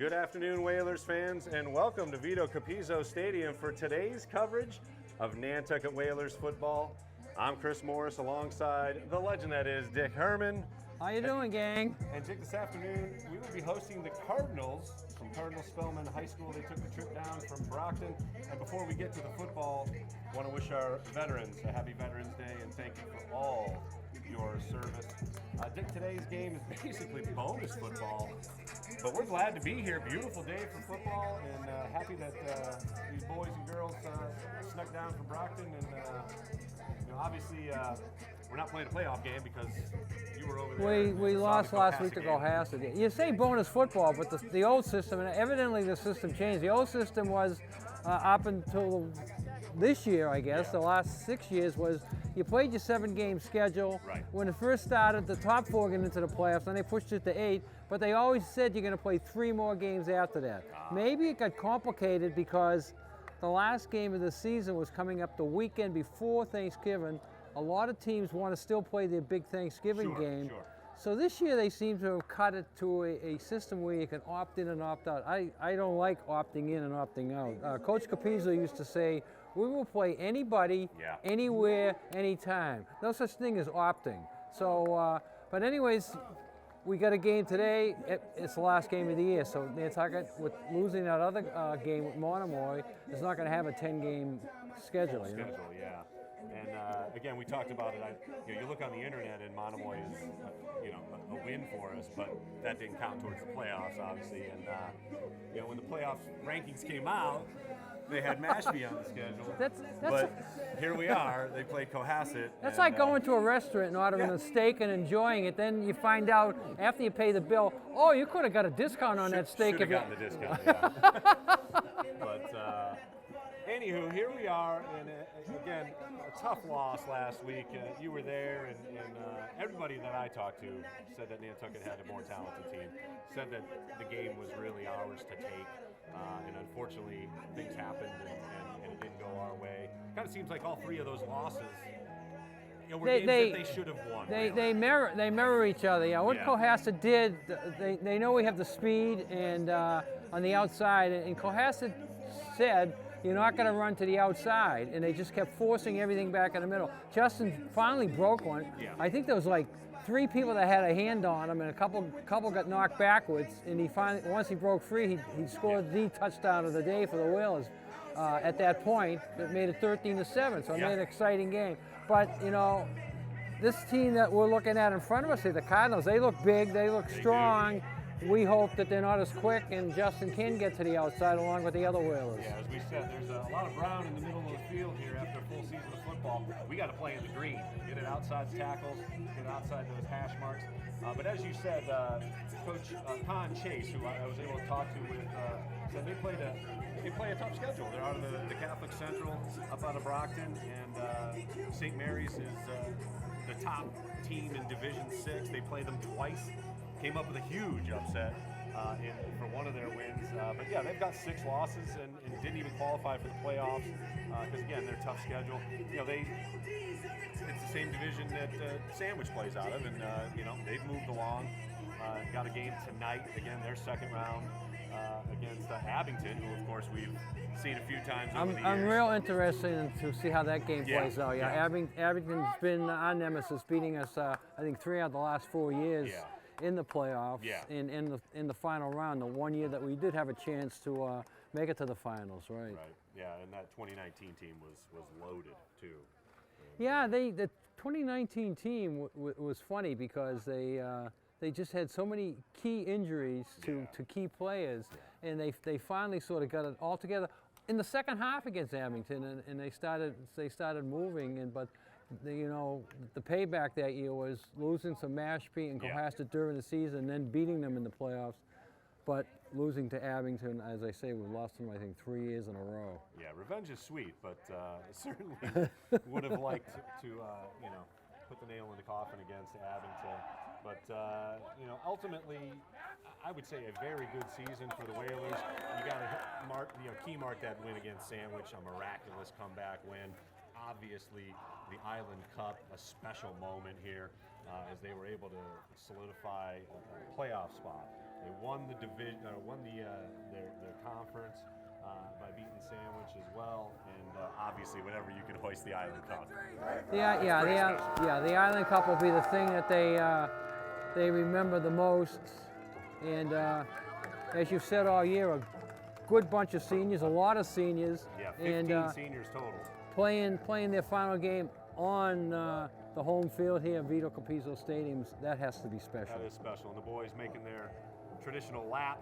Good afternoon, Whalers fans, and welcome to Vito Capizzo Stadium for today's coverage of Nantucket Whalers football. I'm Chris Morris alongside the legend that is Dick Herman. How you doing, gang? And Dick, this afternoon we will be hosting the Cardinals from Cardinal Spellman High School. They took the trip down from Brockton. And before we get to the football, I want to wish our veterans a happy Veterans Day and thank you for all your service. Dick, today's game is basically bonus football, but we're glad to be here. Beautiful day for football, and happy that these boys and girls snuck down from Brockton. And obviously, we're not playing a playoff game because you were over there. We lost last week to Cohasset. You say bonus football, but the old system, and evidently the system changed. The old system was up until this year, I guess, the last 6 years, was you played your 7-game schedule. Right. When it first started, the top 4 get into the playoffs, then they pushed it to 8, but they always said you're going to play 3 more games after that. Maybe it got complicated because the last game of the season was coming up the weekend before Thanksgiving. A lot of teams want to still play their big Thanksgiving game. Sure. So this year they seem to have cut it to a system where you can opt in and opt out. I don't like opting in and opting out. Coach Capizzo used to say, we will play anybody, anywhere, anytime. No such thing as opting. So, but anyways, we got a game today. It's the last game of the year. So Nantucket, with losing that other game with Monomoy, is not going to have a 10-game schedule. Yeah. And again, we talked about it. You look on the internet, and Monomoy is a win for us, but that didn't count towards the playoffs, obviously. And when the playoff rankings came out, they had Mashpee on the schedule. But here we are. They played Cohasset. That's like going to a restaurant and ordering a steak and enjoying it. Then you find out after you pay the bill, oh, you could have got a discount on that steak. Should have gotten the discount. Yeah. But anywho, here we are, and again, a tough loss last week. You were there, and everybody that I talked to said that Nantucket had a more talented team, said that the game was really ours to take, and unfortunately, things happened, and it didn't go our way. Kind of seems like all 3 of those losses were games that they should have won. They mirror each other. Yeah, what Cohasset did, they know we have the speed and on the outside, and Cohasset said, you're not going to run to the outside, and they just kept forcing everything back in the middle. Justin finally broke one. Yeah. I think there was like 3 people that had a hand on him, and a couple got knocked backwards, and he finally, once he broke free, he scored the touchdown of the day for the Whalers. At that point, that made it 13-7, so it made an exciting game. But, this team that we're looking at in front of us here, the Cardinals, they look big, they look strong. We hope that they're not as quick, and Justin can get to the outside along with the other Whalers. Yeah, as we said, there's a lot of brown in the middle of the field here after a full season of football. We got to play in the green, get it outside the tackles, get it outside those hash marks. But as you said, Coach Con Chase, who I was able to talk to with, said they play a tough schedule. They're out of the Catholic Central, up out of Brockton, and St. Mary's is the top team in Division 6. They play them twice. Came up with a huge upset for one of their wins. But yeah, they've got 6 losses and didn't even qualify for the playoffs because, again, their tough schedule. It's the same division that Sandwich plays out of, and, they've moved along. Got a game tonight, again, their second round against Abington, who, of course, we've seen a few times over the years. I'm real interested to see how that game plays out. Yeah, Abington's been our nemesis, beating us, I think, 3 out of the last 4 years. In the playoffs, in the final round, the one year that we did have a chance to make it to the finals, right? Right. Yeah, and that 2019 team was loaded too. Yeah, the 2019 team was funny because they just had so many key injuries to key players, and they finally sort of got it all together in the second half against Abington, and they started moving, but. The payback that year was losing to Mashpee and Cohasset during the season, and then beating them in the playoffs. But losing to Abington, as I say, we've lost them, I think, 3 years in a row. Yeah, revenge is sweet, but certainly would have liked to put the nail in the coffin against Abington. But, ultimately, I would say a very good season for the Whalers. You got to key mark that win against Sandwich, a miraculous comeback win. Obviously, the Island Cup, a special moment here as they were able to solidify a playoff spot. They won the division, their conference by beating Sandwich as well, and obviously whenever you can hoist the Island Cup. The Island Cup will be the thing that they remember the most. And as you've said all year, a good bunch of seniors, a lot of seniors. Yeah, 15 seniors total. Playing their final game on the home field here at Vito Capizzo Stadium, that has to be special. That is special, and the boys making their traditional lap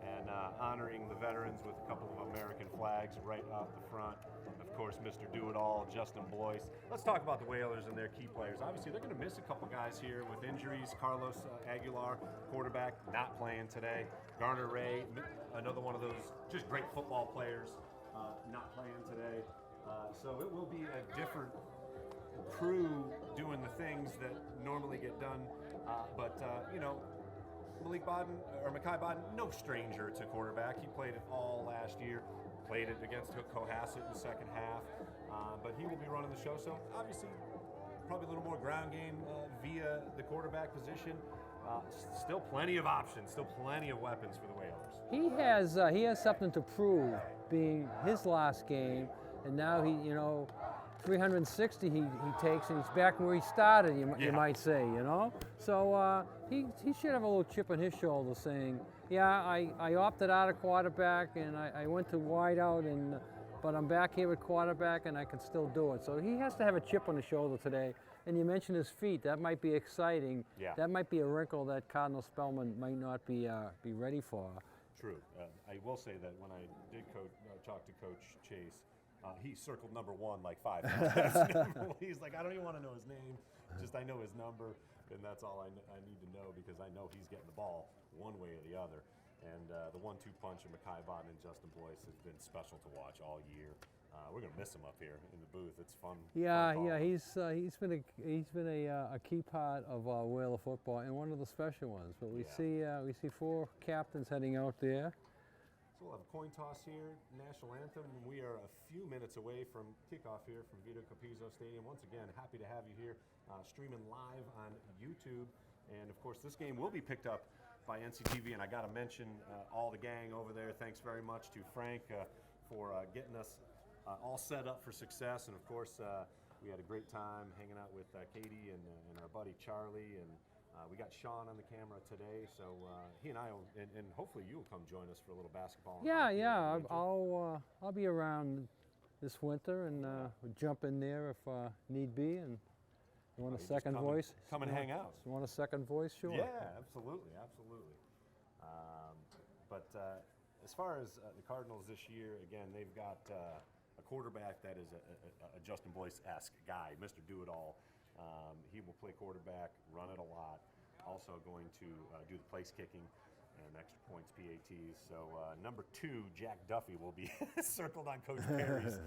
and honoring the veterans with a couple of American flags right out the front. Of course, Mr. Do-It-All, Justin Blois. Let's talk about the Whalers and their key players. Obviously, they're going to miss a couple guys here with injuries. Carlos Aguilar, quarterback, not playing today. Garner Ray, another one of those just great football players, not playing today. So it will be a different crew doing the things that normally get done. But you know, Mekhi Bodden, no stranger to quarterback. He played it all last year. Played it against Cohasset in the second half. But he will be running the show. So obviously, probably a little more ground game via the quarterback position. Still plenty of options. Still plenty of weapons for the Whalers. He has something to prove, being his last game, and now he, 360 he takes, and he's back where he started. You might say, So he should have a little chip on his shoulder, saying, "Yeah, I opted out of quarterback and I went to wide out, but I'm back here at quarterback and I can still do it." So he has to have a chip on his shoulder today. And you mentioned his feet. That might be exciting. Yeah. That might be a wrinkle that Cardinal Spellman might not be ready for. True. I will say that when I did talk to Coach Chase, he circled number 1 like 5 times. He's like, I don't even want to know his name. Just I know his number, and that's all I need to know, because I know he's getting the ball one way or the other. And the 1-2 punch of Mekhi Bodden and Justin Blois has been special to watch all year. We're gonna miss him up here in the booth. It's fun. Yeah, he's been a key part of Whaler football, and one of the special ones. But we see 4 captains heading out there. So we'll have a coin toss here, national anthem. We are a few minutes away from kickoff here from Vito Capizzo Stadium. Once again, happy to have you here, streaming live on YouTube. And of course, this game will be picked up by NCTV. And I got to mention all the gang over there. Thanks very much to Frank for getting us all set up for success. And of course, we had a great time hanging out with Katie and our buddy Charlie, and we got Sean on the camera today. So he and I will, and hopefully you'll come join us for a little basketball. Yeah. I'll be around this winter, and jump in there if need be. And you want a second voice? Come and hang out. You want a second voice? Sure. Yeah, absolutely. But as far as the Cardinals this year, again, they've got a quarterback that is a Justin Blois-esque guy, Mr. Do-It-All. He will play quarterback, run it a lot, also going to do the place kicking and extra points, PATs. So number 2, Jack Duffy, will be circled on Coach Perry's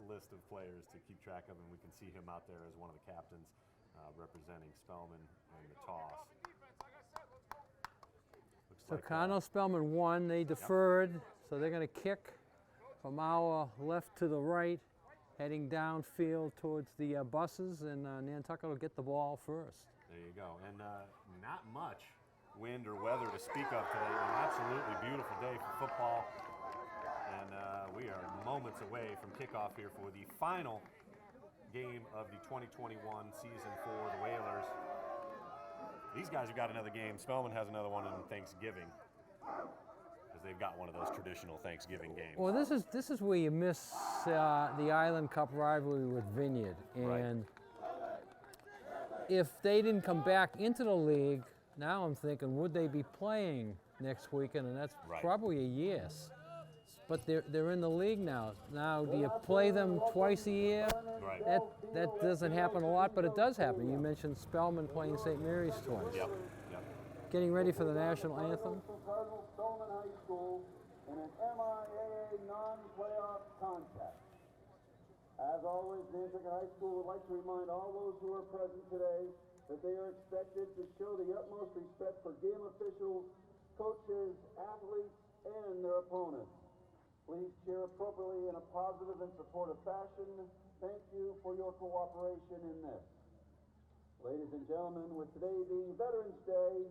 list of players to keep track of, and we can see him out there as one of the captains representing Spellman in the toss. So Cardinal Spellman won, they deferred, so they're going to kick from our left to the right, heading downfield towards the buses, and Nantucket will get the ball first. There you go. And not much wind or weather to speak of today. An absolutely beautiful day for football. And we are moments away from kickoff here for the final game of the 2021 season for the Whalers. These guys have got another game. Spellman has another one on Thanksgiving, because they've got one of those traditional Thanksgiving games. Well, this is where you miss the Island Cup rivalry with Vineyard. And if they didn't come back into the league, now I'm thinking, would they be playing next weekend? And that's probably a yes. But they're in the league now. Now, do you play them twice a year? Right. That doesn't happen a lot, but it does happen. You mentioned Spellman playing St. Mary's twice. Yep. Getting ready for the national anthem. Cardinal Spellman High School in an MIAA non-playoff contest. As always, Nantucket High School would like to remind all those who are present today that they are expected to show the utmost respect for game officials, coaches, athletes, and their opponents. Please cheer appropriately in a positive and supportive fashion. Thank you for your cooperation in this. Ladies and gentlemen, with today being Veterans Day,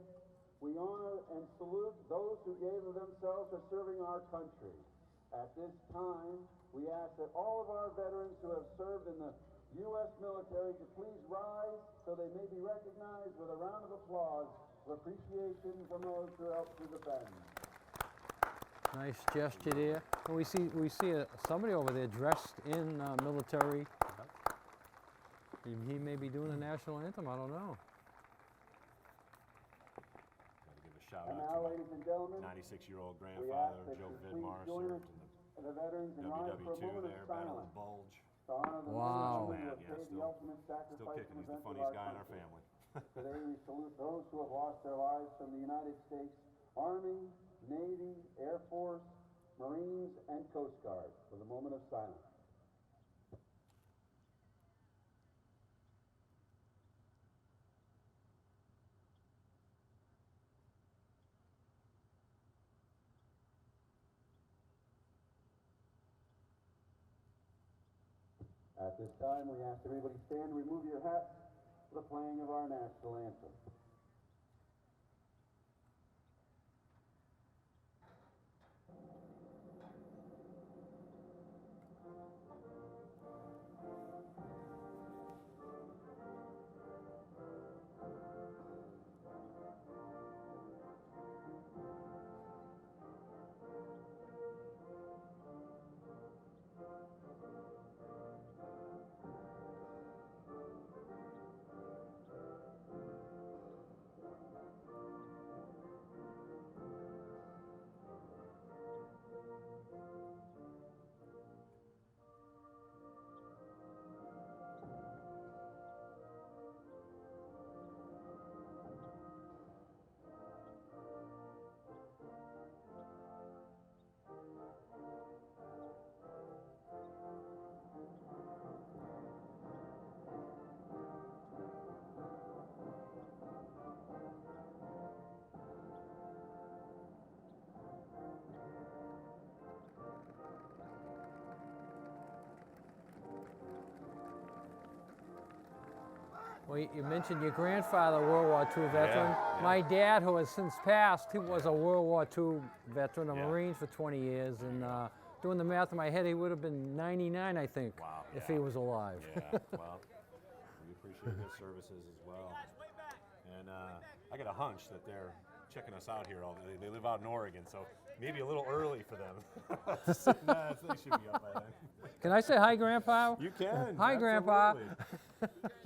we honor and salute those who gave of themselves for serving our country. At this time, we ask that all of our veterans who have served in the U.S. military to please rise so they may be recognized with a round of applause of appreciation from those who helped to defend. Nice gesture there. And we see somebody over there dressed in military. He may be doing the national anthem. I don't know. Got to give a shout And out now, to ladies and gentlemen, 96-year-old we grandfather, ask that Joe you please Vidmar, join served us, in the veterans, the in honor for a WW2 moment of there, Battle of silence the Bulge. to honor the Wow. men and women who have Yeah, paid the still- ultimate sacrifice Still kicking. in He's the defense of funniest our guy in our country. family. Today we salute those who have lost their lives from the United States Army, Navy, Air Force, Marines, and Coast Guard with a moment of silence. At this time, we ask everybody stand and remove your hats for the playing of our national anthem. Well, you mentioned your grandfather, World War II veteran. Yeah. My dad, who has since passed, he was a World War II veteran, a Yeah. Marine for 20 years, and doing the math in my head, he would have been 99, I think, Wow, if yeah. he was alive. Yeah, well, we appreciate his services as well. And I got a hunch that they're checking us out here all day. They live out in Oregon, so maybe a little early for them. Nah, they should be up by then. Can I say hi, Grandpa? You can. Hi, Grandpa. absolutely.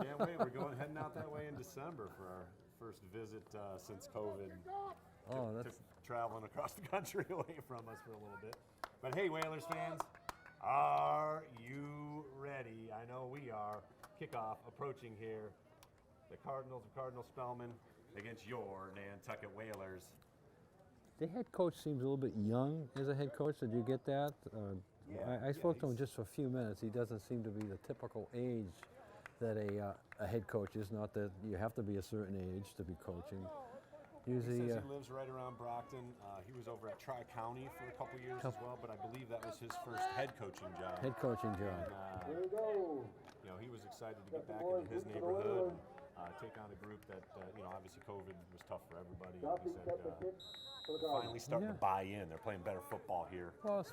Can't wait. We're heading out that way in December for our first visit since COVID. Oh, Took that's traveling across the country away from us for a little bit. But hey, Whalers fans, are you ready? I know we are. Kickoff approaching here. The Cardinals of Cardinal Spellman against your Nantucket Whalers. the head coach seems a little bit young as a head coach. Did you get that? I spoke to him just for a few minutes. He doesn't seem to be the typical age that a head coach is. Not that you have to be a certain age to be coaching. Usually, He says he lives right around Brockton. He was over at Tri-County for a couple years as well, but I believe that was his first head coaching job. head coaching job. And, Here we go. you know, he was excited to get back into his neighborhood and take on a group that, you know, obviously COVID was tough for everybody. Duffy He set the said, kick for the Cardinals. finally starting to buy in. They're playing better football here Well, in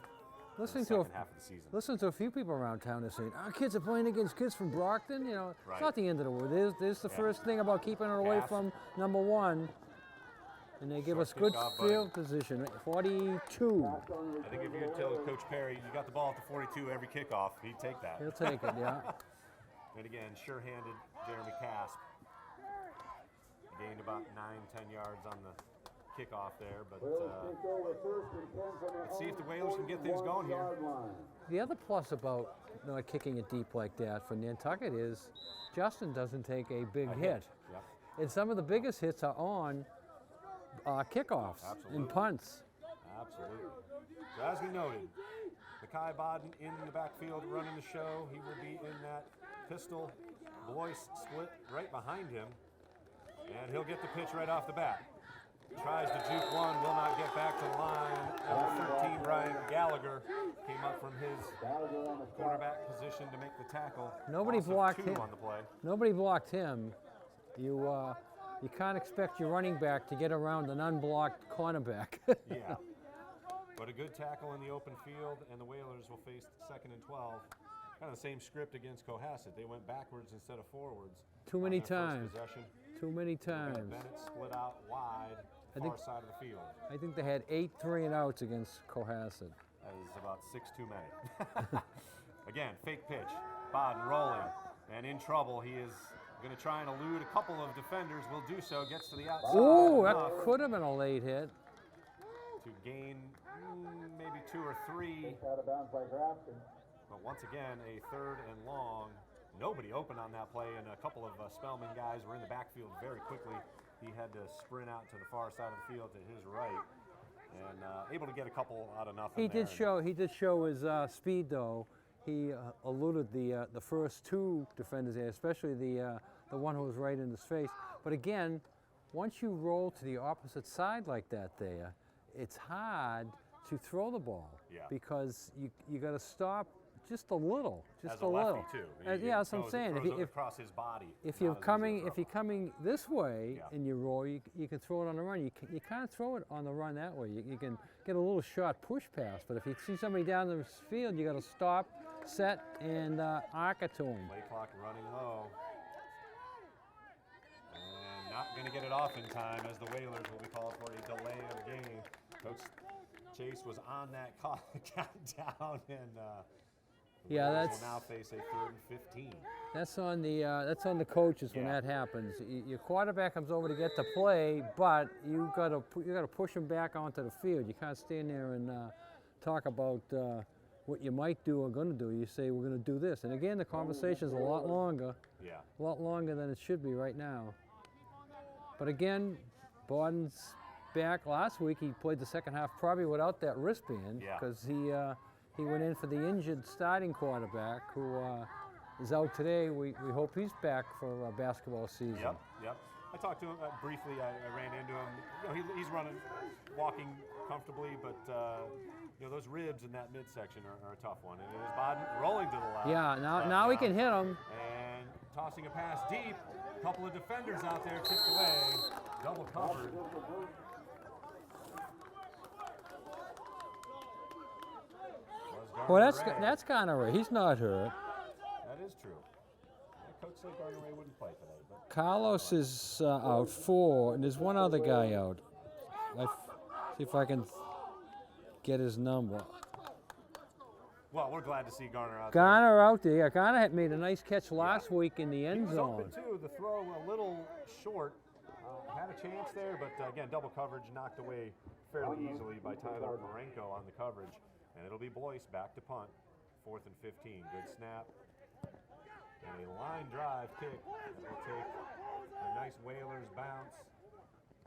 the listening to second half of the season. listen to a few people around town that saying our kids are playing against kids from Brockton. You know, Right. it's not the end of the world. There's the Yeah. first thing about keeping it away Pass. from number one. And they give Short us good kickoff, buddy. field position, 42. Pass on the I think if return you to tell Whalers. Coach Perry you got the ball at the 42 every kickoff, he'd take that. He'll take it, yeah. And again, sure-handed Jeremy Casp. Gained about 9-10 yards on the kickoff there, but Whalers take over first and 10 from their let's see if own the Whalers can get things going here. 41-yard line. The other plus about not kicking it deep like that for Nantucket is Justin doesn't take a big hit. Yep. And some of the biggest hits are on kickoffs Absolutely. and punts. Absolutely. So as we noted, Mackay Bodden in the backfield running the show. He will be in that pistol voice split right behind him. And he'll get the pitch right off the bat. Tries to juke one, will not get back to the line. Number 13, Brian Gallagher, came up from his Gallagher on the stop. quarterback position to make the tackle. Nobody Loss of blocked 2 him. on the play. Nobody blocked him. You you can't expect your running back to get around an unblocked cornerback. Yeah. But a good tackle in the open field, and the Whalers will face 2nd and 12. Kind of the same script against Cohasset. They went backwards instead of forwards. Too many on their first times. possession. Too many times. Bennett split out wide, far side of the field. I think they had 8 3-and-outs against Cohasset. That is about 6 too many. Again, fake pitch. Bodden rolling and in trouble. He is going to try and elude a couple of defenders. Will do so. Gets to the outside. Ooh, that enough could have been a late hit. to gain maybe 2 or 3. Out of bounds by Grafton. But once again, a 3rd and long. Nobody open on that play, and a couple of Spellman guys were in the backfield very quickly. He had to sprint out to the far side of the field to his right, and able to get a couple out of nothing. He did show his speed though. He eluded the first 2 defenders there, especially the one who was right in his face. But again, once you roll to the opposite side like that, there, it's hard to throw the ball because you got to stop just a little, As a lefty too. Yeah, that's what I'm saying. If across his body. If you're coming this way and you roll, you can throw it on the run. You can't throw it on the run that way. You can get a little short push pass, but if you see somebody down the field, you got to stop, set, and arc it to them. Play clock running low. And not going to get it off in time, as the Whalers will be called for a delay of game. Coach Chase was on that countdown, and the Whalers will now face a 3rd and 15. That's on the coaches when that happens. Your quarterback comes over to get the play, but you got to push him back onto the field. You can't stand there and talk about what you might do or going to do. You say, we're going to do this. And again, the conversation's a lot longer. Yeah. A lot longer than it should be right now. But again, Bodden's back. Last week he played the second half probably without that wristband because he went in for the injured starting quarterback who is out today. We hope he's back for basketball season. Yep. I talked to him briefly. I ran into him. You know, he's running, walking comfortably, but you know, those ribs in that midsection are a tough one. And it is Bodden rolling to the left. Yeah, now he can hit him. And tossing a pass deep. A couple of defenders out there tipped away. Double covered. Well, that's kind of right. He's not hurt. That is true. Coach said Gardner Ray wouldn't play today. But Carlos is out 4, and there's one other guy out. Let's see if I can get his number. Well, we're glad to see Garner out Garner out there. Yeah, Garner had made a nice catch last week in the end there. zone. He was open too. The throw a little short. Had a chance there, but again, double coverage knocked away fairly easily by Tyler Marenko on the coverage. And it'll be Boyce back to punt. 4th and 15. Good snap. And a line drive kick that will take a nice Whalers bounce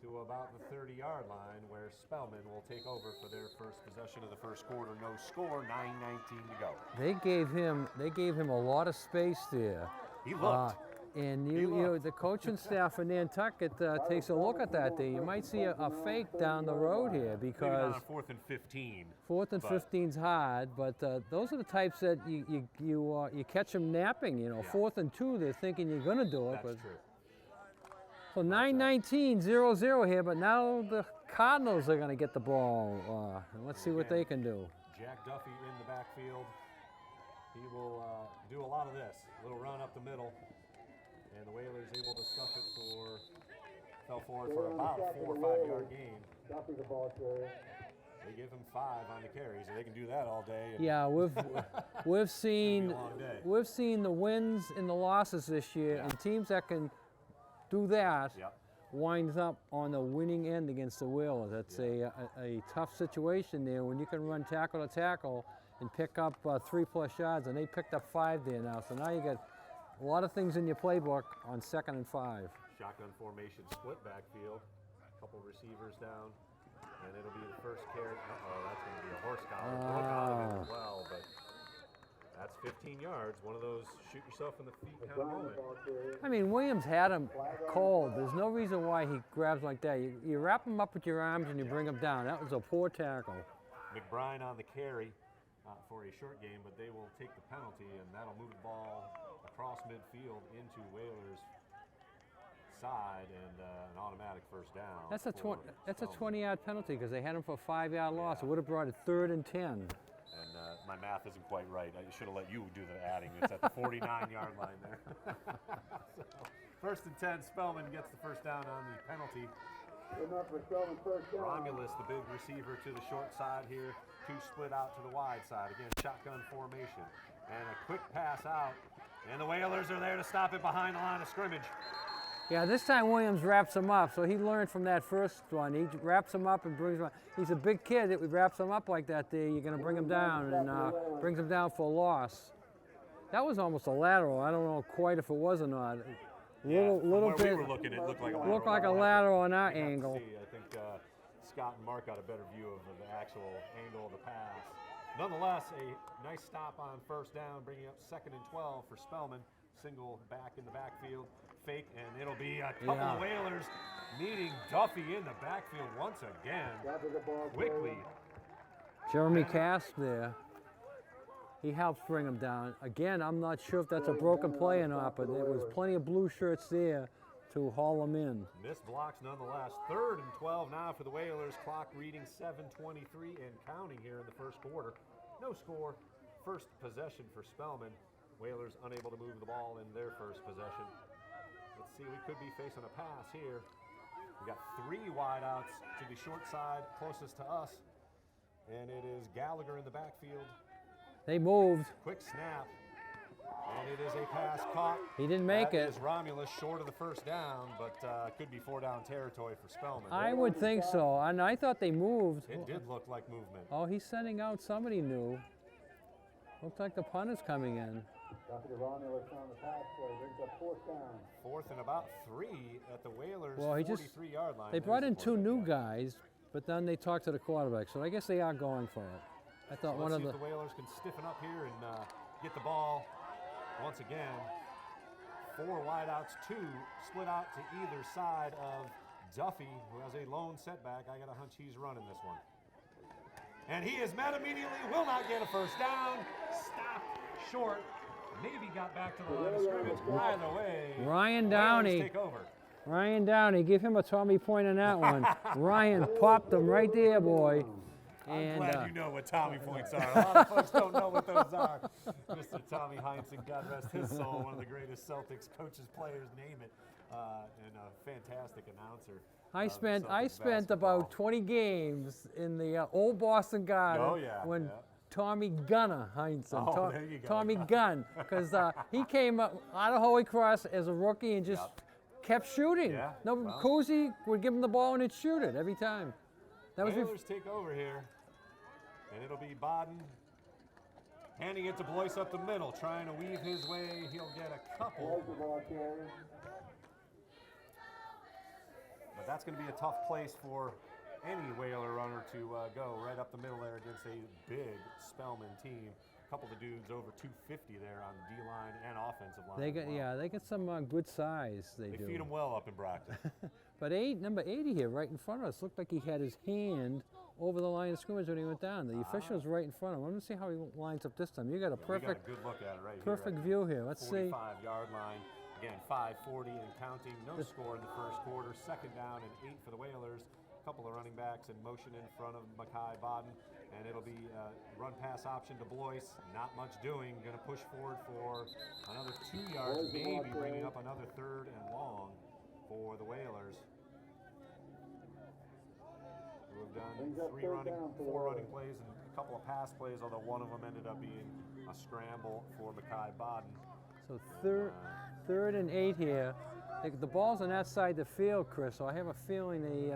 to about the 30-yard line, where Spellman will take over for their first possession of the first quarter. No score, 9:19 to go. They gave him a lot of space there. He looked. And you know, the coaching staff in Nantucket takes a look at that there. You might see a fake down the road here because on 4th and 15. 4th and 15's hard, but those are the types that you catch them napping. You know, 4th and 2, they're thinking you're going to do it. That's true. So 9:19, 0-0 here, but now the Cardinals are going to get the ball. And let's see what they can do. Jack Duffy in the backfield. He will do a lot of this. A little run up the middle. And the Whalers able to stuff it fell forward for about a 4 or 5 yard gain. Duffy the ball carrier. They give him 5 on the carries, and they can do that all day. Yeah, we've seen the wins and the losses this year, and teams that can do that winds up on the winning end against the Whalers. That's a tough situation there when you can run tackle to tackle and pick up 3+ yards, and they picked up 5 there now. So now you got a lot of things in your playbook on 2nd and 5. Shotgun formation, split backfield, a couple receivers down, and it'll be the first carry. That's going to be a horse collar. Look out of it as well, but that's 15 yards. One of those shoot yourself in the feet kind of moment. I mean, Williams had him cold. There's no reason why he grabs like that. You wrap him up with your arms and you bring him down. That was a poor tackle. McBride on the carry for a short game, but they will take the penalty, and that'll move the ball across midfield into Whalers' side and an automatic first down. That's a for that's a Spellman. 20-yard penalty because they had him for a 5-yard loss. It would have brought it 3rd and 10. And my math isn't quite right. I should have let you do the adding. It's at the 49-yard line there. So, 1st and 10, Spellman gets the first down on the penalty. Good enough for Spellman first down. Romulus, the big receiver, to the short side here. 2 split out to the wide side. Again, shotgun formation. And a quick pass out. And the Whalers are there to stop it behind the line of scrimmage. Yeah, this time Williams wraps him up. So he learned from that first one. He wraps him up and brings him up. He's a big kid. It wraps him up like that there. You're going to bring him down and brings him down for a loss. That was almost a lateral. I don't know quite if it was or not. Little Where bit. we were looking, it looked like a lateral. Looked like a lateral on our We'd have to angle. see. I think Scott and Mark got a better view of the actual angle of the pass. Nonetheless, a nice stop on first down, bringing up 2nd and 12 for Spellman. Single back in the backfield, fake, and it'll be a couple of Whalers needing Duffy in the backfield once again. Quickly. Jeremy Cass there. He helps bring him down. Again, I'm not sure if that's a broken play or not, but there was plenty of blue shirts there to haul him in. Missed blocks nonetheless. 3rd and 12 now for the Whalers. Clock reading 7:23 and counting here in the first quarter. No score. First possession for Spellman. Whalers unable to move the ball in their first possession. Let's see, we could be facing a pass here. We got 3 wideouts to the short side, closest to us. And it is Gallagher in the backfield. They moved. Quick snap. And it is a pass caught. He didn't make it. That is Romulus short of the first down, but could be 4-down territory for Spellman. I would think so. And I thought they moved. It did look like movement. Oh, he's sending out somebody new. Looks like the punter's coming in. Dr. Romulus on the pass play brings up 4th down. 4th and about 3 at the Whalers' Well, 43-yard line. They brought in 2 new guys, but then they talked to the quarterback, so I guess they are going for it. I thought So one let's of see the. if the Whalers can stiffen up here and get the ball once again. 4 wideouts, 2 split out to either side of Duffy, who has a lone setback. I got a hunch he's running this one. And he is met immediately, will not get a first down. Stopped short. Maybe got back to the line of scrimmage. Either way, Ryan Whalers Downey. take over. Ryan Downey, give him a Tommy point on that one. Ryan popped him right there, boy. I'm glad you know what Tommy points are. A lot of folks don't know what those are. Mr. Tommy Heinsohn, God rest his soul, one of the greatest Celtics coaches, players, name it, and a fantastic announcer. I spent Celtics about basketball. 20 games in the old Boston Garden Oh, yeah, when yeah. Tommy Gunner Heinsohn, Oh, there you go. Tommy Gunn, because he came up out of Holy Cross as a rookie and just kept shooting. Yeah, No, well. Cousy would give him the ball and he'd shoot it every time. That was Whalers take over here, and it'll be Bodden handing it to Blois up the middle, trying to weave his way. He'll get a couple, but that's going to be a tough place for any Whaler runner to go right up the middle there against a big Spellman team. A couple of dudes over 250 there on the D-line and offensive line. they as got well. they got some good size. They They do. feed them well up in Brockton. But number 80 here, right in front of us, looked like he had his hand over the line of scrimmage when he went down. The official's right in front of him. Let me see how he lines up this time. You got a We got perfect, a good look at it right perfect here. view here. Let's see. 45-yard line. Again, 5:40 and counting. No score in the first quarter. 2nd down and 8 for the Whalers. A couple of running backs in motion in front of Mackay Bodden. And it'll be run pass option to Blois. Not much doing. Going to push forward for another 2 yards, maybe bringing up another 3rd and long for the Whalers. We've done 4 running plays and a couple of pass plays, although one of them ended up being a scramble for Mackay Bodden. So third and 8 here. The ball's on that side of the field, Chris, so I have a feeling they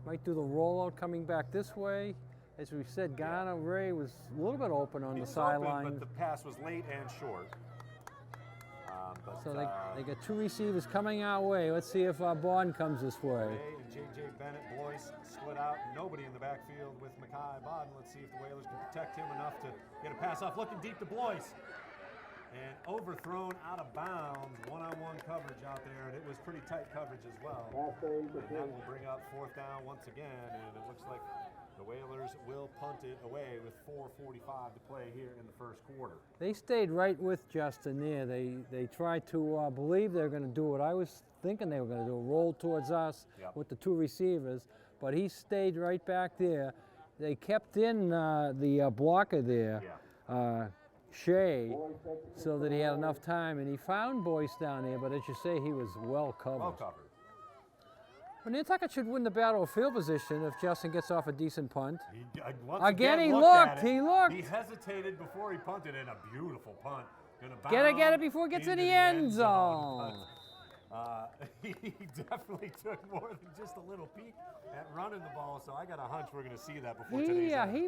might do the rollout coming back this way. As we said, Ghana Ray was a little bit open on He the was open, sideline. but the pass was late and short. So they got 2 receivers coming our way. Let's see if Bond comes this way. Ray and J.J. Bennett, Blois split out. Nobody in the backfield with Mackay Bodden. Let's see if the Whalers can protect him enough to get a pass off. Looking deep to Blois. And overthrown out of bounds. One-on-one coverage out there, and it was pretty tight coverage as well. And that will bring up 4th down once again, and it looks like The Whalers will punt it away with 4:45 to play here in the first quarter. They stayed right with Justin there. They tried to believe they were going to do what I was thinking they were going to do, roll towards us with the 2 receivers, but he stayed right back there. They kept in the blocker there, Shea, so that he had enough time, and he found Boyce down there, but as you say, he was well covered. Well covered. Well, Nantucket should win the battle of field position if Justin gets off a decent punt. Once Again, he looked looked. at it. He looked. He hesitated before he punted, and a beautiful punt. Gonna Get it bound before it gets in into the end zone. He definitely took more than just a little peek at running the ball, so I got a hunch we're going to see that before today's end. He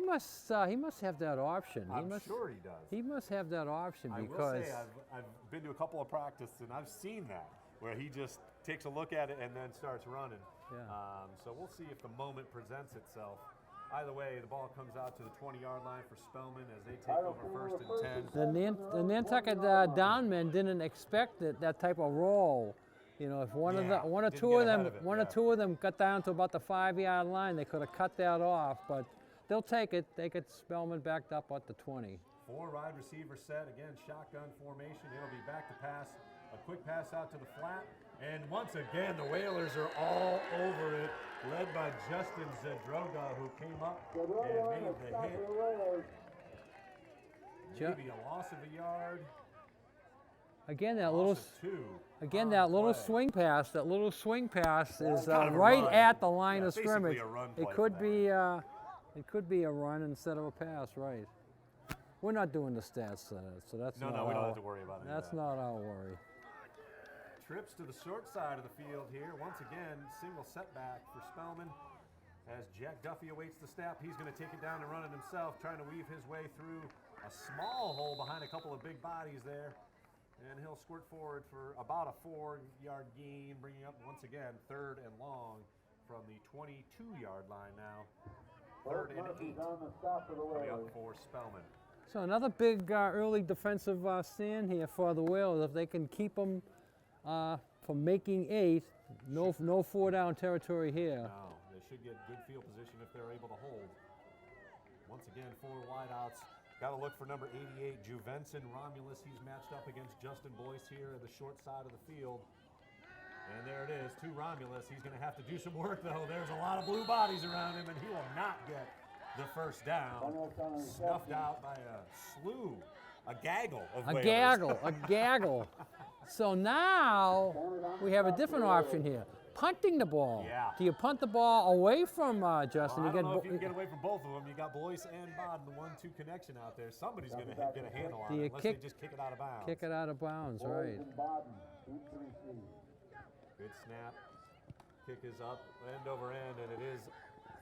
must have that option. I'm sure he does. He must have that option I because will say I've been to a couple of practices and I've seen that where he just takes a look at it and then starts running. Yeah. So we'll see if the moment presents itself. Either way, the ball comes out to the 20-yard line for Spellman as they take over 1st and 10. the Nantucket downmen didn't expect that type of roll. You know, if one or two of them got down to about the 5-yard line, they could have cut that off. But they'll take it. They get Spellman backed up at the 20. 4 wide receiver set, again, shotgun formation. It'll be back to pass, a quick pass out to the flat. And once again, the Whalers are all over it, led by Justin Zadroga, who came up and made the hit. Maybe a loss of a yard. Again, that Loss of 2. that little play. swing pass. That little swing pass is kind of a right run. at the line of Basically scrimmage. a run It play could for be it could be a run instead of a pass, right? We're not doing the stats, so that's No, not we don't our, have to worry about any of That's that. not our worry. Trips to the short side of the field here. Once again, single setback for Spellman. As Jack Duffy awaits the snap, he's going to take it down and run it himself, trying to weave his way through a small hole behind a couple of big bodies there. And he'll squirt forward for about a 4-yard gain, bringing up once again 3rd and long from the 22-yard line now. 3rd and 8. Coming up for Spellman. So another big early defensive stand here for the Whalers. If they can keep them from making 8, no 4-down territory here. No, they should get good field position if they're able to hold. Once again, 4 wideouts. Got to look for number 88, Juvenson Romulus. He's matched up against Justin Boyce here at the short side of the field. And there it is, to Romulus. He's going to have to do some work, though. There's a lot of blue bodies around him, and he will not get the first down. Snuffed out by a slew, a gaggle of Whalers. A gaggle. So now we have a different option here. Punting the ball. Yeah. Do you punt the ball away from Justin? Well, I don't know if you can get away from both of them. You got Boyce and Bodden, the 1-2 connection out there. Somebody's going to get a handle on it, unless they just kick it out of bounds. Kick it out of bounds, right. Good snap. Kick is up, end over end, and it is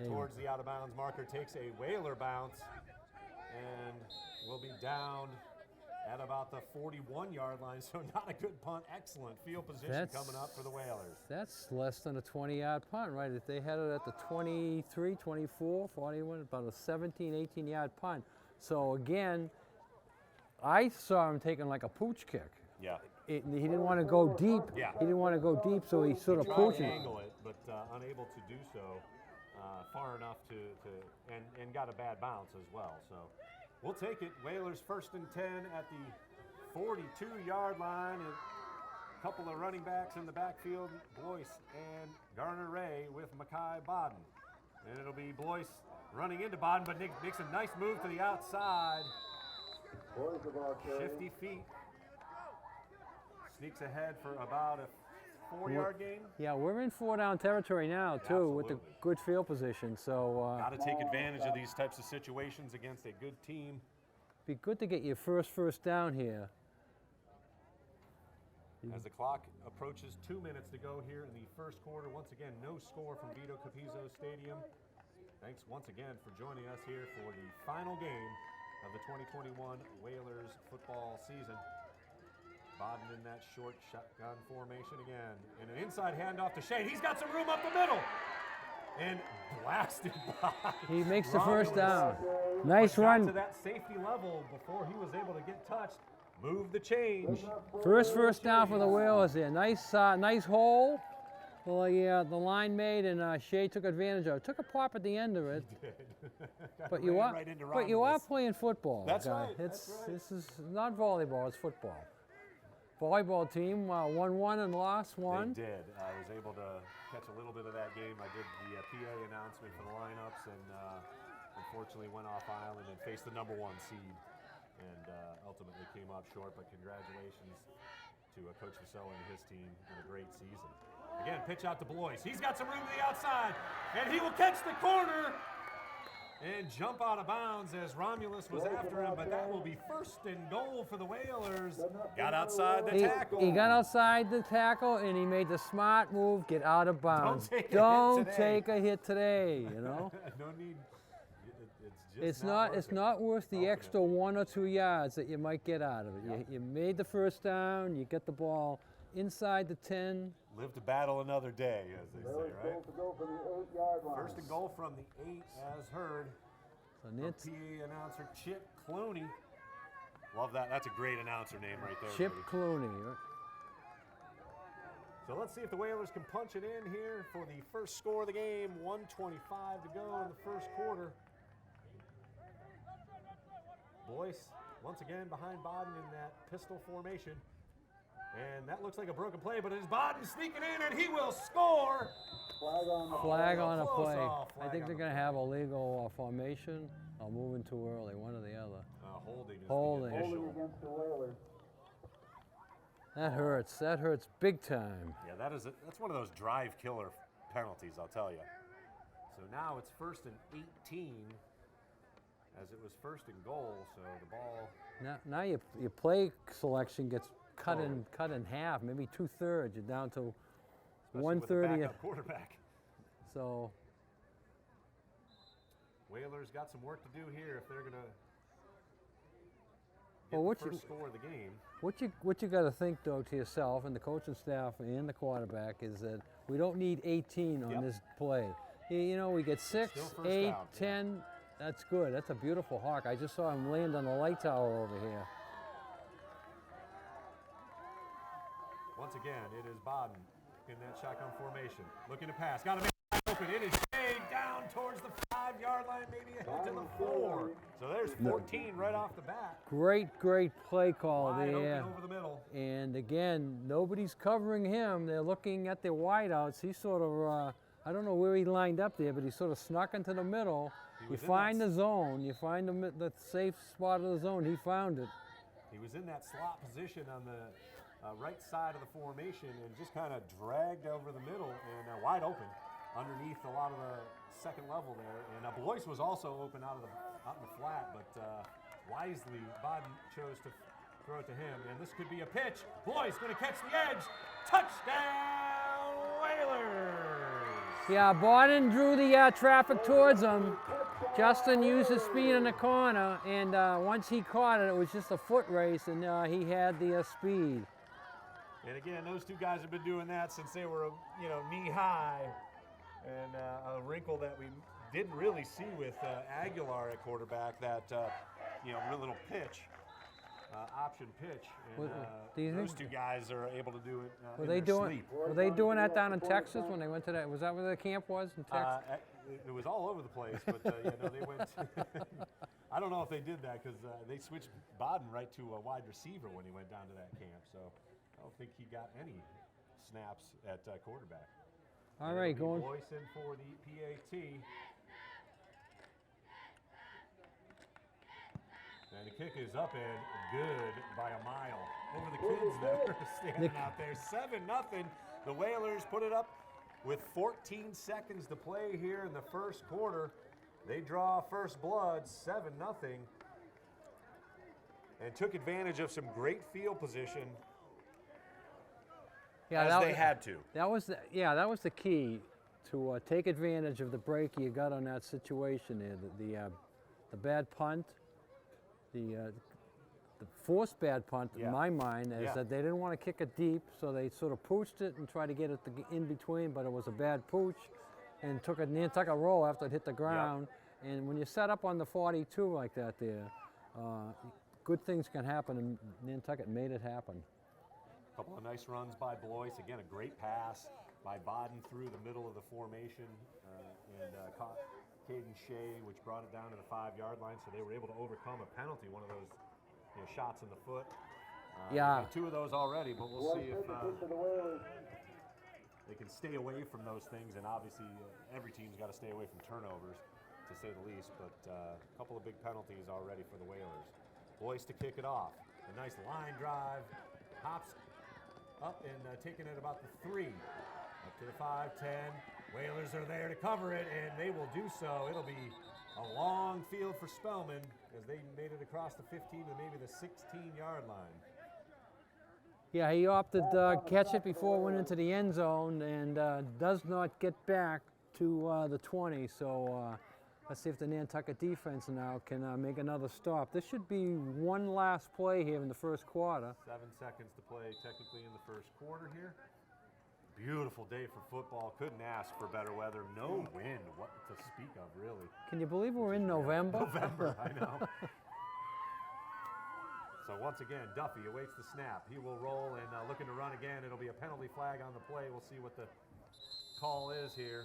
towards the out-of-bounds marker. Takes a Whaler bounce and will be down at about the 41-yard line, so not a good punt. Excellent field position coming up for the Whalers. That's less than a 20-yard punt, right? If they had it at the 23, 24, 41, about a 17, 18-yard punt. So again, I saw him taking like a pooch kick. Yeah. He didn't want to go deep. Yeah. He didn't want to go deep, so he sort of Tried pooched to it. angle it, but unable to do so far enough and got a bad bounce as well. So we'll take it. Whalers 1st and 10 at the 42-yard line. And a couple of running backs in the backfield, Boyce and Garner Ray with Mackay Bodden. And it'll be Boyce running into Bodden, but Nick makes a nice move to the outside. 50 feet. Sneaks ahead for about a 4-yard gain. Yeah, we're in 4-down territory now, too, with the good field position. So got to take advantage of these types of situations against a good team. Be good to get your first down here. As the clock approaches 2 minutes to go here in the first quarter, once again, no score from Vito Capizzo Stadium. Thanks once again for joining us here for the final game of the 2021 Whalers football season. Bodden in that short shotgun formation again. And an inside handoff to Shane. He's got some room up the middle. And blasted by. He makes the Romulus. first down. Nice Got run. to that safety level before he was able to get touched. Move the change. First down for the Whalers there. Nice hole. Well, yeah, the line made, and Shea took advantage of it. Took a pop at the end of it. But you are, right into but you are Romulus. playing football. That's guy. right, It's that's right. This is not volleyball. It's football. Volleyball team won one and lost one. They did. I was able to catch a little bit of that game. I did the PA announcement for the lineups, and unfortunately went off island and faced the #1 seed, and ultimately came up short. But congratulations to Coach Vaso and his team on a great season. Again, pitch out to Blois. He's got some room to the outside, and he will catch the corner and jump out of bounds as Romulus was after him, but that will be first and goal for the Whalers. Got outside the tackle. He got outside the tackle, and he made the smart move, get out of bounds. Don't take a hit today, you know? No need. It's not worth the extra 1 or 2 yards that you might get out of it. Yep. You made the first down, you get the ball inside the 10. Live to battle another day, as they say, right? To go for the 8-yard line. First and goal from the 8, as heard. So From Nance, PA announcer Chip Clooney. Love that. That's a great announcer name right there. Chip Rudy. Clooney. Right? So let's see if the Whalers can punch it in here for the first score of the game. 1:25 to go in the first quarter. Blois once again behind Baden in that pistol formation. And that looks like a broken play, but it is Baden sneaking in, and he will score. Flag on a Close play. off, I flag think on they're the going to have a legal formation or moving too early, one or the other. Holding is Holding. the Holding initial. against the Whalers. That hurts. That hurts big time. Yeah, that's one of those drive killer penalties, I'll tell you. So now it's first and 18, as it was first and goal. So the ball. Now your play selection gets cut in half, maybe 2/3. You're down to Especially 1/30. with the backup quarterback. So Whalers got some work to do here if they're gonna Well, get what the you- first score of the game. what you got to think though to yourself and the coaching staff and the quarterback is that we don't need 18 on Yep. this play. You know, we get 6, still first 8, down, yeah. 10. That's good. That's a beautiful hawk. I just saw him land on the light tower over here. Once again, it is Baden in that shotgun formation, looking to pass. Got to make it open. It is Shea down towards the 5-yard line, maybe ahead to the 4. So there's 14 right off the bat. Great play call Wide there. open over the middle. And again, nobody's covering him. They're looking at their wideouts. He sort of, I don't know where he lined up there, but he sort of snuck into the middle. You was in find that the zone. You find the safe spot of the zone. He found it. He was in that slot position on the right side of the formation and just kind of dragged over the middle and wide open underneath a lot of the second level there. And Blois was also open out in the flat, but wisely Baden chose to throw it to him. And this could be a pitch. Blois going to catch the edge. Touchdown Whalers! Yeah, Baden drew the traffic towards him. Justin used his speed in the corner, and once he caught it, it was just a foot race, and he had the speed. And again, those two guys have been doing that since they were, knee high, and a wrinkle that we didn't really see with Aguilar at quarterback. That real little pitch, option pitch, and Do you those think- two guys are able to do it. Were in they their doing? sleep. Were they doing that down in Texas when they went to that? Was that where the camp was in Texas? It was all over the place, but they went. I don't know if they did that because they switched Baden right to a wide receiver when he went down to that camp. So I don't think he got any snaps at quarterback. All right, going. Blois in for the PAT. And the kick is up and good by a mile over the kids that are standing out there. 7-0. The Whalers put it up with 14 seconds to play here in the first quarter. They draw first blood, 7-0, and took advantage of some great field position as they had to. That was the key to take advantage of the break you got on that situation there. The bad punt, the forced bad punt in my mind is that they didn't want to kick it deep, so they sort of pooched it and tried to get it in between, but it was a bad pooch and took a Nantucket roll after it hit the ground. And when you set up on the 42 like that there, good things can happen, and Nantucket made it happen. A couple of nice runs by Blois. Again, a great pass by Bodden through the middle of the formation, and caught Caden Shea, which brought it down to the 5-yard line, so they were able to overcome a penalty, one of those shots in the foot. Yeah. 2 of those already, but we'll see if they can stay away from those things, and obviously every team's got to stay away from turnovers, to say the least, but a couple of big penalties already for the Whalers. Boyce to kick it off. A nice line drive, hops up and taking it about the 3, up to the 5-10. Whalers are there to cover it, and they will do so. It'll be a long field for Spellman as they made it across the 15 to maybe the 16-yard line. Yeah, he opted catch it before it went into the end zone and does not get back to the 20. So let's see if the Nantucket defense now can make another stop. This should be one last play here in the first quarter. 7 seconds to play technically in the first quarter here. Beautiful day for football. Couldn't ask for better weather. No wind, what to speak of, really. Can you believe we're in November? November, I know. So once again, Duffy awaits the snap. He will roll and looking to run again. It'll be a penalty flag on the play. We'll see what the call is here.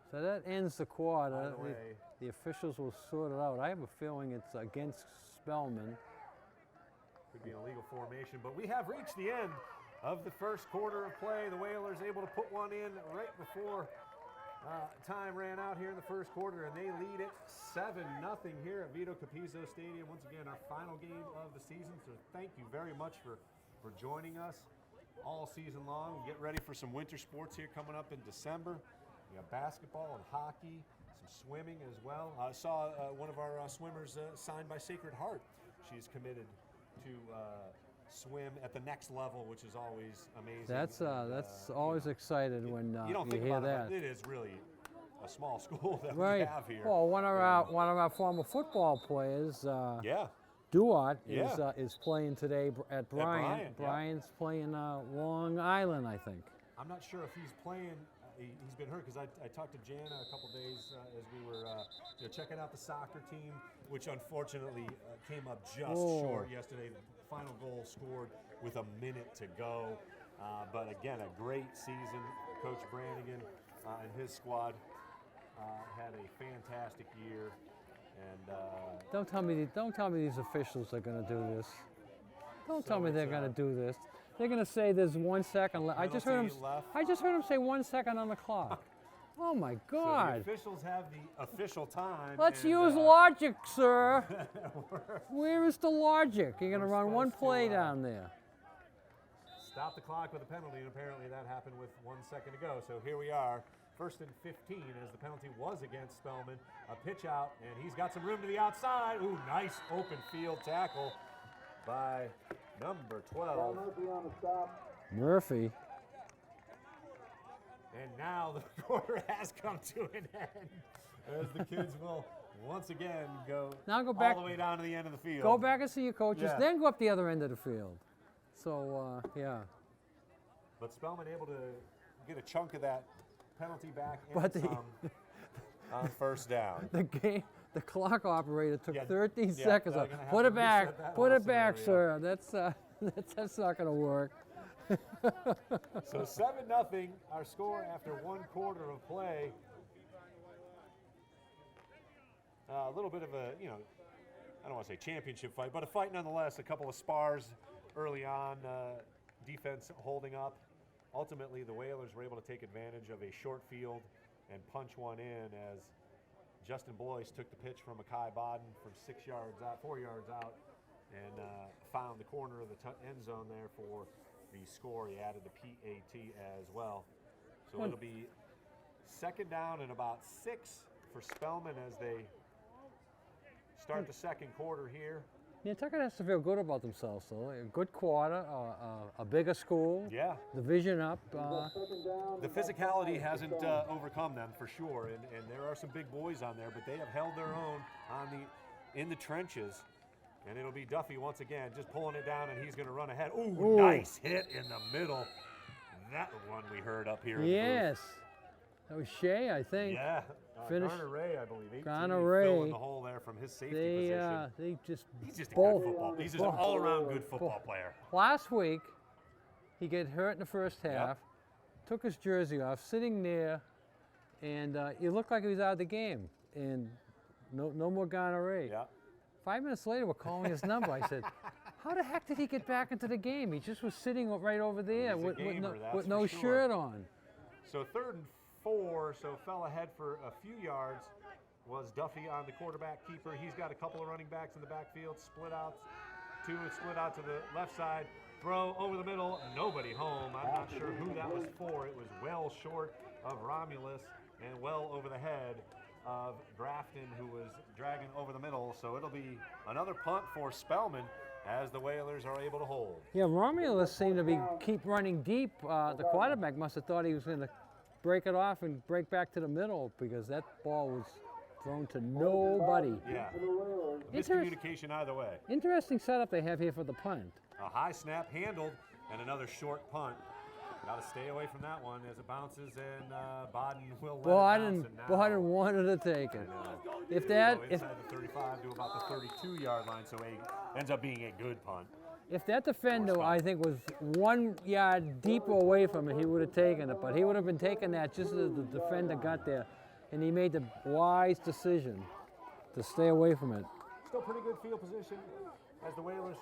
So that ends the quarter. By the way, The officials will sort it out. I have a feeling it's against Spellman. could be an illegal formation, but we have reached the end of the first quarter of play. The Whalers able to put one in right before time ran out here in the first quarter, and they lead it 7-0 here at Vito Capizzo Stadium. Once again, our final game of the season. So thank you very much for joining us all season long. Get ready for some winter sports here coming up in December. We got basketball and hockey, some swimming as well. I saw one of our swimmers signed by Sacred Heart. She's committed to swim at the next level, which is always amazing. That's always excited when you don't you think hear about that. it, but it is really a small school that Right. we have here. Well, one of our former football players, Yeah. Duart, Yeah. is playing today at Bryant. Bryant, yeah. Bryant's playing Long Island, I think. I'm not sure if he's playing. He's been hurt because I talked to Jana a couple days as we were checking out the soccer team, which unfortunately came up just short yesterday. The final goal scored with a minute to go. But again, a great season. Coach Brannigan and his squad had a fantastic year. And Don't tell me these officials are going to do this. Don't tell me they're going to do this. They're going to say there's 1 second left. I just heard him say 1 second on the clock. Oh my God! So the officials have the official time. Let's and, use logic, sir. Where is the logic? You're going to run one play down there. Stop the clock with a penalty, and apparently that happened with 1 second to go. So here we are, 1st and 15, as the penalty was against Spellman. A pitch out, and he's got some room to the outside. Ooh, nice open field tackle by number 12. Murphy on the stop. Murphy. And now the quarter has come to an end, as the kids will once again go back, all the way down to the end of the field. Go back and see your coaches, Yeah. then go up the other end of the field. So, yeah. But Spellman able to get a chunk of that penalty back But and some on first down. The clock operator took Yeah, 13 yeah, seconds they're off. gonna have Put to it back. reset that Put whole it back, scenario. sir. That's not going to work. So 7-0, our score after 1 quarter of play. A little bit of a, I don't want to say championship fight, but a fight nonetheless. A couple of spars early on, defense holding up. Ultimately, the Whalers were able to take advantage of a short field and punch one in as Justin Blois took the pitch from Makai Bodden from 4 yards out, and found the corner of the end zone there for the score. He added the PAT as well. So it'll be 2nd down and about 6 for Spellman as they start the second quarter here. Nantucket has to feel good about themselves, though. A good quarter, a bigger school, Yeah. division up. The physicality hasn't overcome them for sure, and there are some big boys on there, but they have held their own in the trenches. And it'll be Duffy once again, just pulling it down, and he's going to run ahead. Ooh, nice hit in the middle. That one we heard up here. Yes. That was Shea, I think. Yeah. Finished. Garner Ray, I believe. 18, Garner Ray. filling the hole there from his safety position. He's just He's just a both. good football. He's just an all-around good football player. Last week, He got hurt in the first half, took his jersey off, sitting there, and it looked like he was out of the game. And no more gonorrhea. Yeah. 5 minutes later, we're calling his number. I said, how the heck did he get back into the game? He just was sitting right over there He's a with gamer, that's with for no sure. shirt on. So 3rd and 4, so fell ahead for a few yards. Was Duffy on the quarterback keeper. He's got a couple of running backs in the backfield, split out to the left side, throw over the middle, nobody home. I'm not sure who that was for. It was well short of Romulus and well over the head of Grafton, who was dragging over the middle. So it'll be another punt for Spellman as the Whalers are able to hold. Yeah, Romulus seemed to keep running deep. The quarterback must have thought he was going to break it off and break back to the middle because that ball was thrown to nobody. Yeah, miscommunication either way. Interesting setup they have here for the punt. A high snap handled and another short punt. Got to stay away from that one as it bounces, and Bodden will let it bounce. Bodden wanted to take it. If inside the 35 to about the 32-yard line, so ends up being a good punt. If that defender, I think, was 1 yard deeper away from it, he would have taken it. But he would have been taking that just as the defender got there, and he made the wise decision to stay away from it. Still pretty good field position as the Whalers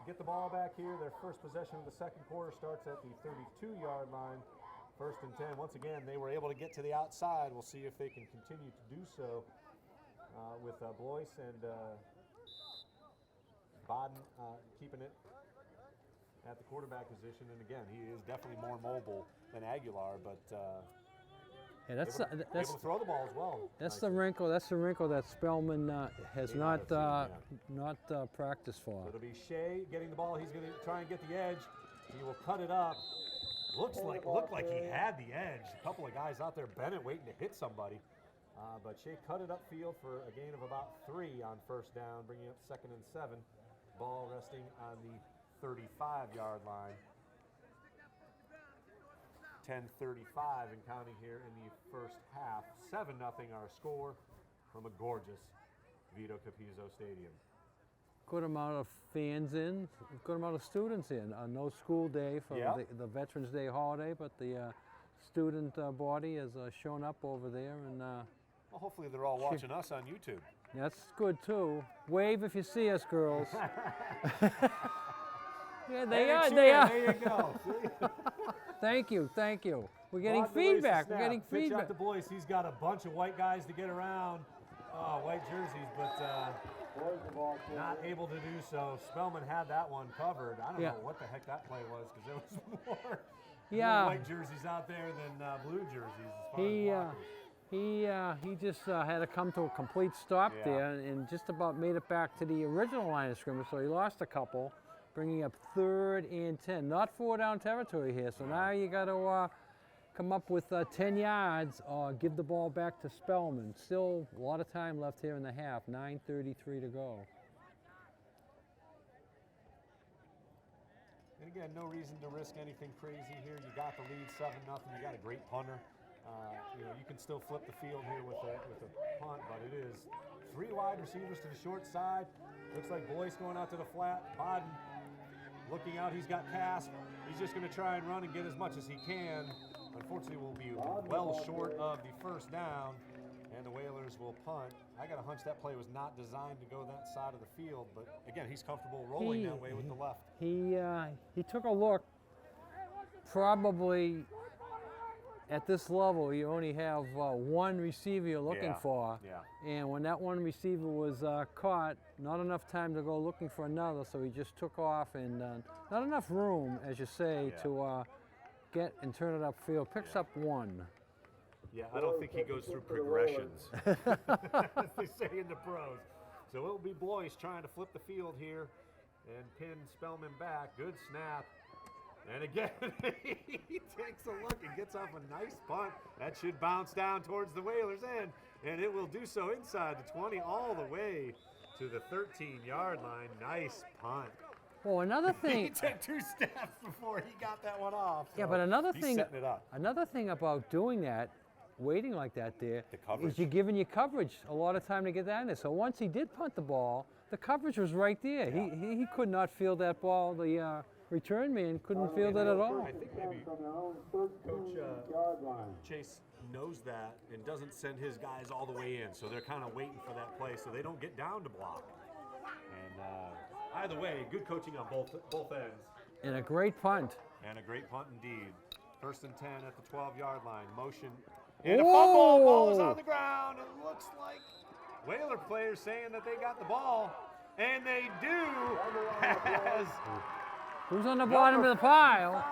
get the ball back here. Their first possession of the second quarter starts at the 32-yard line. 1st and 10. Once again, they were able to get to the outside. We'll see if they can continue to do so with Blois and Bodden keeping it at the quarterback position. And again, he is definitely more mobile than Aguilar, but Yeah, that's able to throw the ball as well. That's the wrinkle. That's the wrinkle that Spellman has not practiced for. It'll be Shea getting the ball. He's going to try and get the edge. He will cut it up. Looked like he had the edge. A couple of guys out there, Bennett waiting to hit somebody, but Shea cut it upfield for a gain of about 3 on 1st down, bringing up 2nd and 7. Ball resting on the 35-yard line. 10:35 and counting here in the first half. 7-0 our score from a gorgeous Vito Capizzo Stadium. Good amount of fans in, good amount of students in. No school day for the Veterans Day holiday, but the student body has shown up over there, and well, hopefully they're all watching us on YouTube. That's good too. Wave if you see us, girls. Yeah, they are. There you go. Thank you. We're getting feedback. We're getting Pitch feedback. out to Blois. He's got a bunch of white guys to get around. White jerseys, but not able to do so. Spellman had that one covered. I don't know what the heck that play was, because there was more white jerseys out there than blue jerseys as far as blockers. He just had to come to a complete stop there and just about made it back to the original line of scrimmage, so he lost a couple, bringing up 3rd and 10. Not 4-down territory here, so now you got to come up with 10 yards or give the ball back to Spellman. Still a lot of time left here in the half, 9:33 to go. And again, no reason to risk anything crazy here. You got the lead 7-0. You got a great punter. You can still flip the field here with a punt, but it is 3 wide receivers to the short side. Looks like Blois going out to the flat. Bodden looking out. He's got Casp. He's just going to try and run and get as much as he can. Unfortunately, will be well short of the 1st down, and the Whalers will punt. I got a hunch that play was not designed to go that side of the field, but again, he's comfortable rolling that way with the left. He took a look. Probably at this level, you only have one receiver you're looking for. Yeah. And when that one receiver was caught, not enough time to go looking for another, so he just took off, and not enough room, as you say, to get and turn it upfield. Picks up 1. Yeah, I don't think he goes through progressions, as they say in the pros. So it'll be Blois trying to flip the field here and pin Spellman back. Good snap. And again, he takes a look and gets off a nice punt. That should bounce down towards the Whalers' end, and it will do so inside the 20 all the way to the 13-yard line. Nice punt. Well, another thing. He took 2 steps before he got that one off. So yeah, but another thing. setting it up. Another thing about doing that, waiting like that there, coverage. is you're giving your coverage a lot of time to get that in there. So once he did punt the ball, the coverage was right there. Yeah. He could not field that ball. The return man couldn't field it at all. I think maybe From their own 13-yard line. Chase knows that and doesn't send his guys all the way in, so they're kind of waiting for that play so they don't get down to block. And either way, good coaching on both ends. And a great punt. And a great punt indeed. 1st and 10 at the 12-yard line. Motion. And a fumble. Ball is on the ground. It looks like Whaler players saying that they got the ball. And they do. As Who's on the bottom of the pile?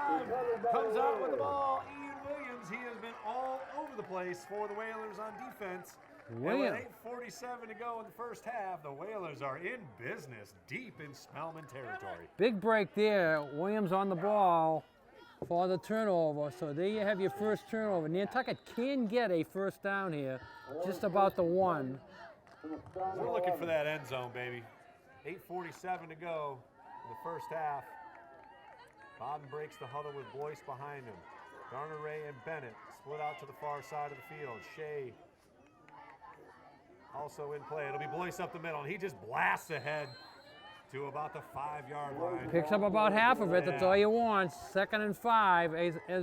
comes out with the ball. Ian Williams. He has been all over the place for the Whalers on defense. And with 8:47 to go in the first half, the Whalers are in business deep in Spellman territory. Big break there. Williams on the ball for the turnover. So there you have your first turnover. Nantucket can get a first down here, just about the one. We're looking for that end zone, baby. 8:47 to go in the first half. Bodden breaks the huddle with Boyce behind him. Garner-Ray and Bennett split out to the far side of the field. Shea also in play. It'll be Boyce up the middle, and he just blasts ahead to about the 5-yard line. Picks up about half of it. That's all you want. 2nd and 5.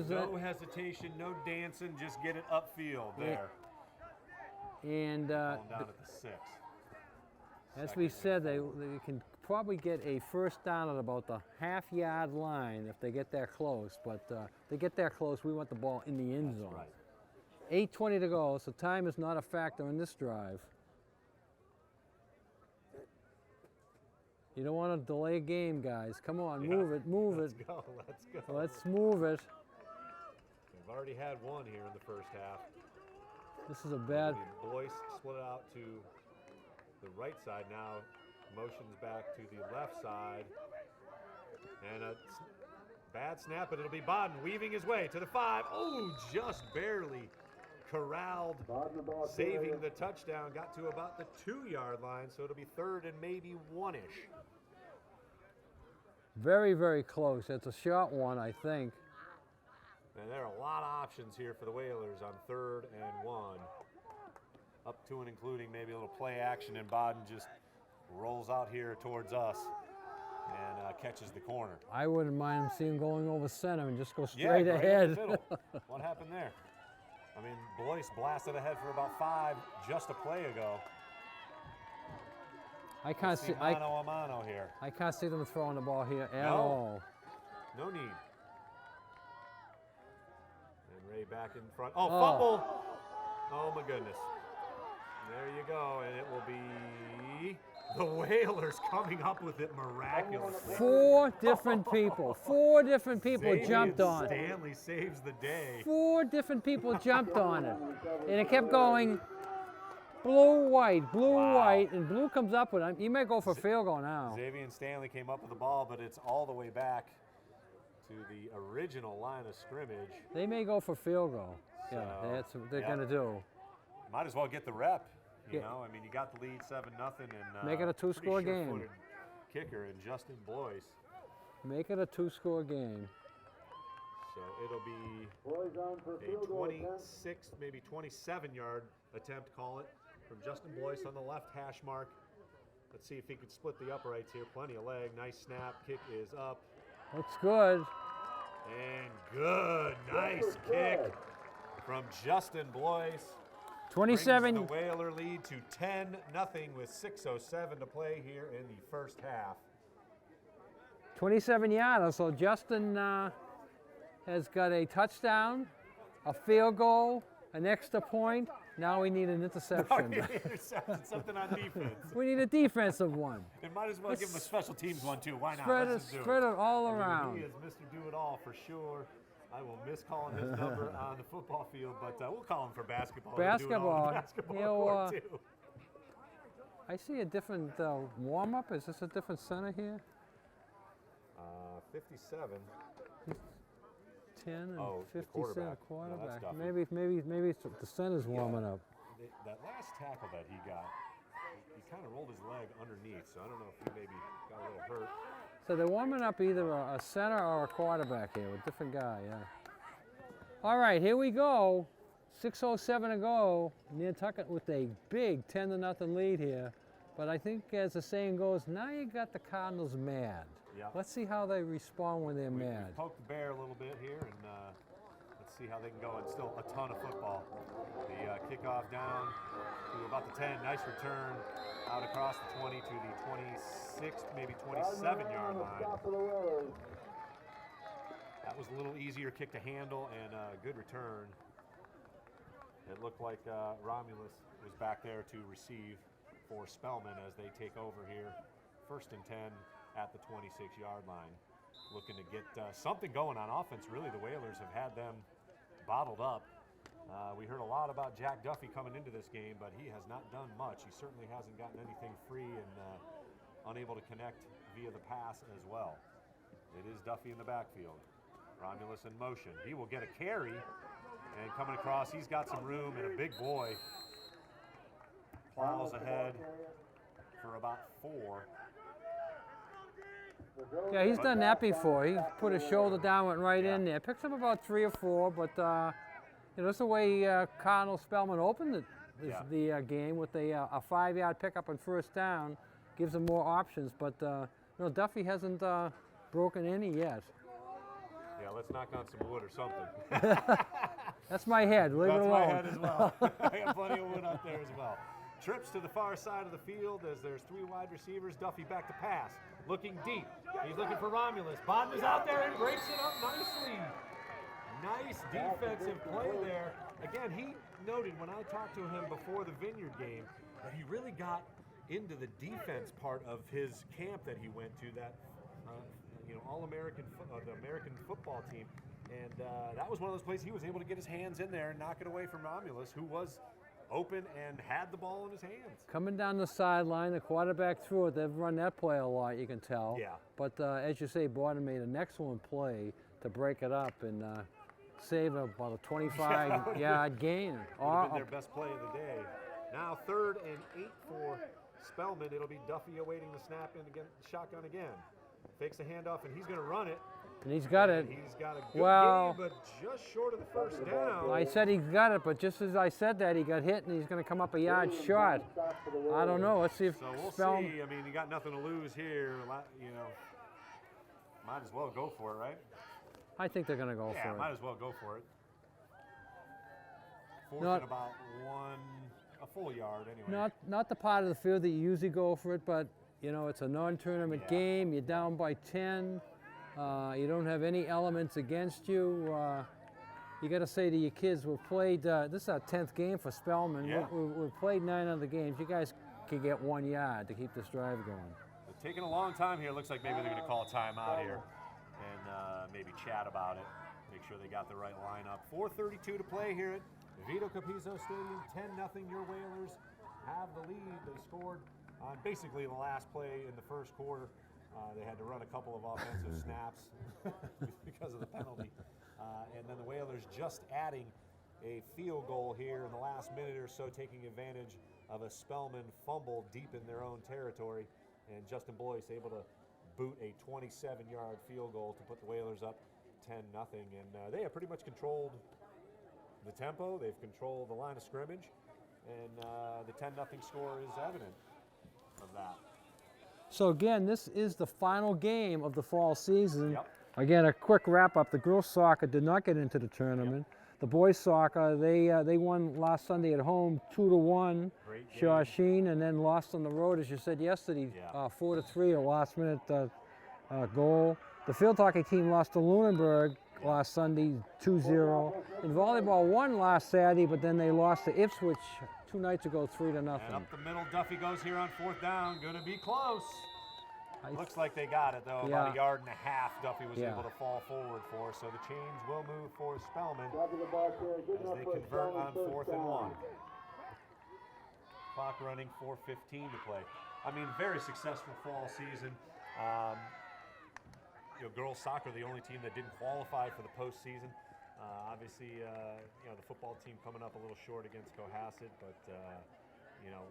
No hesitation, no dancing. Just get it upfield there. And Down at the 6. as we said, they can probably get a first down at about the half-yard line if they get that close. But they get that close, we want the ball in the end zone. Right. 8:20 to go, so time is not a factor in this drive. You don't want to delay a game, guys. Come on, move it, move it. Let's go. Let's move it. We've already had one here in the first half. This is a bad. Boyce split it out to the right side now. Motions back to the left side. And a bad snap, but it'll be Bodden weaving his way to the 5. Oh, just barely corralled, saving the touchdown. Got to about the 2-yard line, so it'll be 3rd and maybe 1-ish. Very, very close. It's a short one, I think. And there are a lot of options here for the Whalers on 3rd and 1. Up to and including maybe a little play action, and Bodden just rolls out here towards us and catches the corner. I wouldn't mind seeing him going over center and just go straight right ahead. in the middle. What happened there? I mean, Boyce blasted ahead for about 5 just a play ago. I can't see. Mano a mano here. I can't see them throwing the ball here at all. No need. And Ray back in front. Oh, fumble! Oh my goodness. There you go, and it will be the Whalers coming up with it miraculously. 4 different people. 4 different people jumped on it. Stanley saves the day. 4 different people jumped on it, and it kept going. Blue, white, blue, white, and blue comes up with him. He may go for field goal now. Xavier and Stanley came up with the ball, but it's all the way back to the original line of scrimmage. They may go for field goal. Yeah, So, that's what they're going to do. Might as well get the rep. You Yeah. know, I mean, you got the lead 7-0, and Make it a 2-score pretty game. sure-footed kicker in Justin Boyce. Make it a 2-score game. So it'll be Boys on for a field goal attempt. 26, maybe 27-yard attempt, call it, from Justin Boyce on the left hash mark. Let's see if he can split the uprights here. Plenty of leg. Nice snap. Kick is up. Looks good. And good. Nice kick from Justin Boyce. 27. Brings the Whaler lead to 10-0 with 6:07 to play here in the first half. 27-yarder. So Justin has got a touchdown, a field goal, an extra point. Now we need an interception. Interception, something on defense. We need a defensive one. And might as well give him a special teams one too. Why not? Spread Let's it, just do spread it. it all I mean, around. He is Mr. Do-It-All for sure. I will miss calling his number on the football field, but we'll call him for basketball. He'll do it all on the basketball court, too. I see a different warm-up. Is this a different center here? 57. 10 and Oh, the 57 quarterback. No, that's quarterback. Duffy. Maybe it's the center's warming up. That last tackle that he got, he kind of rolled his leg underneath, so I don't know if he maybe got a little hurt. So they're warming up either a center or a quarterback here, a different guy, yeah. All right, here we go. 6:07 to go. Nantucket with a big 10-0 lead here. But I think, as the saying goes, now you got the Cardinals mad. Yeah. Let's see how they respond when they're We mad. poked the bear a little bit here, and let's see how they can go. And still a ton of football. The kickoff down to about the 10. Nice return out across the 20 to the 26, maybe 27-yard line. That was a little easier kick to handle and a good return. It looked like Romulus was back there to receive for Spellman as they take over here. 1st and 10 at the 26-yard line. Looking to get something going on offense. Really, the Whalers have had them bottled up. We heard a lot about Jack Duffy coming into this game, but he has not done much. He certainly hasn't gotten anything free and unable to connect via the pass as well. It is Duffy in the backfield. Romulus in motion. He will get a carry, and coming across, he's got some room, and a big boy plows ahead for about 4. Yeah, he's done that before. He put his shoulder down, went right in there. Picked up about 3 or 4, but you know, that's the way Cardinal Spellman opened the game with a 5-yard pickup on 1st down. Gives them more options, but you know, Duffy hasn't broken any yet. Yeah, let's knock on some wood or something. That's my head. Leave it alone. That's my head as well. I got plenty of wood up there as well. Trips to the far side of the field as there's 3 wide receivers. Duffy back to pass. Looking deep. He's looking for Romulus. Bodden is out there and breaks it up nicely. Nice defensive play there. Again, he noted when I talked to him before the Vineyard game that he really got into the defense part of his camp that he went to, that you know, All-American, the American football team. And that was one of those places he was able to get his hands in there and knock it away from Romulus, who was open and had the ball in his hands. Coming down the sideline, the quarterback threw it. They've run that play a lot, you can tell. Yeah. But as you say, Bodden made an excellent play to break it up and save about a 25-yard gain. Would have been their best play of the day. Now 3rd and 8 for Spellman. It'll be Duffy awaiting the snap and again, shotgun again. Fakes the handoff and he's going to run it. And he's got it. He's got a good Well, game, but just short of the 1st down. I said he's got it, but just as I said that, he got hit and he's going to come up a yard short. I don't know. Let's see if So we'll Spellman. see. I mean, you got nothing to lose here. You know, might as well go for it, right? I think they're going to go Yeah, for might it. as well go for it. 4th Not- and about a full yard anyway. Not the part of the field that you usually go for it, but you know, it's a non-tournament game. You're down by 10. You don't have any elements against you. You got to say to your kids, we've played, this is our 10th game for Spellman. Yeah. We've played 9 other games. You guys can get 1 yard to keep this drive going. It's taking a long time here. Looks like maybe they're going to call a timeout here and maybe chat about it. Make sure they got the right lineup. 4:32 to play here at Vito Capizzo Stadium. 10-0. Your Whalers have the lead. They scored on basically the last play in the 1st quarter. They had to run a couple of offensive snaps because of the penalty. And then the Whalers just adding a field goal here in the last minute or so, taking advantage of a Spellman fumble deep in their own territory. And Justin Blois able to boot a 27-yard field goal to put the Whalers up 10-0. And they have pretty much controlled the tempo. They've controlled the line of scrimmage. And the 10-0 score is evident of that. So again, this is the final game of the fall season. Yep. Again, a quick wrap up. The girls soccer did not get into the tournament. The boys soccer, they won last Sunday at home 2-1. Great game. Shawsheen, and then lost on the road, as you said yesterday, 4-3, a last minute goal. The field hockey team lost to Lunenburg last Sunday 2-0. And volleyball won last Saturday, but then they lost to Ipswich 2 nights ago 3-0. And up the middle, Duffy goes here on 4th down. Going to be close. Looks like they got it, though. About a yard and a half Duffy was able to fall forward for. So the chains will move for Spellman as they convert on 4th and 1. Clock running, 4:15 to play. I mean, very successful fall season. You know, girls soccer, the only team that didn't qualify for the postseason. Obviously, you know, the football team coming up a little short against Cohasset, but you know,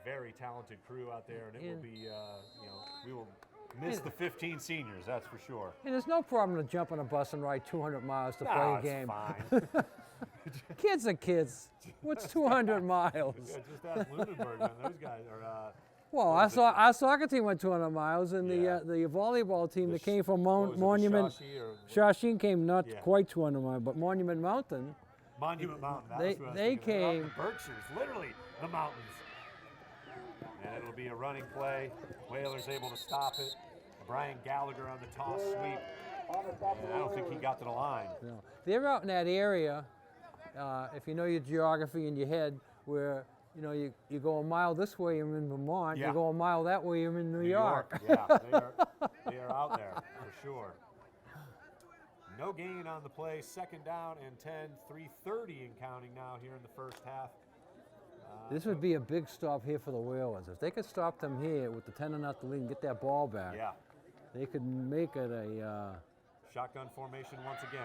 very talented crew out there, and it will be, you know, we will miss the 15 seniors, that's for sure. And there's no problem to jump on a bus and ride 200 miles to play a game. Fine. Kids are kids. What's 200 miles? Yeah, just ask Lunenburg, man. Those guys are Well, our soccer team went 200 miles, and the volleyball team that came from Monument, Shawsheen came not quite 200 miles, but Monument Mountain. Monument Mountain. They came. The Berkshires, literally the mountains. And it'll be a running play. Whalers able to stop it. Brian Gallagher on the toss sweep. And I don't think he got to the line. No. They're out in that area, if you know your geography in your head, where you go a mile this way, you're in Vermont. Yeah. You go a mile that way, you're in New York. Yeah, they are out there for sure. No gain on the play. 2nd down and 10. 3:30 and counting now here in the first half. This would be a big stop here for the Whalers. If they could stop them here with the 10-0 lead and get that ball back, they could make it a... Shotgun formation once again.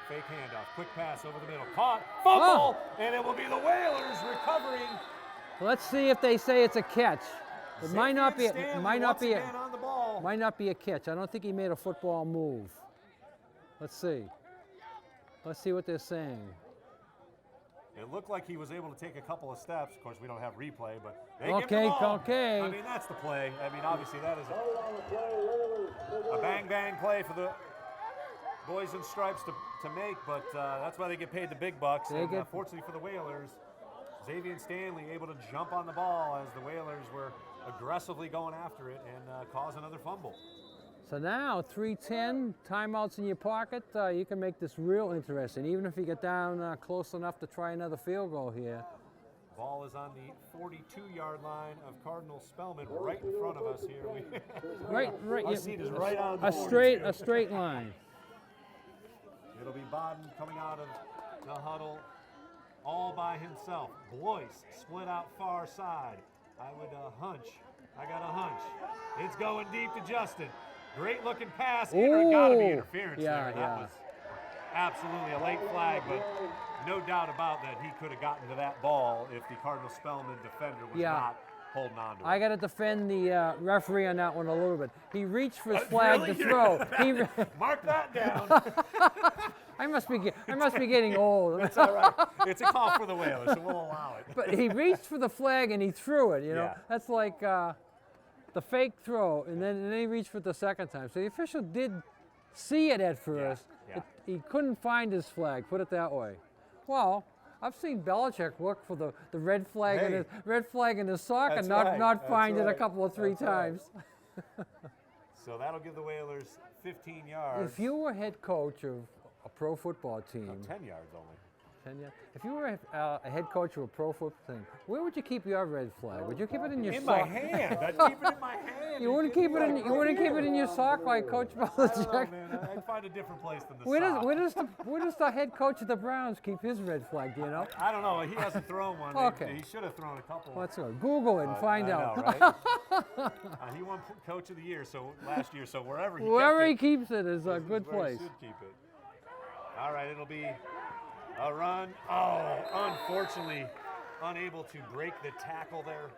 Fake handoff. Quick pass over the middle. Caught. Fumble! And it will be the Whalers recovering. Let's see if they say it's a catch. It might not be. It might not be. On the ball. Might not be a catch. I don't think he made a football move. Let's see. Let's see what they're saying. It looked like he was able to take a couple of steps. Of course, we don't have replay, but they give him the ball. Okay. I mean, that's the play. I mean, obviously, that is a bang-bang play for the boys in stripes to make, but that's why they get paid the big bucks. And fortunately for the Whalers, Xavier Stanley able to jump on the ball as the Whalers were aggressively going after it and cause another fumble. So now 3:10, timeouts in your pocket. You can make this real interesting, even if you get down close enough to try another field goal here. Ball is on the 42-yard line of Cardinal Spellman, right in front of us here. Right. Our seat is right on the a straight line. It'll be Bodden coming out of the huddle all by himself. Blois split out far side. I got a hunch. It's going deep to Justin. Great looking pass. Got to be interference there. That was absolutely a late flag, but no doubt about that he could have gotten to that ball if the Cardinal Spellman defender was not holding on to it. I got to defend the referee on that one a little bit. He reached for his flag to throw. Mark that down. I must be getting old. It's all right. It's a call for the Whalers, so we'll allow it. But he reached for the flag and he threw it. That's like the fake throw, and then he reached for it the second time. So the official did see it at first. He couldn't find his flag. Put it that way. Well, I've seen Belichick look for the red flag in his sock and not find it a couple of three times. So that'll give the Whalers 15 yards. If you were head coach of a pro football team, 10 yards only. 10 yards. If you were a head coach of a pro football team, where would you keep your red flag? Would you keep it in your sock? In my hand. I'd keep it in my hand. You wouldn't keep it in your sock like Coach Belichick. I don't know, man. I'd find a different place than the sock. Where does the head coach of the Browns keep his red flag? Do you know? I don't know. He hasn't thrown one. Okay. He should have thrown a couple. Let's go. Google it and find out. Know, right? He won Coach of the Year last year. So wherever he keeps it is a good place. He should keep it. All right. It'll be a run. Oh, unfortunately, unable to break the tackle there.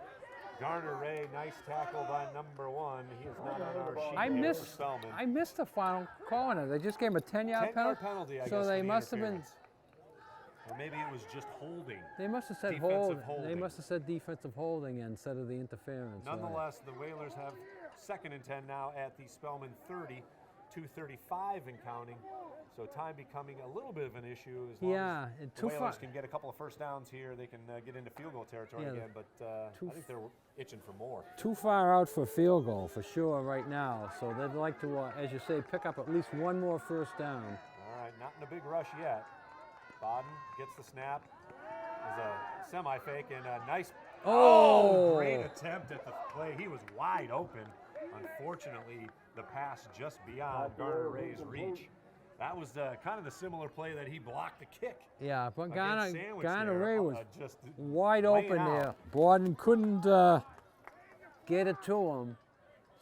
Garner Ray, nice tackle by number 1. He is not on our sheet. I missed the final call on it. They just gave him a 10-yard penalty. I guess, so they must have been. Or maybe it was just holding. They must have said holding. They must have said defensive holding instead of the interference. Nonetheless, the Whalers have 2nd and 10 now at the Spellman 30. 2:35 and counting, so time becoming a little bit of an issue as long as the Whalers can get a couple of first downs here. They can get into field goal territory again, but I think they're itching for more. Too far out for field goal for sure right now, so they'd like to, as you say, pick up at least one more first down. All right, not in a big rush yet. Bodden gets the snap. There's a semi-fake and a nice, great attempt at the play. He was wide open. Unfortunately, the pass just beyond Garner Ray's reach. That was kind of the similar play that he blocked the kick. Yeah, but Garner Ray was just wide open there. Bodden couldn't get it to him.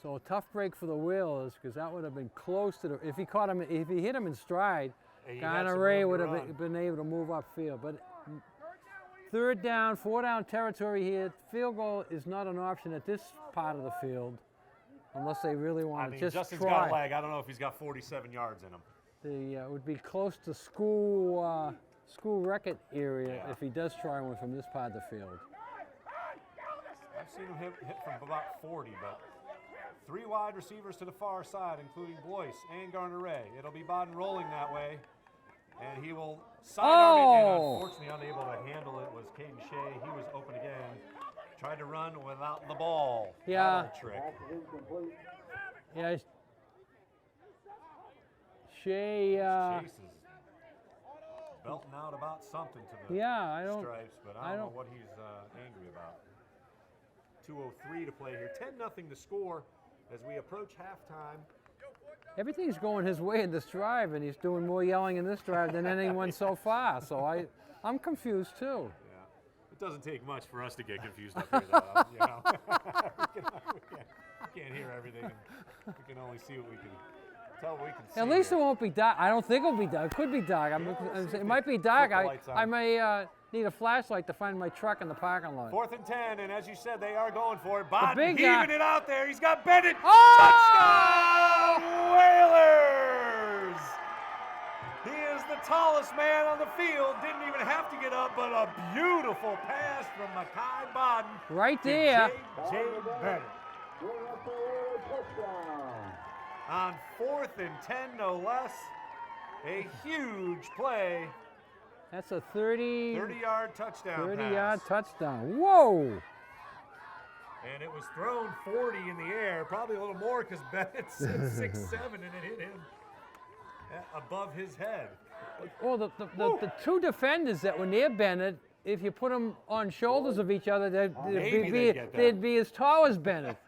So a tough break for the Whalers because that would have been close to if he hit him in stride, Garner Ray would have been able to move upfield. But 3rd down, 4 down territory here. Field goal is not an option at this part of the field. Unless they really want to just Justin's try. got a leg. I don't know if he's got 47 yards in him. It would be close to school record area if he does try one from this part of the field. I've I've seen him hit from about 40, but 3 wide receivers to the far side, including Blois and Garner-Ray. It'll be Bodden rolling that way, and he will sidearm it, and unfortunately unable to handle it was Caden Shea. He was open again. Tried to run without the ball. Yeah. That trick. Yeah. Shea. Chase is belting out about something to the I don't. stripes, but I don't know what he's angry about. 2:03 to play here. 10-0 to score as we approach halftime. Everything's going his way in this drive, and he's doing more yelling in this drive than anyone so far. So I'm confused too. Yeah, it doesn't take much for us to get confused up here, though. You know, we can't hear everything. And we can only see what we can tell. What we can see. At least here. it won't be dark. I don't think it'll be dark. It could be dark. It might be dark. I may need a flashlight to find my truck in the parking lot. 4th and 10, and as you said, they are going for it. Bodden big heaving guy. it out there. He's got Bennett. Oh! Touchdown, Whalers! He is the tallest man on the field. Didn't even have to get up, but a beautiful pass from Mekhi Bodden. Right to there. J.J. Bennett. On 4th and 10, no less. A huge play. That's a 30-yard touchdown pass. touchdown. Whoa! And it was thrown 40 in the air, probably a little more because Bennett's 6'7", and it hit him above his head. Well, the 2 defenders that were near Bennett, if you put them on shoulders of each other, they'd be as tall as Bennett.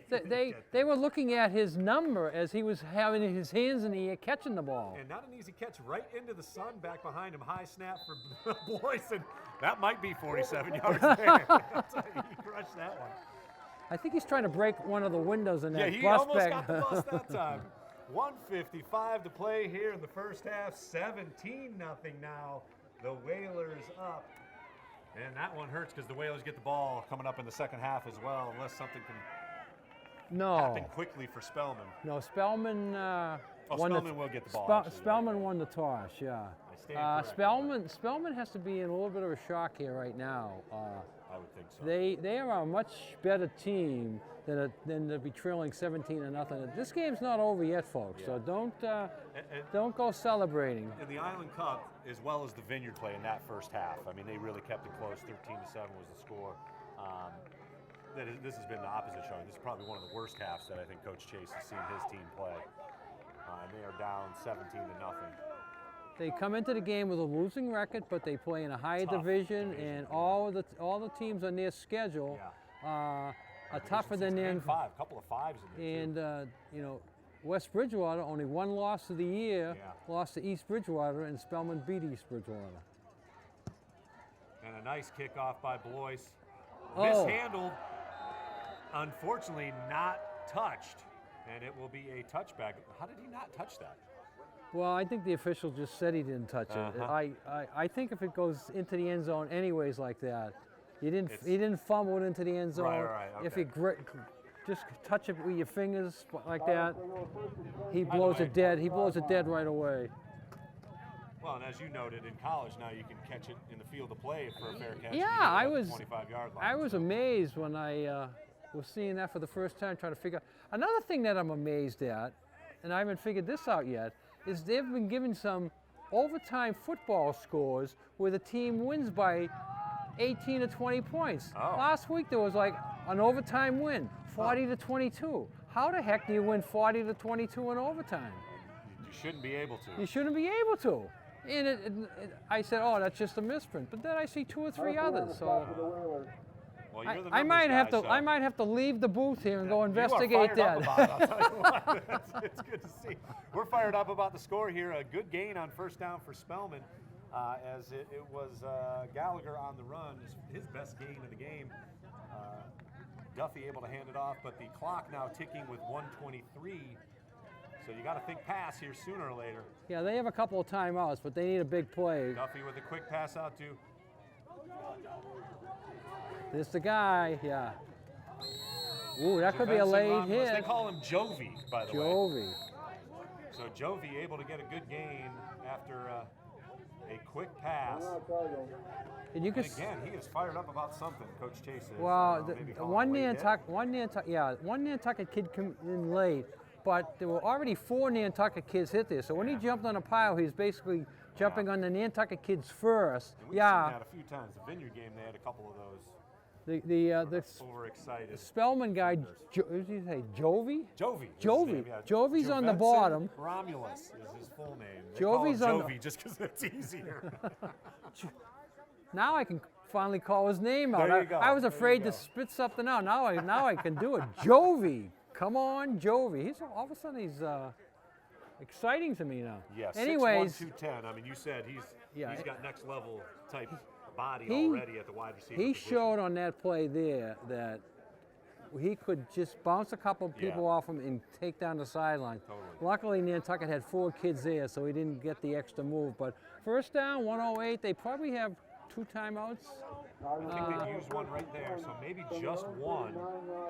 They were looking at his number as he was having his hands in the air catching the ball. And not an easy catch right into the sun back behind him. High snap for Blois, and that might be 47 yards there. He crushed that one. I think he's trying to break one of the windows in that he bus almost back. got the bus that time. 1:55 to play here in the first half. 17-0 now. The Whalers up. And that one hurts because the Whalers get the ball coming up in the second half as well, unless something can happen quickly for Spellman. No, Spellman Spellman will get the ball. Spellman won the toss, yeah. Spellman has to be in a little bit of a shock here right now. I would think so. They are a much better team than to be trailing 17-0. This game's not over yet, folks. Yeah. So don't go celebrating. In the Island Cup, as well as the Vineyard play in that first half, I mean, they really kept it close. 13-7 was the score. This has been the opposite showing. This is probably one of the worst halves that I think Coach Chase has seen his team play. And they are down 17-0. They come into the game with a losing record, but they play in a higher division, and all the teams on their schedule are tougher than them. A couple of fives in there. And West Bridgewater, only one loss of the year, lost to East Bridgewater, and Spellman beat East Bridgewater. And a nice kickoff by Blois. Mishandled, unfortunately not touched, and it will be a touchback. How did he not touch that? Well, I think the official just said he didn't touch it. I think if it goes into the end zone anyways like that, he didn't fumble it into the end zone. Right, okay. If you just touch it with your fingers like that, he blows it dead. He blows it dead right away. Well, and as you noted, in college now you can catch it in the field of play for a fair catch. Yeah, I was 25-yard line. I was amazed when I was seeing that for the first time, trying to figure out. Another thing that I'm amazed at, and I haven't figured this out yet, is they've been given some overtime football scores where the team wins by 18 to 20 points. Oh. Last week there was like an overtime win, 40 to 22. How the heck do you win 40 to 22 in overtime? You shouldn't be able to. You shouldn't be able to. And I said, oh, that's just a misprint. But then I see 2 or 3 others. So Well, you're the I might numbers have guy, to. so I might have to leave the booth here and go you investigate are fired that. Up about it, I'll tell you what. It's good to see. We're fired up about the score here. A good gain on first down for Spellman, as it was Gallagher on the run, his best gain of the game. Duffy able to hand it off, but the clock now ticking with 1:23. So you got to think pass here sooner or later. Yeah, they have a couple of timeouts, but they need a big play. Duffy with a quick pass out to. This the guy, yeah. Ooh, that could be a Javenson late Ramos. hit. They call him Jovi, by the way. Jovi. So Jovi able to get a good gain after A quick pass. And you And can again, he is fired up about something, Coach Chase is. well, Maybe the calling one a late hit. one Nantucket kid come in late, but there were already 4 Nantucket kids hit there. So when he jumped on a pile, he was basically jumping on the Nantucket kids first. And we've seen that a few times. The Vineyard game, they had a couple of those. The Overexcited. Spellman guy, what did you say, Jovi? Jovi. is his Jovi. name, yeah. Jovi's on the Jovenson bottom. Romulus is his full name. They Jovi's call on him Jovi just because it's easier. Now I can finally call his name out. There you go. I was There you afraid go. to spit something out. Now I can do it. Jovi, come on, Jovi. He's all of a sudden he's exciting to me now. Yes. Anyways, 6'1", 210. I mean, you said he's got next level type body he- already at the wide receiver he position. showed on that play there that he could just bounce a couple of people off him and take down the sideline. Totally. Luckily, Nantucket had 4 kids there, so he didn't get the extra move. But first down, 108. They probably have 2 timeouts. I think they used one right there, so maybe just one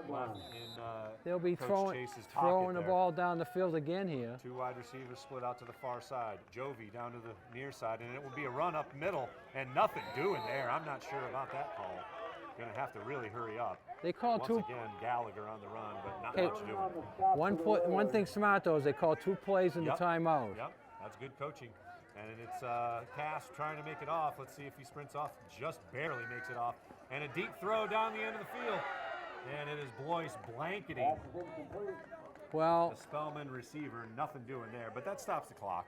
left in They'll be Coach Chase's pocket throwing the there. ball down the field again here. 2 wide receivers split out to the far side. Jovi down to the near side, and it will be a run up middle, and nothing doing there. I'm not sure about that call. Going to have to really hurry up. They call Once 2. again, Gallagher on the run, but not Okay. much doing. One thing smart though is they call 2 plays in Yep. the timeout. Yep, that's good coaching. And it's Cass trying to make it off. Let's see if he sprints off. Just barely makes it off. And a deep throw down the end of the field. And it is Blois blanketing Well, the Spellman receiver. Nothing doing there, but that stops the clock.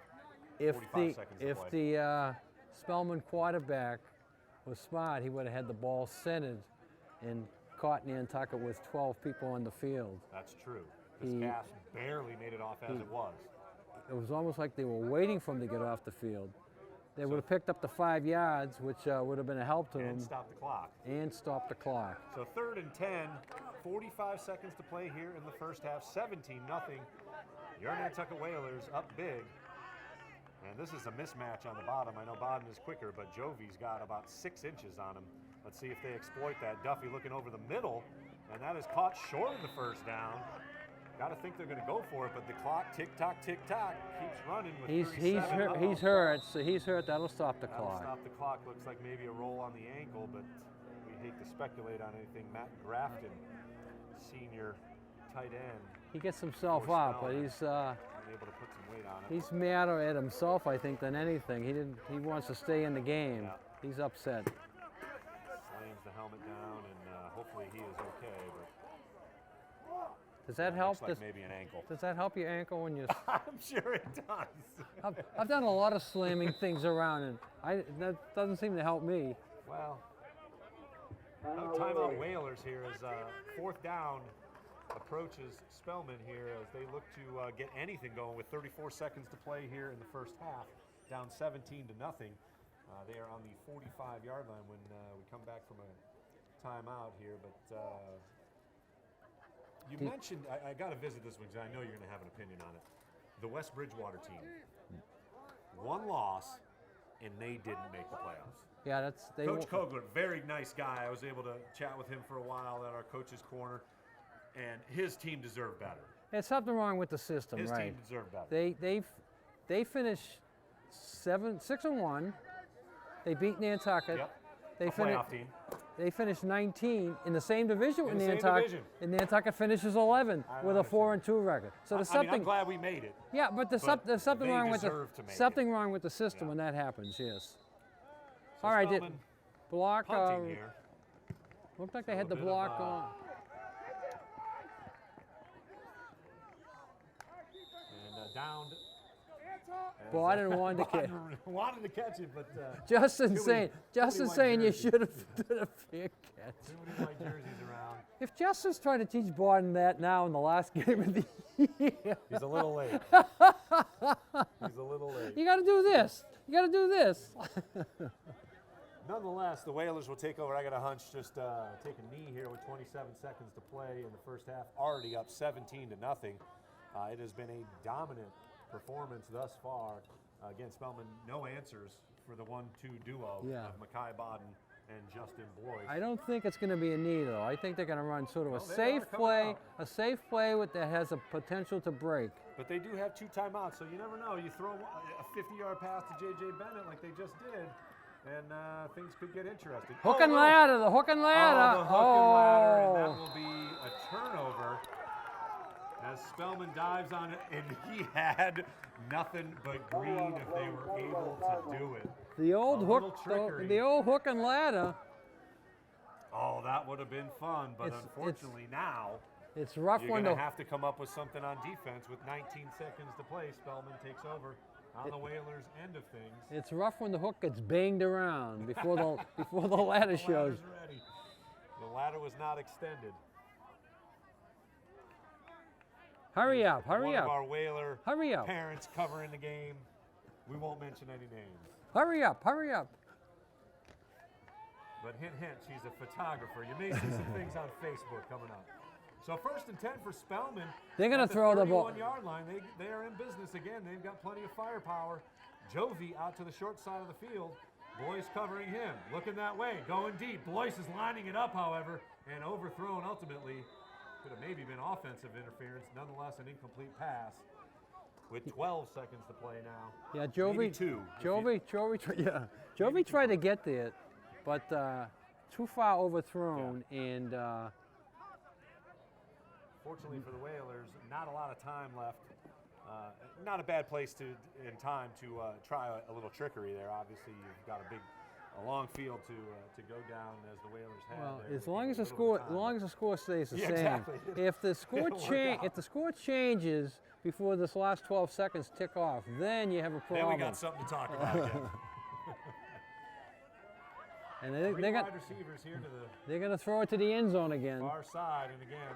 if 45 seconds to play. the Spellman quarterback was smart, he would have had the ball centered and caught Nantucket with 12 people on the field. That's true. Because He- Cass barely made it off as it was. It was almost like they were waiting for him to get off the field. They would have picked up the 5 yards, which would have been a help to And them, stop the clock. and stopped the clock. So 3rd and 10, 45 seconds to play here in the first half, 17-0. Your Nantucket Whalers up big. And this is a mismatch on the bottom. I know Bodden is quicker, but Jovi's got about 6 inches on him. Let's see if they exploit that. Duffy looking over the middle, and that is caught short of the first down. Got to think they're going to go for it, but the clock, tick-tock, tick-tock, keeps running with He's 37 left. He's hurt. That'll stop the That'll clock. stop the clock. Looks like maybe a roll on the ankle, but we hate to speculate on anything. Matt Grafton, senior tight end, He gets himself For up, but Spellman. he's able to put some weight on it. he's madder at himself, I think, than anything. He wants to stay in the game. Yeah. He's upset. Slams the helmet down, and hopefully he is okay. But Does that it help? looks like maybe an ankle. Does that help your ankle when you? I'm sure it does. I've done a lot of slamming things around, and that doesn't seem to help me. Well, no timeout Whalers here as 4th down approaches Spellman here as they look to get anything going with 34 seconds to play here in the first half, down 17-0. They are on the 45-yard line when we come back from a timeout here, but you mentioned, I got to visit this one because I know you're going to have an opinion on it. The West Bridgewater team, 1 loss, and they didn't make the playoffs. Yeah, Coach Kogler, very nice guy. I was able to chat with him for a while at our coach's corner, and his team deserved better. There's something wrong with the system, His right? team deserved better. They finished 6-1. They beat Nantucket. Yep. They A playoff team. They finished 19 in the same division with In the same Nantucket, division. and Nantucket finishes 11 I with a understand. 4-2 record. So there's I mean, something. I'm glad we made it. Yeah, but there's something they wrong with deserve to make something it. wrong with the system Yeah. when that happens. Yes. So All right, Spellman block. punting here. Looked like they So had a the bit of, block on. And downed. Bodden wanted to catch. Wanted to catch it, but Justin's too saying, many Justin's white saying you jerseys. should have done a fair catch. too many white jerseys around. If Justin's trying to teach Bodden that now in the last game of the year, He's a little late. He's a little late. you got to do this. You got to do this. Nonetheless, the Whalers will take over. I got a hunch, just take a knee here with 27 seconds to play in the first half. Already up 17-0. It has been a dominant performance thus far. Again, Spellman, no answers for the 1-2 duo Yeah. of Mackay Bodden and Justin Blois. I don't think it's going to be a knee, though. I think they're going to run sort of No, a they safe are coming play, out. a safe play that has a potential to break. But they do have 2 timeouts, so you never know. You throw a 50-yard pass to J.J. Bennett like they just did, and things could get interesting. Hook and ladder, the hook and ladder. The hook and ladder, and that will be a turnover as Spellman dives on it, and he had nothing but green if they were able to do it. The old A hook, little trickery. the old hook and ladder. Oh, that would have been fun, but It's- unfortunately now It's rough you're when going to the have to come up with something on defense with 19 seconds to play. Spellman takes over on the Whalers' end of things. it's rough when the hook gets banged around before the before the ladder The shows. ladder's ready. The ladder was not extended. Hurry up! One Hurry of up! our Whaler Hurry up! parents covering the game. We won't mention any names. Hurry up! Hurry up! But hint, hint, she's a photographer. You may see some things on Facebook coming up. So 1st and 10 for Spellman. They're gonna at throw the ball. 31-yard line. They are in business again. They've got plenty of firepower. Jovi out to the short side of the field. Blois covering him. Looking that way. Going deep. Blois is lining it up, however, and overthrown ultimately. Could have maybe been offensive interference. Nonetheless, an incomplete pass. With 12 seconds to play now. Yeah, Jovi. Maybe 2. Jovi tried to get there, but too far overthrown, and Fortunately for the Whalers, not a lot of time left. Not a bad place in time to try a little trickery there. Obviously, you've got a long field to go down as the Whalers have. well, there as with long a as the little score, bit of as time. long as the score stays the Yeah, same. exactly. If the score It'll work out. if the score changes before this last 12 seconds tick off, then you have a Then problem. we got something to talk about again. And Three they got wide receivers here to the they're going to throw it to the end zone again. far side, and again,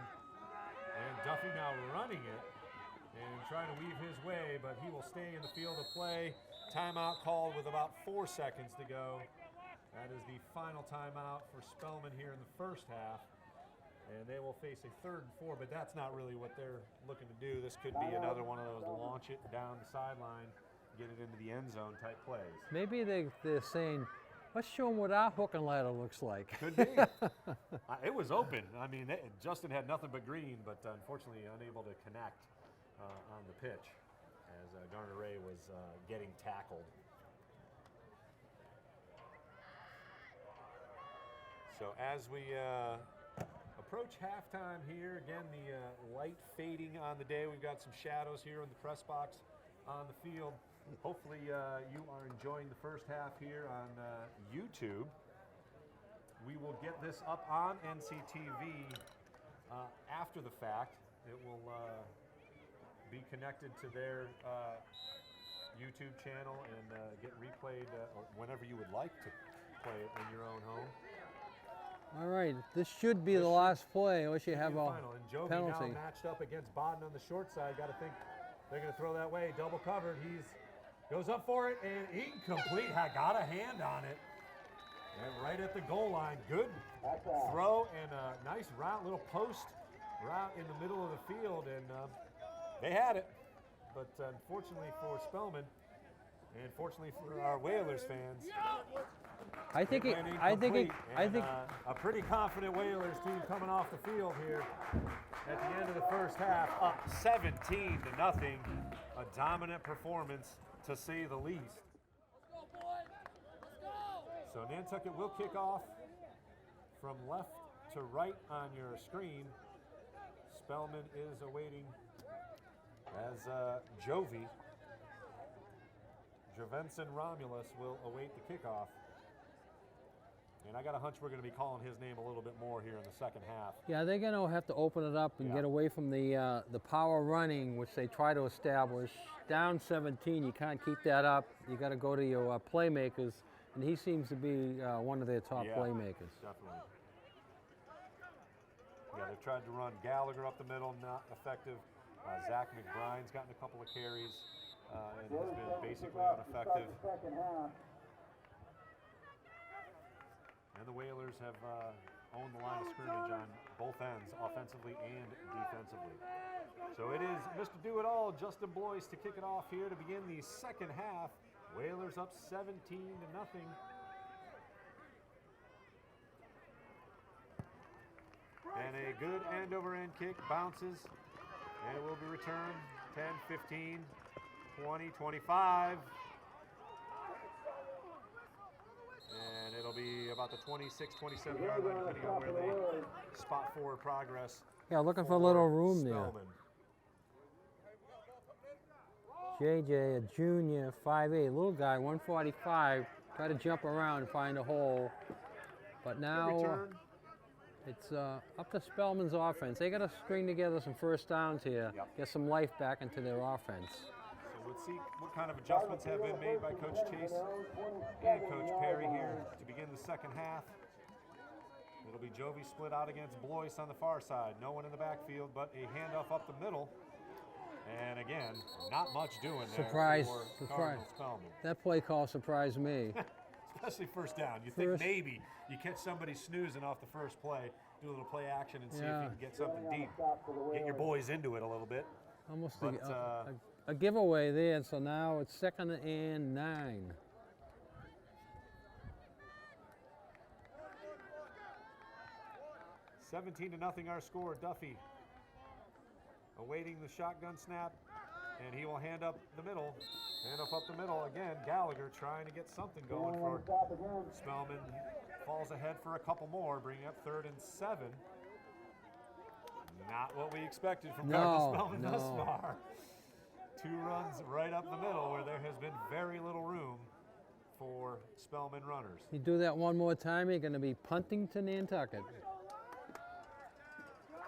and Duffy now running it and trying to weave his way, but he will stay in the field of play. Timeout called with about 4 seconds to go. That is the final timeout for Spellman here in the first half. And they will face a 3rd and 4, but that's not really what they're looking to do. This could be another one of those launch it down the sideline, get it into the end zone type plays. Maybe they're saying, let's show them what our hook and ladder looks like. Could be. It was open. I mean, Justin had nothing but green, but unfortunately unable to connect on the pitch as Garner Ray was getting tackled. So as we approach halftime here, again, the light fading on the day. We've got some shadows here in the press box on the field. Hopefully you are enjoying the first half here on YouTube. We will get this up on NCTV after the fact. It will be connected to their YouTube channel and get replayed whenever you would like to play it in your own home. All right, this should be the last play unless you have a Final. And Jovi penalty. now matched up against Bodden on the short side. Got to think they're going to throw that way. Double covered. Goes up for it and incomplete. Got a hand on it. And right at the goal line. Good throw and a nice route, little post route in the middle of the field. And they had it. But unfortunately for Spellman, and fortunately for our Whalers fans, I think it it, went I think it, incomplete. I And, think a pretty confident Whalers team coming off the field here at the end of the first half, up 17-0. A dominant performance, to say the least. So Nantucket will kick off from left to right on your screen. Spellman is awaiting as Jovi. Jervenson Romulus will await the kickoff. And I got a hunch we're going to be calling his name a little bit more here in the second half. yeah, they're going to have to open it up and Yeah. get away from the power running, which they try to establish. Down 17, you can't keep that up. You got to go to your playmakers, and he seems to be one of their top Yeah, playmakers. Definitely. Yeah, they've tried to run Gallagher up the middle, not effective. Zach McBride's gotten a couple of carries and has been basically ineffective. And the Whalers have owned the line of scrimmage on both ends, offensively and defensively. So it is Mr. Do-It-All, Justin Blois, to kick it off here to begin the second half. Whalers up 17-0. And a good end-over-end kick bounces, and it will be returned 10, 15, 20, 25. And it'll be about the 26, 27 yard line, depending on where they spot forward progress. Yeah, looking for a little room there. Spellman. JJ, a junior, 5'8", little guy, 145. Try to jump around and find a hole. But now Return. it's up to Spellman's offense. They got to string together some first downs here, get some life back into their offense. So let's see what kind of adjustments have been made by Coach Chase and Coach Perry here to begin the second half. It'll be Jovi split out against Blois on the far side. No one in the backfield, but a handoff up the middle. And again, not much doing there for Cardinal Spellman. That play call surprised me. Especially first down. You think maybe you catch somebody snoozing off the first play, do a little play action and see if you can get something deep. Get your boys into it a little bit. Almost a giveaway there, so now it's 2nd and 9. $17-0 our score. Duffy awaiting the shotgun snap, and he will hand up the middle. Hand up the middle again. Gallagher trying to get something going for Spellman. Falls ahead for a couple more, bringing up 3rd and 7. Not what we expected from Cardinal Spellman thus far. 2 runs right up the middle where there has been very little room for Spellman runners. You do that one more time, you're going to be punting to Nantucket.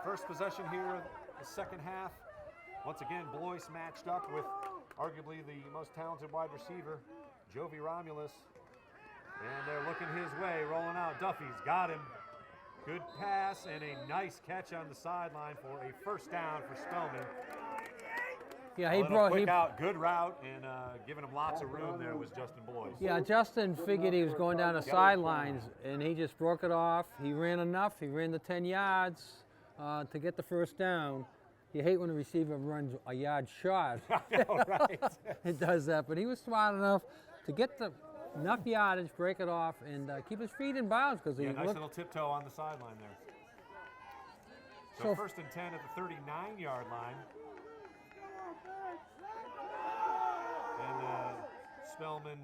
First possession here, the second half. Once again, Blois matched up with arguably the most talented wide receiver, Jovi Romulus. And they're looking his way, rolling out. Duffy's got him. Good pass and a nice catch on the sideline for a first down for Spellman. Yeah, he brought good route, and giving him lots of room there was Justin Blois. Yeah, Justin figured he was going down the sidelines, and he just broke it off. He ran enough. He ran the 10 yards to get the first down. You hate when a receiver runs a yard short. I know, right? It does that, but he was smart enough to get enough yardage, break it off, and keep his feet in bounds. Because nice little tiptoe on the sideline there. So 1st and 10 at the 39-yard line. And Spellman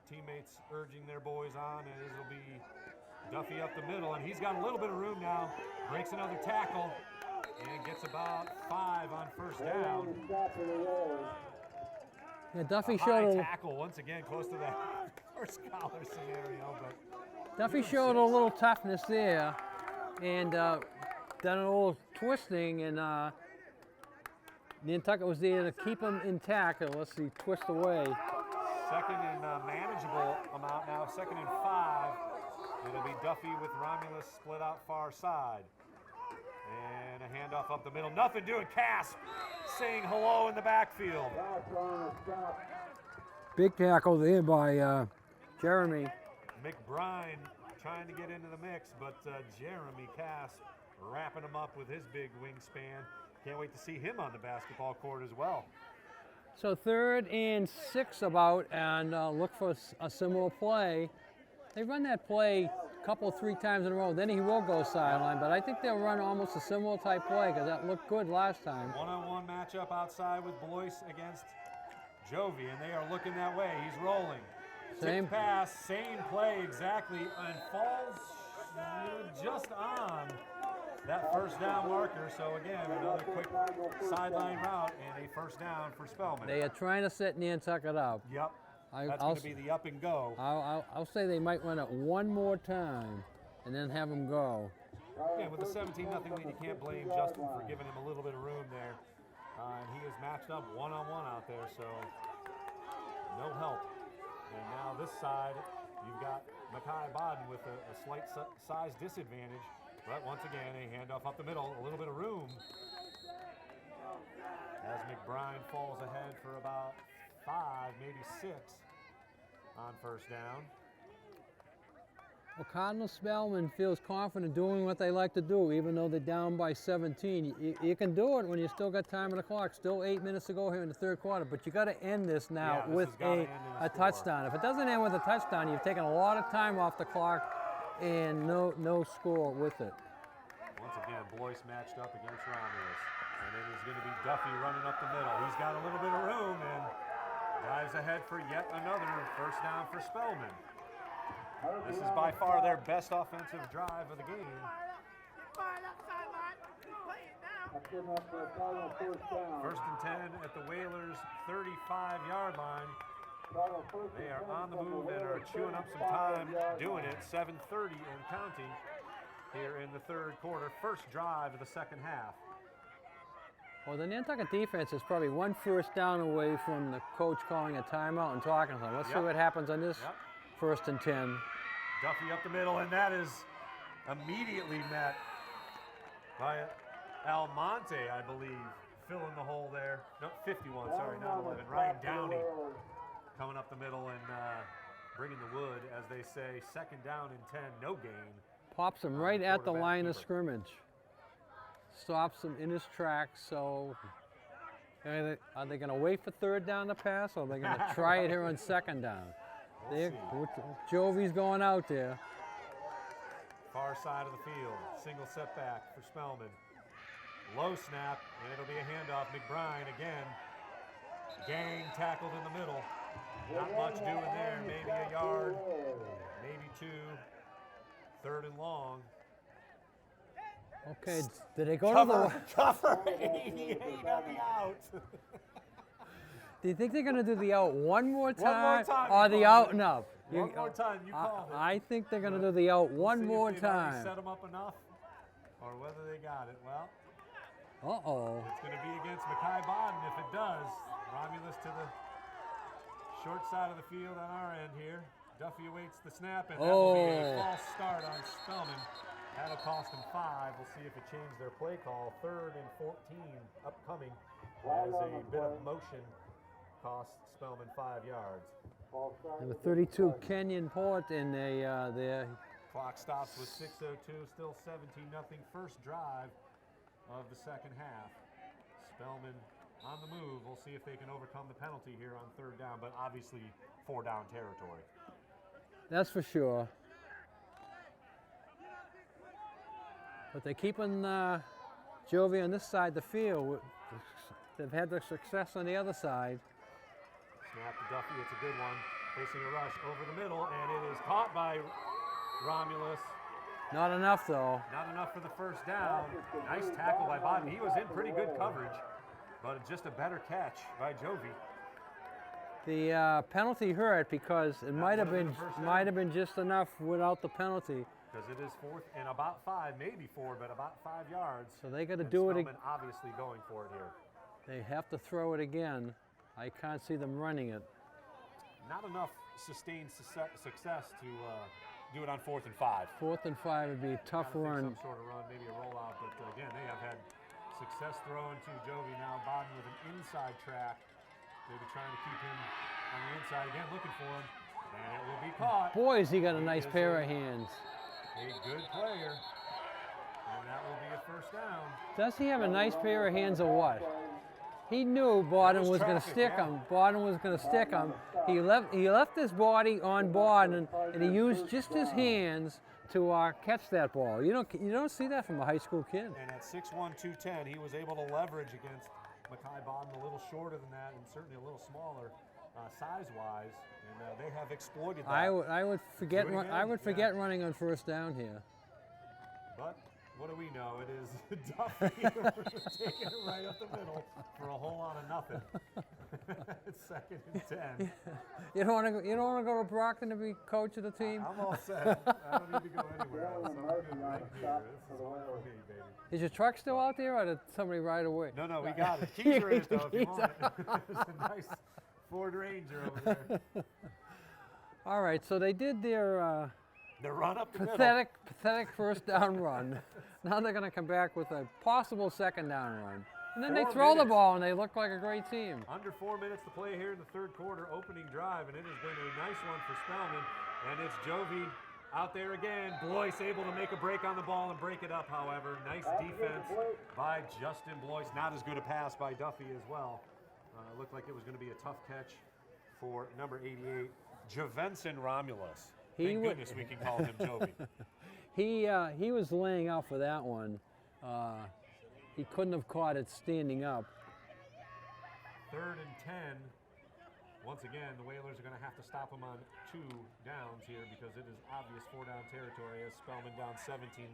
teammates urging their boys on, and it'll be Duffy up the middle, and he's got a little bit of room now. Breaks another tackle and gets about 5 on first down. Yeah, Duffy showed a tackle once again, close to that horse collar scenario, but Duffy showed a little toughness there, and done a little twisting, and Nantucket was there to keep him intact unless he twist away. 2nd and manageable amount now, 2nd and 5. It'll be Duffy with Romulus split out far side. And a handoff up the middle. Nothing doing. Casp saying hello in the backfield. Big tackle there by Jeremy. McBride trying to get into the mix, but Jeremy Casp wrapping him up with his big wingspan. Can't wait to see him on the basketball court as well. So 3rd and 6 about, and look for a similar play. They run that play a 3 times in a row, then he will go sideline, but I think they'll run almost a similar type play because that looked good last time. One-on-one matchup outside with Blois against Jovi, and they are looking that way. He's rolling. Same pass, same play exactly, and falls just on that first down marker. So again, another quick sideline route and a first down for Spellman. They are trying to set Nantucket up. Yep. That's going to be the up and go. I'll say they might run it one more time and then have them go. Yeah, with a 17-0 lead, you can't blame Justin for giving him a little bit of room there. And he is matched up one-on-one out there, so no help. And now this side, you've got Makai Bodden with a slight size disadvantage. But once again, a handoff up the middle, a little bit of room. As McBride falls ahead for about 5, maybe 6 on first down. Well, Cardinal Spellman feels confident doing what they like to do, even though they're down by 17. You can do it when you still got time on the clock. Still 8 minutes to go here in the 3rd quarter, but you got to end this now with a touchdown. If it doesn't end with a touchdown, you've taken a lot of time off the clock and no score with it. Once again, Blois matched up against Romulus. And it is going to be Duffy running up the middle. He's got a little bit of room and dives ahead for yet another first down for Spellman. This is by far their best offensive drive of the game. First and 10 at the Whalers' 35-yard line. They are on the move and are chewing up some time doing it. 7:30 and counting here in the third quarter. First drive of the second half. Well, the Nantucket defense is probably one first down away from the coach calling a timeout and talking to them. Let's see what happens on this first and 10. Duffy up the middle, and that is immediately met by Almonte, I believe, filling the hole there. No, 51, sorry, not 11. Ryan Downey coming up the middle and bringing the wood, as they say. Second down and 10, no gain. Pops him right at the line of scrimmage. Stops him in his tracks. So are they going to wait for third down to pass, or are they going to try it here on second down? Jovi's going out there. Far side of the field, single setback for Spellman. Low snap, and it'll be a handoff. McBride again. Gang tackled in the middle. Not much doing there, maybe a yard, maybe two. Third and long. Okay, did they go to the... Tougher, 88 on the out. Do you think they're going to do the out one more time? One more time. Or the out and up? One more time, you called it. I think they're going to do the out one more time. Set them up enough, or whether they got it. Well, uh-oh. it's going to be against Mackay Bodden if it does. Romulus to the short side of the field on our end here. Duffy awaits the snap, and that will be a false start on Spellman. That'll cost them 5. We'll see if it changed their play call. 3rd and 14 upcoming as a bit of motion costs Spellman 5 yards. Number 32, Kenyon Port in there. Clock stops with 6:02, still 17-0. First drive of the second half. Spellman on the move. We'll see if they can overcome the penalty here on third down, but obviously 4-down territory. That's for sure. But they're keeping Jovi on this side of the field. They've had their success on the other side. Snap to Duffy, it's a good one. Facing a rush over the middle, and it is caught by Romulus. Not enough, though. Not enough for the first down. Nice tackle by Bodden. He was in pretty good coverage, but just a better catch by Jovi. The penalty hurt because it might have been just enough without the penalty. Because it is 4th and about 5, maybe 4, but about 5 yards. So they got to do it again. Obviously going for it here. They have to throw it again. I can't see them running it. Not enough sustained success to do it on 4th and 5. 4th and 5 would be a tough run. Some sort of run, maybe a rollout, but again, they have had success throwing to Jovi now. Bodden with an inside track. Maybe trying to keep him on the inside again, looking for him. And it will be caught. Boy, has he got a nice pair of hands. A good player. And that will be a first down. Does he have a nice pair of hands or what? He knew Bodden was going to stick him. Bodden was going to stick him. He left his body on Bodden, and he used just his hands to catch that ball. You don't see that from a high school kid. And at 6'1", 210, he was able to leverage against Mackay Bodden, a little shorter than that, and certainly a little smaller size-wise. And they have exploited that. I would forget running on first down here. But what do we know? It is Duffy taking it right up the middle for a whole lot of nothing. It's 2nd and 10. You don't want to go to Brockton to be coach of the team? I'm all set. I don't need to go anywhere else. I'm good right here. This is all for me, baby. Is your truck still out there, or did somebody ride away? No, we got it. Keys are in it, though, if you want it. It's a nice Ford Ranger over there. All right, so they did their run up the pathetic first down run. Now they're going to come back with a possible second down run. And then they throw the ball, and they look like a great team. Under 4 minutes to play here in the third quarter, opening drive, and it has been a nice one for Spellman. And it's Jovi out there again. Blois able to make a break on the ball and break it up, however. Nice defense by Justin Blois. Not as good a pass by Duffy as well. Looked like it was going to be a tough catch for number 88, Javenson Romulus. Thank goodness we can call him Jovi. He was laying out for that one, he couldn't have caught it standing up. 3rd and 10. Once again, the Whalers are going to have to stop them on 2 downs here because it is obvious 4-down territory as Spellman down 17-0.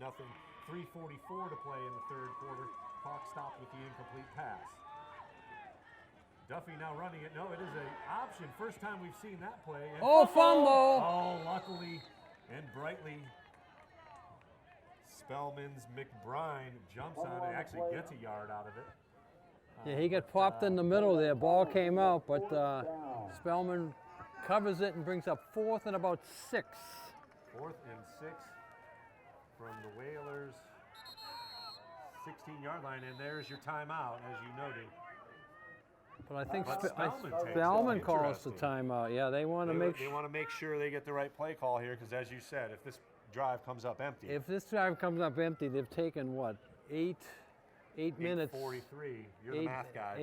3:44 to play in the 3rd quarter. Clock stopped with the incomplete pass. Duffy now running it. No, it is an option. First time we've seen that play. And Fumble! Oh, luckily and brightly, Spellman's McBride jumps on it, actually gets a yard out of it. Yeah, he got popped in the middle there. Ball came out, but Spellman covers it and brings up 4th and about 6. 4th and 6 from the Whalers' 16-yard line, and there's your timeout, as you noted. But I think Spellman Spellman calls the timeout. Yeah, they want to make. They want to make sure they get the right play call here, because as you said, if this drive comes up empty. If this drive comes up empty, they've taken what, 8 minutes. 43. You're the math guy.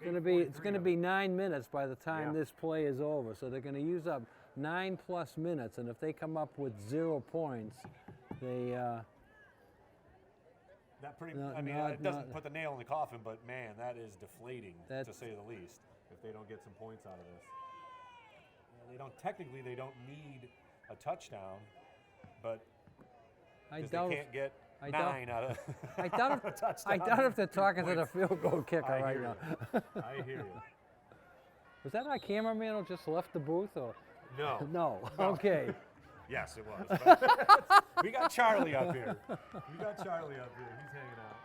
It's going to be 9 minutes by the time this play is over. So they're going to use up 9+ minutes, and if they come up with 0 points, they. It doesn't put the nail in the coffin, but man, that is deflating to say the least. If they don't get some points out of this, they don't need a touchdown, but they can't get 9 out of. I doubt if they're talking to the field goal kicker right now. I hear you. Was that our cameraman who just left the booth, or? No. No. Okay. Yes, it was. We got Charlie up here. He's hanging out.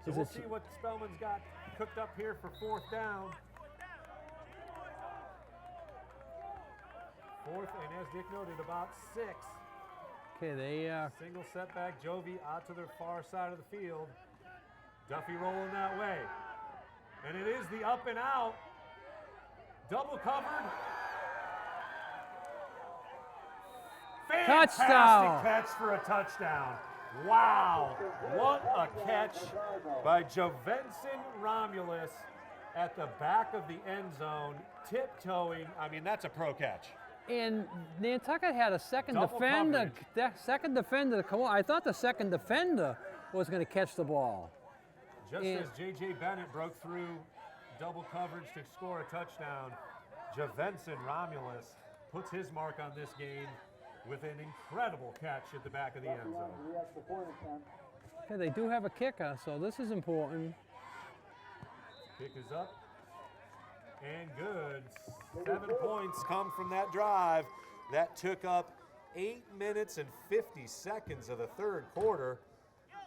So we'll see what Spellman's got cooked up here for 4th down. 4th, and as Dick noted, about 6. Okay, they single setback. Jovi out to the far side of the field. Duffy rolling that way, and it is the up and out. Double covered. Fantastic touchdown! Catch for a touchdown. Wow, what a catch by Jovenson Romulus at the back of the end zone, tiptoeing. I mean, that's a pro catch. And Nantucket had a second Double defender. coverage. That second defender to come on. I thought the second defender was going to catch the ball. Just as J.J. Bennett broke through double coverage to score a touchdown, Jovenson Romulus puts his mark on this game with an incredible catch at the back of the end zone. Okay, they do have a kicker, so this is important. Kick is up and good. 7 points come from that drive. That took up 8 minutes and 50 seconds of the 3rd quarter.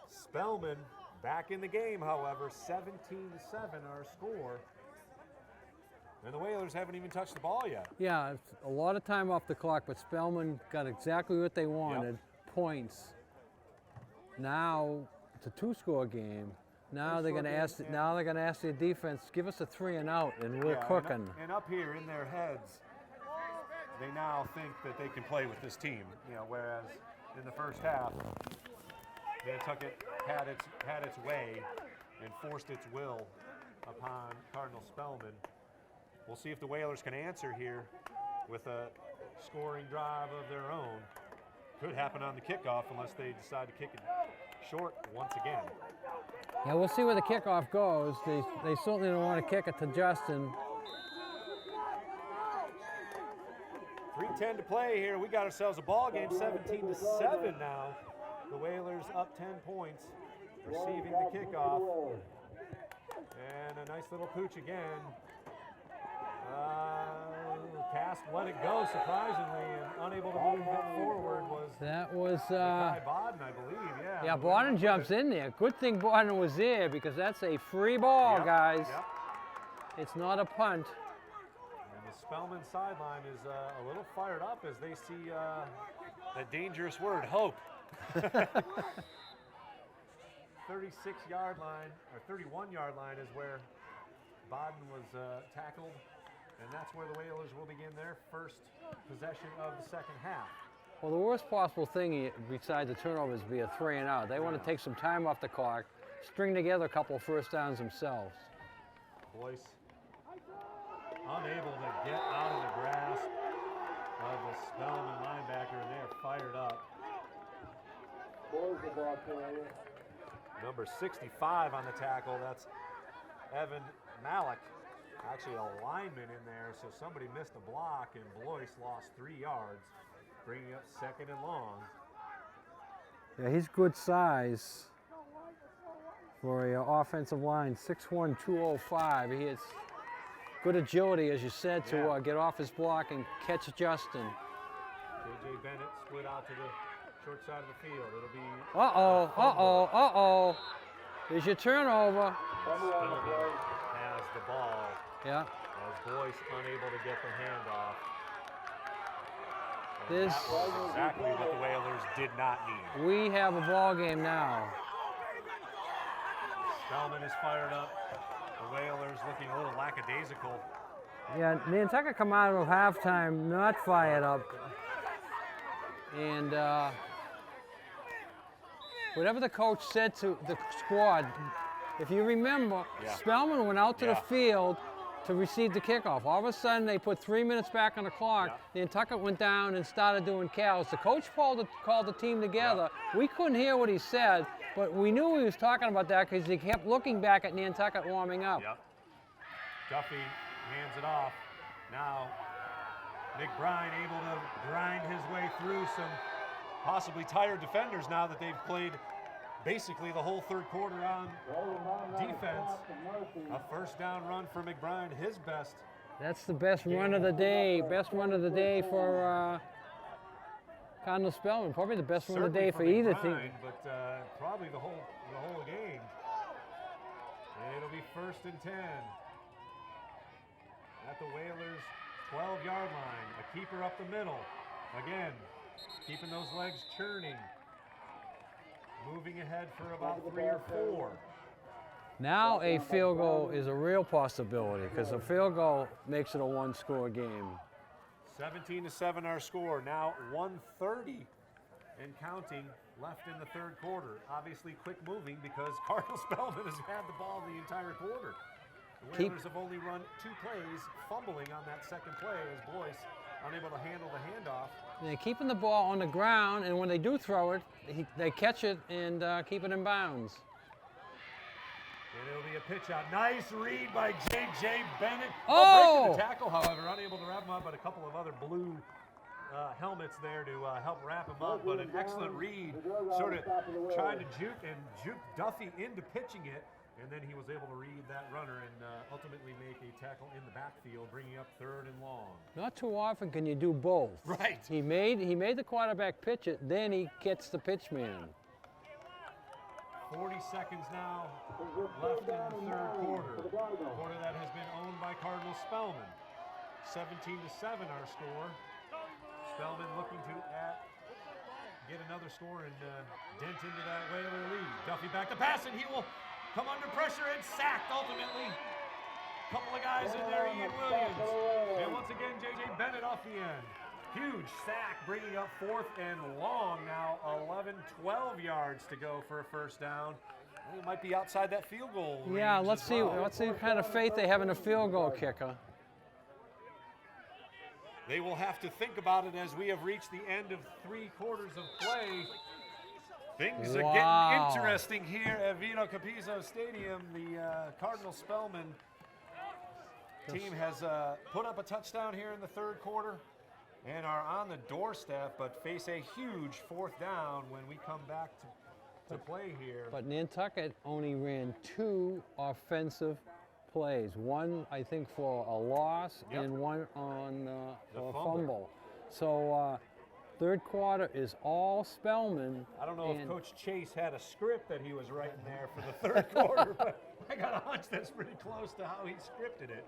Spellman back in the game, however, 17-7 our score. And the Whalers haven't even touched the ball yet. Yeah, it's a lot of time off the clock, but Spellman got exactly what they wanted, points. Now it's a 2-score game. Now they're going to ask. Now they're going to ask their defense, give us a 3 and out, and we're cooking. And up here in their heads, they now think that they can play with this team. Whereas in the first half, Nantucket had its way and forced its will upon Cardinal Spellman. We'll see if the Whalers can answer here with a scoring drive of their own. Could happen on the kickoff unless they decide to kick it short once again. Yeah, we'll see where the kickoff goes. They certainly don't want to kick it to Justin. 3:10 to play here. We got ourselves a ball game, 17-7 now. The Whalers up 10 points, receiving the kickoff. And a nice little pooch again. Cast let it go, surprisingly, and unable to move it forward was Guy Bodden, I believe, Yeah, Bodden jumps in there. Good thing Bodden was there, because that's a free ball, guys. Yep. It's not a punt. And the Spellman sideline is a little fired up as they see that dangerous word, hope. 36-yard line, or 31-yard line is where Bodden was tackled. And that's where the Whalers will begin their first possession of the second half. Well, the worst possible thing besides the turnovers would be a 3 and out. They want to take some time off the clock, string together a couple of first downs themselves. Boyce unable to get out of the grasp of the Spellman linebacker, and they are fired up. Boys the ball carrier. Number 65 on the tackle, that's Evan Malik. Actually a lineman in there, so somebody missed a block, and Blois lost 3 yards, bringing up 2nd and long. Yeah, he's good size for a offensive line, 6'1", 205. He has good agility, as you said, to get off his block and catch Justin. J.J. Bennett split out to the short side of the field. It'll be... Uh-oh. There's your turnover. Spellman has the ball. Yeah. As Blois unable to get the handoff. This That was exactly what the Whalers did not need. we have a ball game now. Spellman is fired up. The Whalers looking a little lackadaisical. Yeah, Nantucket come out of halftime not fired up. And whatever the coach said to the squad, if you remember, Spellman went out to the field to receive the kickoff. All of a sudden, they put 3 minutes back on the clock. Nantucket went down and started doing cows. The coach called the team together. We couldn't hear what he said, but we knew he was talking about that because he kept looking back at Nantucket warming up. Duffy hands it off. Now, McBride able to grind his way through some possibly tired defenders now that they've played basically the whole third quarter on defense. A first down run for McBride, his best. That's the best run of the day. Best run of the day for Cardinal Spellman. Probably the best run of the day for either team. But probably the whole game. It'll be 1st and 10 at the Whalers' 12-yard line. A keeper up the middle. Again, keeping those legs churning. Moving ahead for about 3 or 4. Now a field goal is a real possibility because a field goal makes it a one-score game. 17-7 our score. Now 1:30 and counting left in the third quarter. Obviously quick moving because Cardinal Spellman has had the ball the entire quarter. The Whalers have only run 2 plays, fumbling on that second play as Blois unable to handle the handoff. They're keeping the ball on the ground, and when they do throw it, they catch it and keep it in bounds. And it'll be a pitch out. Nice read by J.J. Bennett. Oh! Breaking the tackle, however, unable to wrap him up, but a couple of other blue helmets there to help wrap him up. But an excellent read, sort of tried to juke Duffy into pitching it. And then he was able to read that runner and ultimately make a tackle in the backfield, bringing up 3rd and long. Not too often can you do both. Right. He made the quarterback pitch it, then he gets the pitch man. 40 seconds now left in the third quarter. A quarter that has been owned by Cardinal Spellman. 17-7 our score. Spellman looking to get another score and dent into that Whaler lead. Duffy back to pass, and he will come under pressure and sacked ultimately. Couple of guys in there, Ian Williams. And once again, J.J. Bennett off the end. Huge sack, bringing up 4th and long now. 12 yards to go for a first down. He might be outside that field goal range. Yeah, let's see what kind of faith they have in a field goal kicker. They will have to think about it as we have reached the end of 3 quarters of play. Things are getting interesting here at Vito Capizzo Stadium. The Cardinal Spellman team has put up a touchdown here in the third quarter and are on the doorstep, but face a huge 4th down when we come back to play here. But Nantucket only ran 2 offensive plays. One, I think, for a loss and one on for a fumble. So third quarter is all Spellman. I don't know if Coach Chase had a script that he was writing there for the third quarter, but I got a hunch that's pretty close to how he scripted it.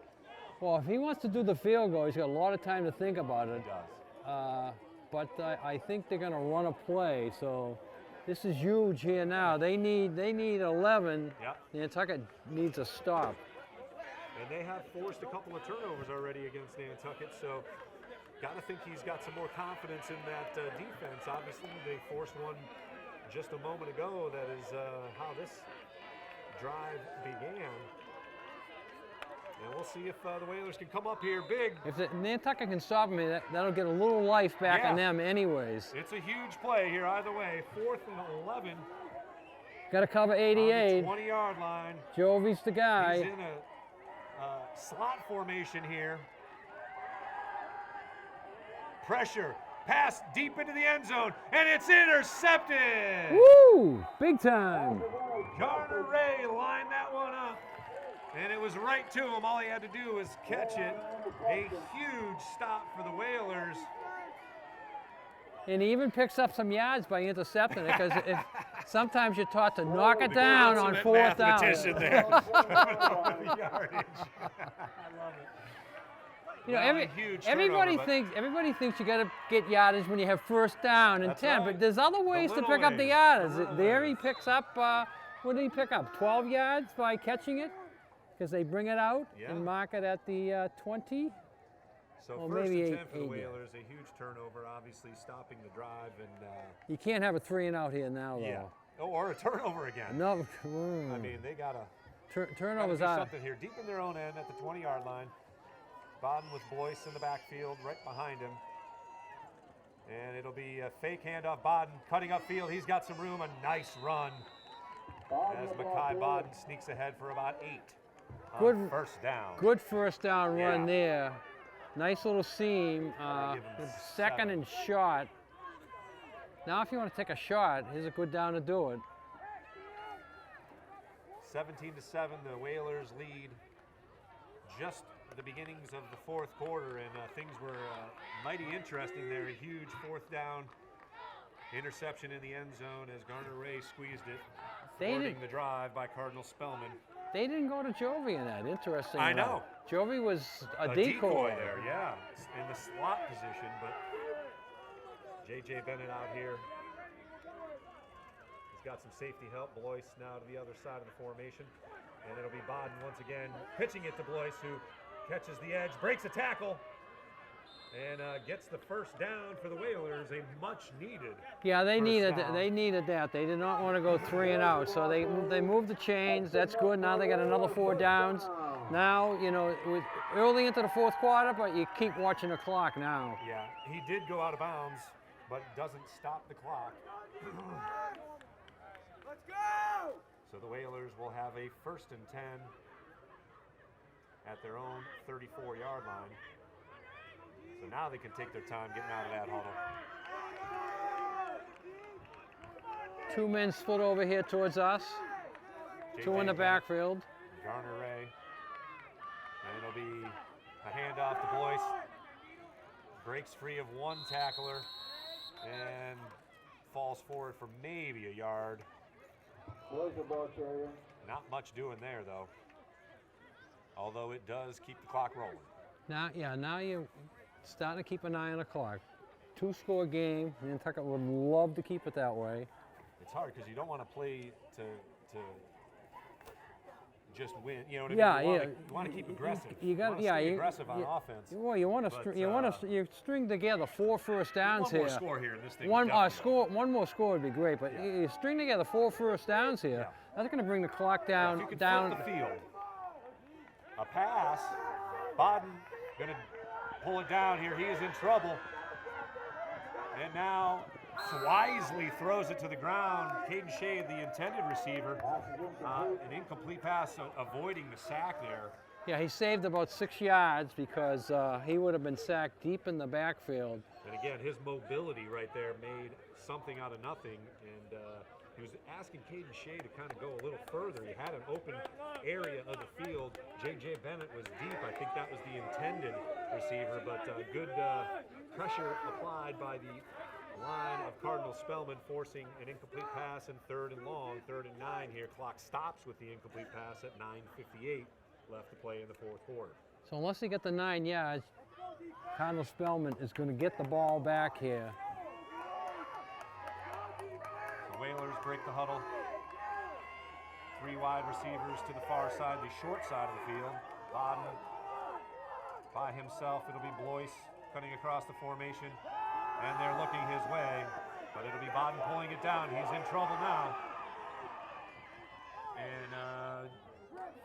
Well, if he wants to do the field goal, he's got a lot of time to think about it. He does. But I think they're going to run a play, so this is huge here now. They need 11. Yep. Nantucket needs a stop. And they have forced a couple of turnovers already against Nantucket, so got to think he's got some more confidence in that defense. Obviously, they forced one just a moment ago. That is how this drive began. And we'll see if the Whalers can come up here big. If the Nantucket can stop me, that'll get a little life back on them anyways. It's a huge play here either way. 4th and 11. Got to cover 88. 20-yard line. Jovi's the guy. He's in a slot formation here. Pressure. Pass deep into the end zone, and it's intercepted. Woo! Big time. Garner Ray lined that one up, and it was right to him. All he had to do was catch it. A huge stop for the Whalers. And he even picks up some yards by intercepting it, because sometimes you're taught to knock it down on 4th down. Mathematician there. The yardage. I love it. You know, everybody thinks you got to get yardage when you have 1st down and 10, but there's other ways to pick up the yardage. There he picks up, what did he pick up? 12 yards by catching it, because they bring it out and mark it at the 20. So well, 1st maybe and 10 8 for the Whalers, a huge turnover, obviously stopping the drive. And you can't have a 3 and out here now, though. Yeah, or a turnover again. No, I mean, they got to turnovers do out. something here. Deep in their own end at the 20-yard line. Baden with Boyce in the backfield, right behind him. And it'll be a fake handoff. Baden cutting upfield. He's got some room. A nice run as Makai Baden sneaks ahead for about 8. Good 1st down. Good 1st down run there. Nice little seam. 2nd and short. Now, if you want to take a shot, here's a good down to do it. 17-7, the Whalers lead. Just the beginnings of the 4th quarter, and things were mighty interesting there. A huge 4th down interception in the end zone as Garner Ray squeezed it, thwarting the drive by Cardinal Spellman. They didn't go to Jovi in that. Interesting. I know. Jovi was a decoy there, yeah, in the slot position, but J.J. Bennett out here. He's got some safety help. Blois now to the other side of the formation. And it'll be Baden once again pitching it to Blois, who catches the edge, breaks a tackle, and gets the 1st down for the Whalers, a much needed. Yeah, they needed that. They did not want to go 3 and out, so they moved the chains. That's good. Now they got another 4 downs. Now, you know, it was early into the 4th quarter, but you keep watching the clock now. Yeah, he did go out of bounds, but doesn't stop the clock. Let's go! So the Whalers will have a 1st and 10 at their own 34-yard line. So now they can take their time getting out of that huddle. 2 men split over here towards us. 2 in the backfield. Garner Ray. And it'll be a handoff to Blois. Breaks free of 1 tackler and falls forward for maybe a yard. Not much doing there, though. Although it does keep the clock rolling. Now you're starting to keep an eye on the clock. 2-score game. Nantucket would love to keep it that way. It's hard because you don't want to play to just win. You know what I mean? You want to keep aggressive. You got to stay aggressive on offense. Well, you want to string together 4 1st downs here. One more score here in this thing. One more score would be great, but you string together 4 1st downs here. Yeah. That's going to bring the clock down. If you could flip the field. A pass. Baden going to pull it down here. He is in trouble. And now wisely throws it to the ground. Caden Shea, the intended receiver. An incomplete pass, avoiding the sack there. Yeah, he saved about 6 yards because he would have been sacked deep in the backfield. And again, his mobility right there made something out of nothing. And he was asking Caden Shea to kind of go a little further. He had an open area of the field. J.J. Bennett was deep. I think that was the intended receiver, but good pressure applied by the line of Cardinal Spellman, forcing an incomplete pass and 3rd and long, 3rd and 9 here. Clock stops with the incomplete pass at 9:58 left to play in the 4th quarter. So unless they get the 9 yards, Cardinal Spellman is going to get the ball back here. The Whalers break the huddle. 3 wide receivers to the far side, the short side of the field. Baden by himself. It'll be Blois cutting across the formation. And they're looking his way, but it'll be Baden pulling it down. He's in trouble now. And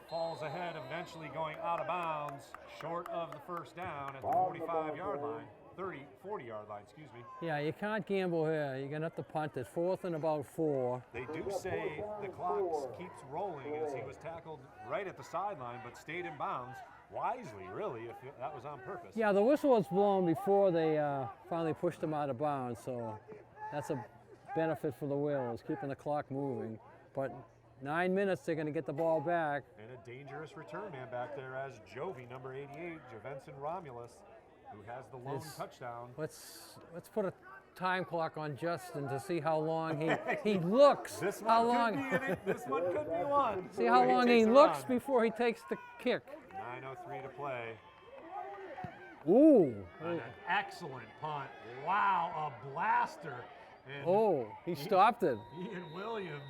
falls ahead, eventually going out of bounds, short of the first down at the 45-yard line. 40-yard line, excuse me. Yeah, you can't gamble here. You're going to have to punt it. 4th and about 4. They do say the clock keeps rolling as he was tackled right at the sideline, but stayed in bounds wisely, really, if that was on purpose. Yeah, the whistle was blown before they finally pushed him out of bounds, so that's a benefit for the Whalers, keeping the clock moving. But 9 minutes, they're going to get the ball back. And a dangerous return man back there as Jovi, number 88, Jovenson Romulus, who has the lone touchdown. Let's put a time clock on Justin to see how long he looks. This one how long? this one could be one. See how long he looks before he takes the kick. 9:03 to play. Ooh. An excellent punt. Wow, a blaster. And oh, he stopped it. Ian Williams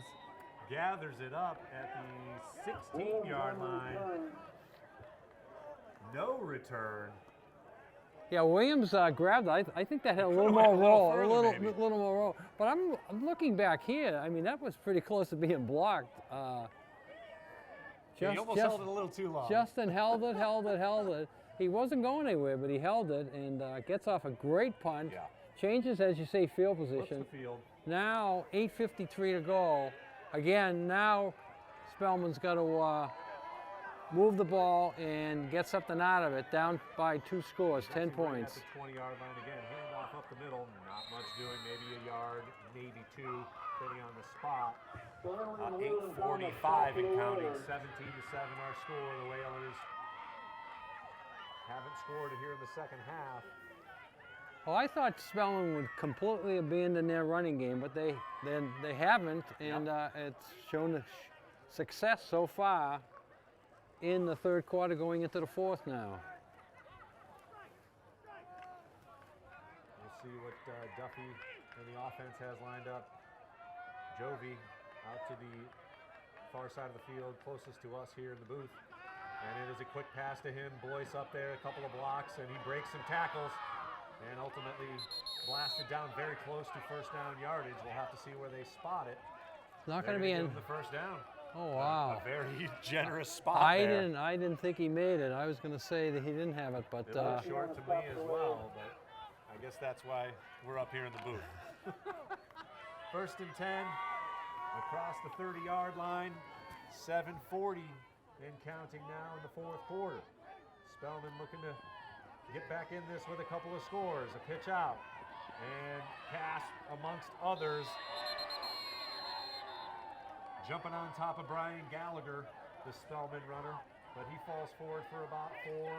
gathers it up at the 16-yard line. No return. Yeah, Williams grabbed it. I think that had a little more roll, a little more roll. But I'm looking back here. I mean, that was pretty close to being blocked. He almost held it a little too long. Justin held it. He wasn't going anywhere, but he held it and gets off a great punt. Yeah. Changes, as you say, field position. The field. Now 8:53 to go. Again, now Spellman's got to move the ball and get something out of it. Down by 2 scores, 10 points. At the 20-yard line again. Handoff up the middle. Not much doing. Maybe a yard, maybe 2, depending on the spot. 8:45 and counting. 17-7 our score. The Whalers haven't scored here in the second half. Well, I thought Spellman would completely abandon their running game, but they haven't, and it's shown success so far in the 3rd quarter, going into the 4th now. We'll see what Duffy and the offense has lined up. Jovi out to the far side of the field, closest to us here in the booth. And it is a quick pass to him. Boyce up there, a couple of blocks, and he breaks some tackles. And ultimately blasted down very close to first down yardage. We'll have to see where they spot it. It's not going to be in the first down. Oh wow! A very generous spot. I didn't think he made it. I was going to say that he didn't have it, but it looked short to me as well. But I guess that's why we're up here in the booth. 1st and 10 across the 30-yard line. 7:40 and counting now in the 4th quarter. Spellman looking to get back in this with a couple of scores. A pitch out and pass amongst others. Jumping on top of Brian Gallagher, the Spellman runner, but he falls forward for about 4,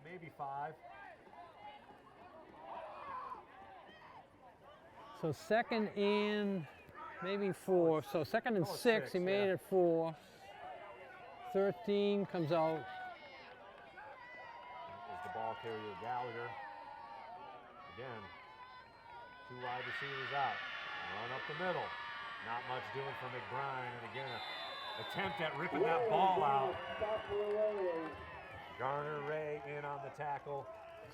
maybe 5. So 2nd and maybe 4. So 2nd and 6, he made it 4. 13 comes out. Is the ball carrier Gallagher. Again, 2 wide receivers out. Run up the middle. Not much doing for McBride, and again, an attempt at ripping that ball out. Garner Ray in on the tackle.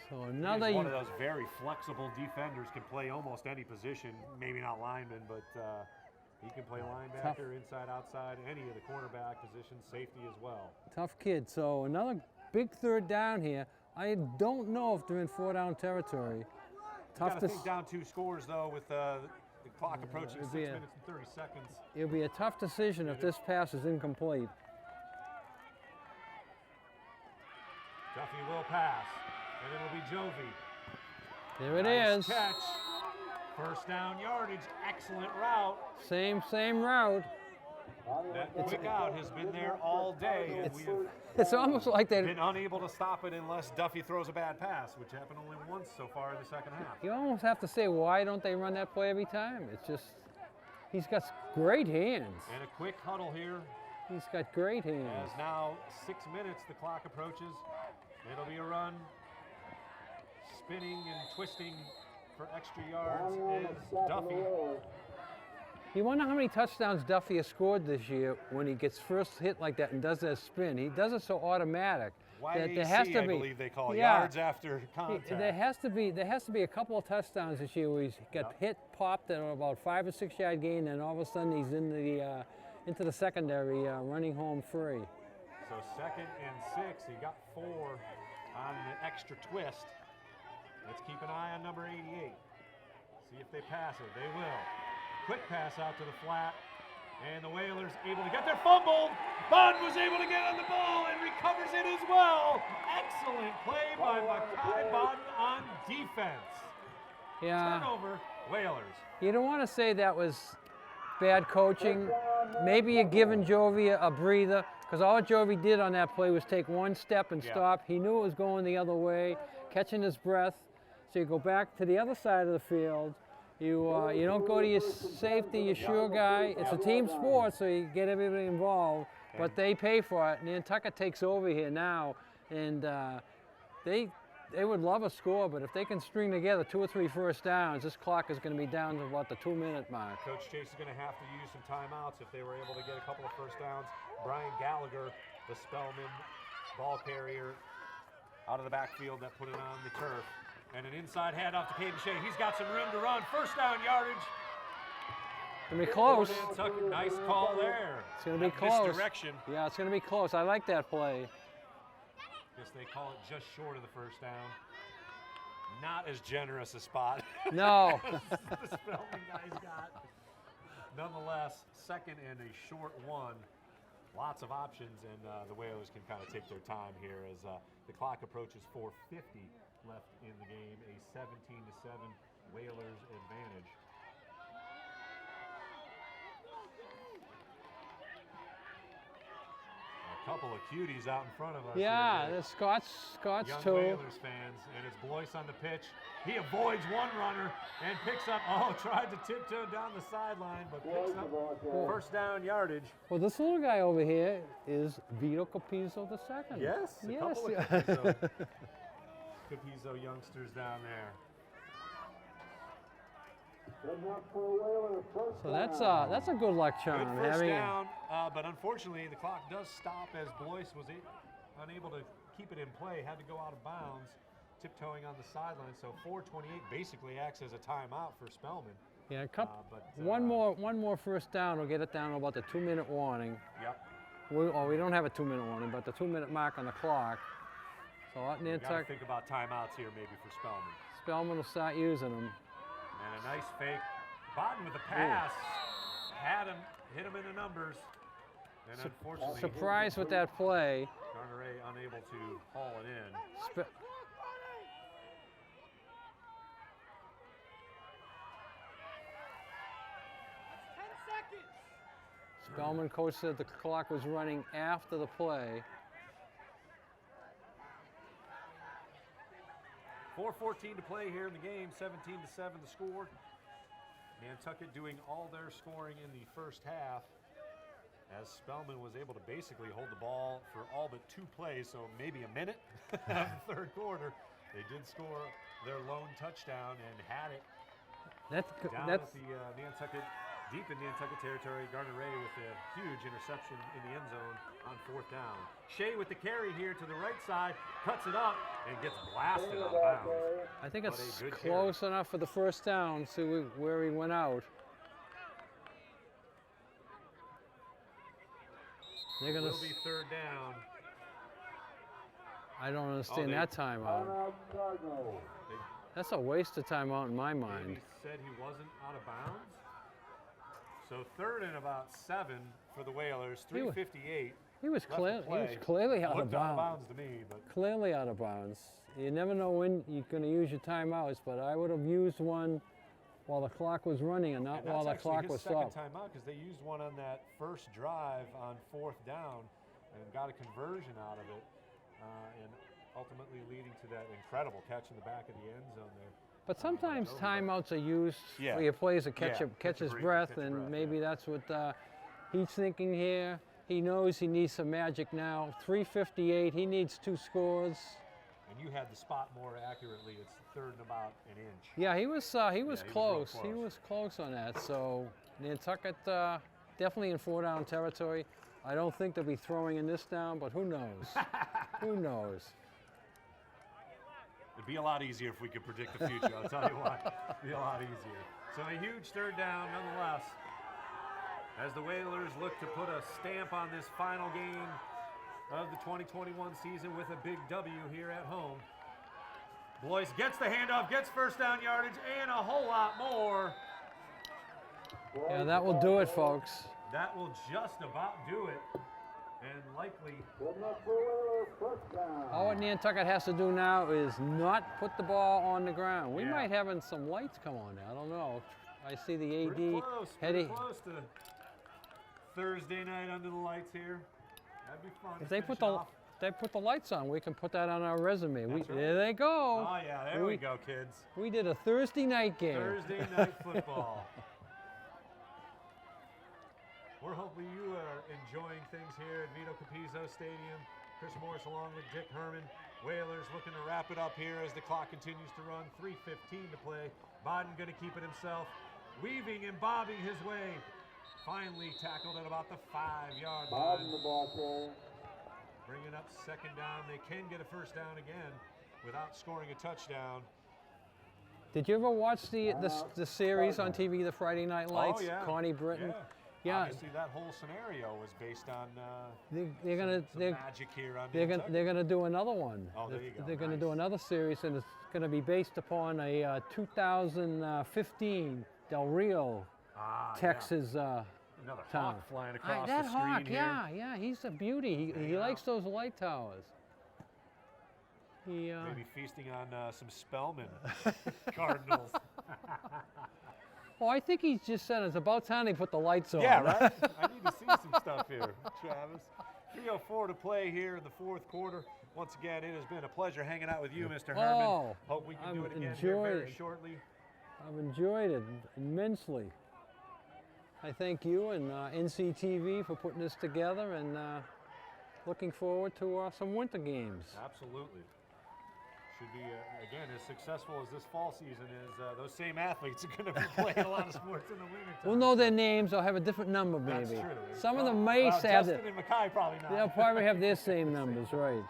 So another one of those very flexible defenders, can play almost any position. Maybe not lineman, but he can play linebacker, inside, outside, any of the cornerback positions, safety as well. Tough kid. So another big 3rd down here. I don't know if they're in 4-down territory. Tough to think down 2 scores though with the clock approaching 6 minutes and 30 seconds. It'll be a tough decision if this pass is incomplete. Duffy will pass, and it'll be Jovi. There it nice is. Catch. First down yardage. Excellent route. Same route. That quick out has been there all day, and it's almost like they've been unable to stop it unless Duffy throws a bad pass, which happened only once so far in the second half. You almost have to say, why don't they run that play every time? It's just, he's got great hands. And a quick huddle here. He's got great hands. As now 6 minutes the clock approaches. It'll be a run. Spinning and twisting for extra yards is Duffy. You wonder how many touchdowns Duffy has scored this year when he gets first hit like that and does that spin. He does it so automatic. YAC, there has to I be, believe they call yards after contact. There has to be a couple of touchdowns this year where he's got hit, popped at about 5 or 6 yard gain, and all of a sudden he's in into the secondary, running home free. So 2nd and 6. He got 4 on the extra twist. Let's keep an eye on number 88. See if they pass it. They will. Quick pass out to the flat. And the Whalers able to get there. Fumbled. Bond was able to get on the ball and recovers it as well. Excellent play by Makai Bond on defense. Yeah. Turnover, Whalers. You don't want to say that was bad coaching. Maybe you're giving Jovi a breather, because all Jovi did on that play was take one step and stop. He knew it was going the other way, catching his breath. So you go back to the other side of the field. You don't go to your safety, your sure guy. It's a team sport, so you get everybody involved. But they pay for it. Nantucket takes over here now, and they would love a score, but if they can string together 2 or 3 first downs, this clock is going to be down to about the 2-minute mark. Coach Chase is going to have to use some timeouts if they were able to get a couple of first downs. Brian Gallagher, the Spellman ball carrier, out of the backfield that put it on the turf. And an inside handoff to Caden Shea. He's got some room to run. First down yardage. It's going to be close. Nantucket, nice call there. It's going to be close. Misdirection. Yeah, it's going to be close. I like that play. Guess they call it just short of the first down. Not as generous a spot. No. the Spellman guys got. Nonetheless, 2nd and a short 1. Lots of options, and the Whalers can kind of take their time here as the clock approaches 4:50 left in the game. A 17-7 Whalers advantage. A couple of cuties out in front of us. Yeah, the Scots Young too. Whalers fans, and it's Blois on the pitch. He avoids one runner and picks up, tried to tiptoe down the sideline, but picks up first down yardage. Well, this little guy over here is Vito Capizzo II. Yes, a Yes. couple of Capizzo youngsters down there. So that's a good luck charm. Good first having down, but unfortunately the clock does stop as Blois was unable to keep it in play, had to go out of bounds, tiptoeing on the sideline. So 4:28 basically acts as a timeout for Spellman. Yeah, one more first down will get it down to about the 2-minute warning. Yep. We don't have a 2-minute warning, but the 2-minute mark on the clock. So You got to Nantucket, think about timeouts here maybe for Spellman. Spellman will start using them. And a nice fake. Bodden with a pass. Had him, hit him in the numbers. And unfortunately, Surprised with that play. Garneray unable to haul it in. Spellman coach said the clock was running after the play. 4:14 to play here in the game, 17-7 the score. Nantucket doing all their scoring in the first half, as Spellman was able to basically hold the ball for all but 2 plays, so maybe a minute of the third quarter. They did score their lone touchdown and had it down at the Nantucket, deep in Nantucket territory. Garneray with a huge interception in the end zone on 4th down. Shea with the carry here to the right side, cuts it up and gets blasted out of bounds. I think But it's a good close enough for the first down. See where he went out. They're gonna. Will be 3rd down. I don't understand that timeout. That's a waste of timeout in my mind. He said he wasn't out of bounds. So 3rd and about 7 for the Whalers. 3:58. He was left to play. clearly out of Looked out of bounds. bounds to me, but Clearly out of bounds. You never know when you're going to use your timeouts, but I would have used one while the clock was running and not and while the that's actually clock his was second stopped. timeout, because they used one on that first drive on 4th down and got a conversion out of it, and ultimately leading to that incredible catch in the back of the end zone there. But sometimes over. timeouts are used Yeah. for your players to catch Yeah, his catch breath, a and breath, maybe yeah. that's what he's thinking here. He knows he needs some magic now. 3:58. He needs 2 scores. And you had the spot more accurately. It's 3rd and about an inch. Yeah, he was real close. He close. was close on that. So Nantucket definitely in 4-down territory. I don't think they'll be throwing in this down, but who knows? Who knows? It'd be a lot easier if we could predict the future, I'll tell you what. It'd be a lot easier. So a huge 3rd down nonetheless. as the Whalers look to put a stamp on this final game of the 2021 season with a big W here at home. Blois gets the handoff, gets first down yardage, and a whole lot more. Yeah, that will do it, folks. That will just about do it. And likely, All what Nantucket has to do now is not put the ball on the ground. We Yeah. might have some lights come on now. I don't know. I see the AD pretty close heading. to Thursday night under the lights here. That'd be fun. If to they finish put it the off. lights on, we can put that on our resume. That's right. There they go. Oh yeah, there we go, kids. We did a Thursday night game. Thursday night football. We're hoping you are enjoying things here at Vito Capizzo Stadium. Chris Morris along with Dick Herman. Whalers looking to wrap it up here as the clock continues to run. 3:15 to play. Biden going to keep it himself. Weaving and bobbing his way. Finally tackled at about the 5-yard line. the ball carrier. Bringing up second down. They can get a first down again without scoring a touchdown. Did you ever watch the series on TV, the Friday Night Lights? Oh, yeah. Connie Britton. Yeah. Obviously, that whole scenario was based on They're gonna some magic here on they're gonna do another one. Oh, there you go. They're gonna Nice. do another series, and it's gonna be based upon a 2015 Del Rio, Texas. Another town. hawk flying across That the screen hawk, here. yeah, he's a beauty. He Yeah. likes those light towers. He Maybe feasting on some Spellman Cardinals. Oh, I think he's just said it's about time they put the lights on. Yeah, right? I need to see some stuff here, Travis. 3:04 to play here in the fourth quarter. Once again, it has been a pleasure hanging out with you, Mr. Herman. Oh, Hope we can do I've it again here enjoyed very it. shortly. I've enjoyed it immensely. I thank you and NCTV for putting this together, and looking forward to some winter games. Absolutely. Should be, again, as successful as this fall season is. Those same athletes are going to be playing a lot of sports in the winter time. We'll know their names. I'll have a different number, maybe. That's true. Some of them Well, may have Justin and Mackay probably not. They'll probably have their same numbers, right?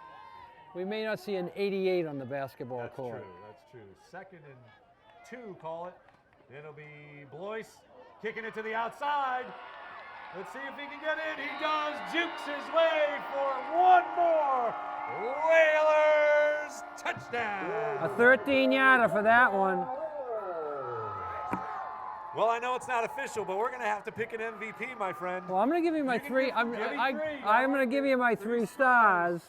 We may not see an 88 on the basketball That's court. true. That's true. 2nd and 2, call it. It'll be Blois kicking it to the outside. Let's see if he can get in. He does. Jukes his way for one more. Whalers touchdown. A 13-yarder for that one. Well, I know it's not official, but we're going to have to pick an MVP, my friend. Well, I'm going to give you my You can three. give me three. I'm going to give you my 3 stars.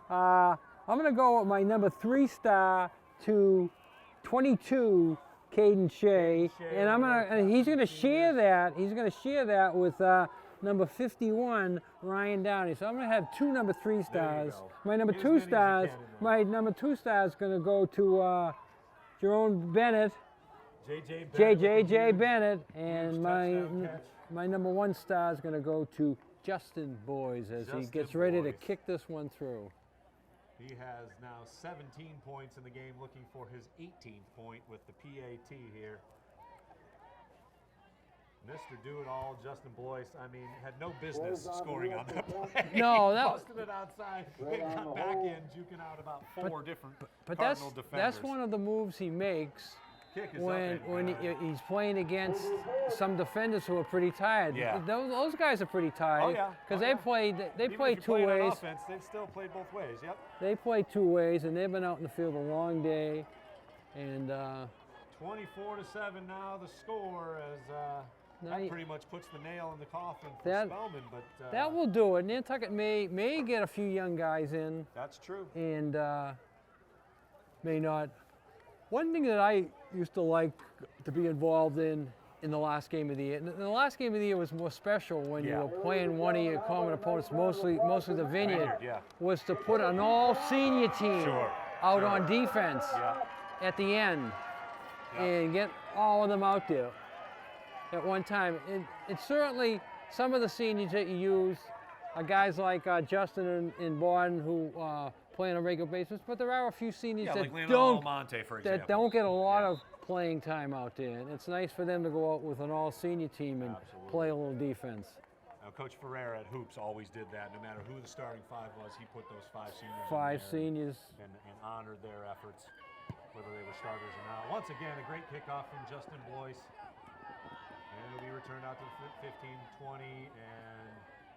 I'm going to go with my number 3 star to 22, Caden Shea, and he's going to share that. He's going to share that with number 51, Ryan Downey. So I'm going to have 2 number 3 stars. go. My number Get as 2 many as you stars. can in there. My number 2 star is going to go to Jerome Bennett. JJ Bennett, and Huge my touchdown catch. my number 1 star is going to go to Justin Boys as he Justin gets ready to Boys. kick this one through. He has now 17 points in the game, looking for his 18th point with the PAT here. Mr. Do-It-All, Justin Blois, I mean, had no business scoring on that play. No, that- Busted it outside, then got back in, juking out about 4 different But Cardinal defenders. that's one of the moves he makes Kick is when up and, he's playing against some defenders who are pretty tired. Yeah. Those guys are pretty tired. Oh, yeah. Because Oh, they yeah. play Even if play you're 2 playing on ways. offense, they've still played both ways, yep. They play 2 ways, and they've been out in the field a long day, and 24-7 now the score as Now that you- pretty much puts the nail in the coffin for That- Spellman, but that will do it. Nantucket may get a few young guys in. that's true. And may not. One thing that I used to like to be involved in the last game of the year, and the last game of the year was more special when Yeah. you were playing one of your common opponents, mostly the Vineyard, Yeah. was to put an all-senior team Sure, out sure. on defense Yeah. at the end Yeah. and get all of them out there at one time. And certainly some of the seniors that you use are guys like Justin and Borden who play on a regular basis, but there are a few seniors Yeah, that like Leonardo don't Almonte, for example. that don't get a lot Yeah. of playing time out there. And it's nice for them to go out with an all-senior team and Absolutely. play a little defense. Now, Coach Ferreira at Hoops always did that. No matter who the starting 5 was, he put those 5 seniors in 5 there seniors. and honored their efforts, whether they were starters or not. Once again, a great kickoff from Justin Blois. it'll be returned out to the 15, 20, and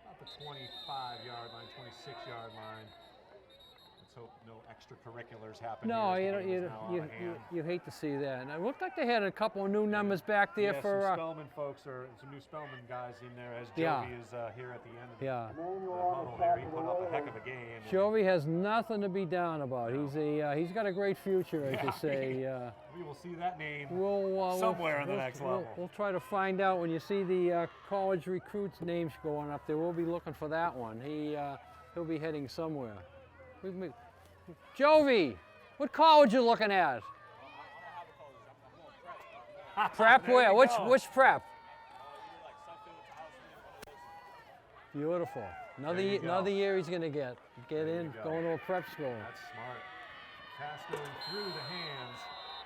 about the 25-yard line, 26-yard line. Let's hope no extracurriculars happen. No, here you, as the game is don't- now out of hand. you hate to see that. And it looked like they had a couple of new numbers back there Yeah, for. some Spellman folks or some new Spellman guys in there as Jovi Yeah. is here at the end of the Yeah, huddle here. He put up a heck of a game. Jovi has nothing to be down about. He's got a great future, as you say. We will see that name We'll somewhere in the next level. We'll try to find out when you see the college recruits names going up there. We'll be looking for that one. He'll be heading somewhere. Jovi, what college you looking at? Prep There where? you Which go. prep? Beautiful. There you go. Another year he's gonna get There you in, go. going to a prep school. That's smart. Pass going through the hands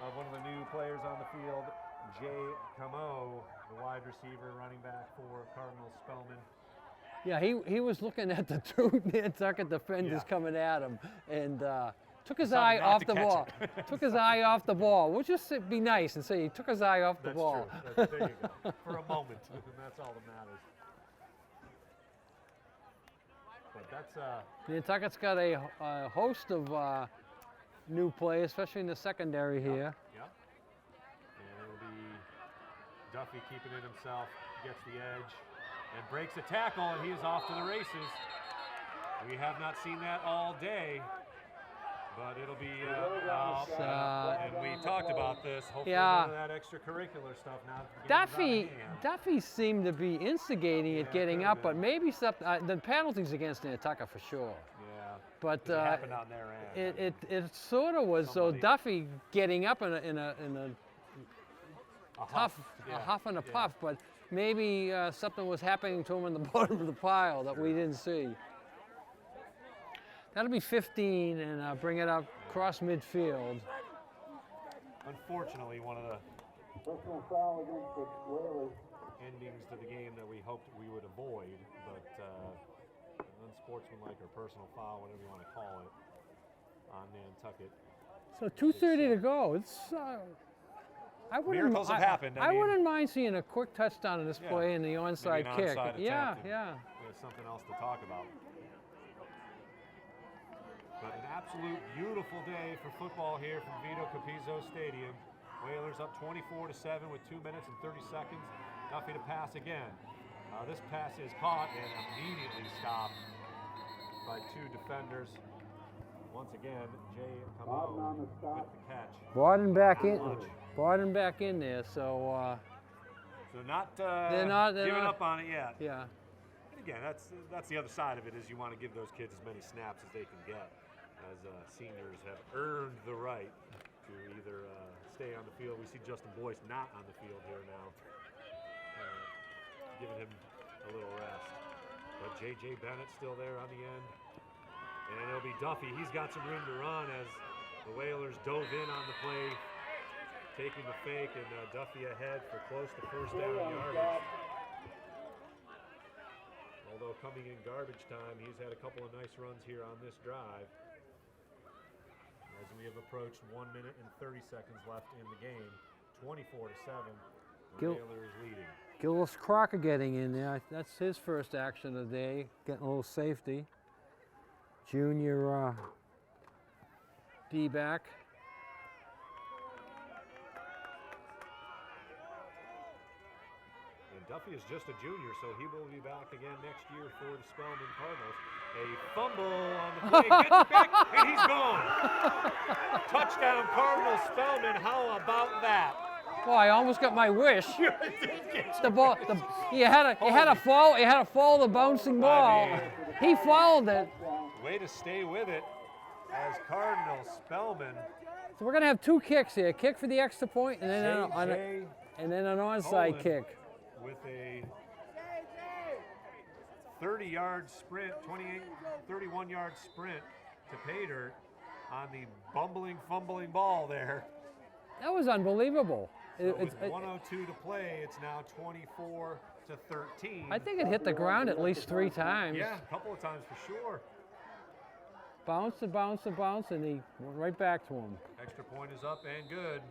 of one of the new players on the field, Jay Camo, the wide receiver, running back for Cardinal Spellman. Yeah, he was looking at the two Nantucket defenders Yeah. coming at him and took his Decided eye not off to the catch ball. it. Took his eye off the ball. We'll just be nice and say he took his eye off the That's ball. true. There you go. For a moment, and that's all that matters. But that's Nantucket's got a host of new players, especially in the secondary here. Yep. And it'll be Duffy keeping it himself, gets the edge, and breaks a tackle, and he is off to the races. We have not seen that all day, but it'll be, and we talked about this, hopefully Yeah. none of that extracurricular stuff now. that the game's out of hand. Duffy seemed to be instigating it Yeah, getting could've up, but been. maybe the penalties against Nantucket for sure. Yeah. But It happened on their end. it sort of was so Somebody- Duffy getting up in a A tough, yeah, a huff and a yeah. puff, but maybe something was happening to him in the bottom of the pile that we didn't see. That'll be 15 and bring it up across midfield. Unfortunately, one of the Personal foul against the Whalers. endings to the game that we hoped we would avoid, but unsportsmanlike or personal foul, whatever you want to call it, on Nantucket. So 2:30 to go. It's I wouldn't. Miracles have happened. I I mean- wouldn't mind seeing a quick touchdown in this Yeah. play and the onside Maybe an kick. onside Yeah, attempt, and yeah. There's something else to talk about. But an absolute beautiful day for football here from Vito Capizzo Stadium. Whalers up 24-7 with 2 minutes and 30 seconds. Duffy to pass again. This pass is caught and immediately stopped by two defenders. Once again, Jay Camo with the catch. Borden back in. Not much. Borden back in there. So So not, They're not- giving up on it yet. yeah. And again, that's the other side of it is you want to give those kids as many snaps as they can get, as seniors have earned the right to either stay on the field. We see Justin Boyce not on the field here now, giving him a little rest. But J.J. Bennett still there on the end. And it'll be Duffy. He's got some room to run as the Whalers dove in on the play, taking the fake, and Duffy ahead for close to first down yardage. Although coming in garbage time, he's had a couple of nice runs here on this drive. As we have approached 1 minute and 30 seconds left in the game, 24-7, the Gil- Whalers leading. Gillis Crocker getting in there. That's his first action of the day. Getting a little safety. Junior D-back. And Duffy is just a junior, so he will be back again next year for the Spellman Cardinals. A fumble on the play, gets back, and he's gone. Touchdown, Cardinal Spellman. How about that? Well, I almost got my wish. The ball. He had a fall the bouncing ball. He followed it. Way to stay with it as Cardinal Spellman. So we're gonna have two kicks here. A kick for the extra point, and then J.J. and then an onside Poland kick. with a 30-yard sprint, 31-yard sprint to pay dirt on the fumbling ball there. That was unbelievable. So with 1:02 to play, it's now 24-13. I think it hit the ground at least 3 times. Yeah, a couple of times for sure. Bounce and bounce and bounce, and he went right back to him. Extra point is up and good.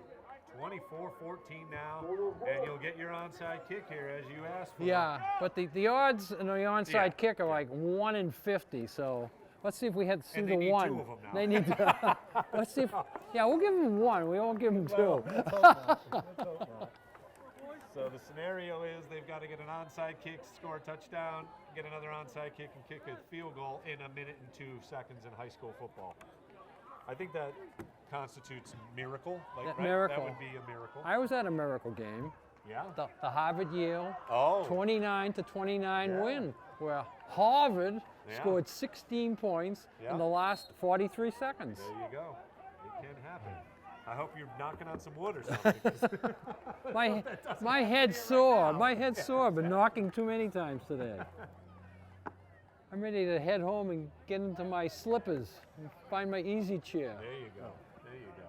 24-14 now, and you'll get your onside kick here as you asked for. Yeah, but the odds on the onside Yeah, kick are like 1 in 50. So let's see if we had to see And the they need one. 2 of them now. They need to. Let's see if. Yeah, we'll give them 1. We won't give them 2. Well, let's hope not. Let's hope not. So the scenario is they've got to get an onside kick, score a touchdown, get another onside kick, and kick a field goal in 1 minute and 2 seconds in high school football. I think that constitutes miracle. Like, That right? miracle. That would be a miracle. I was at a miracle game. Yeah. The Harvard-Yale Oh. 29-29 Yeah. win, where Harvard Yeah. scored 16 points Yeah. in the last 43 seconds. There you go. It can happen. I hope you're knocking on some wood or something. 'Cause My head's sore. My head's sore. I've been knocking too many times today. I'm ready to head home and get into my slippers and find my easy chair. There you go. There you go.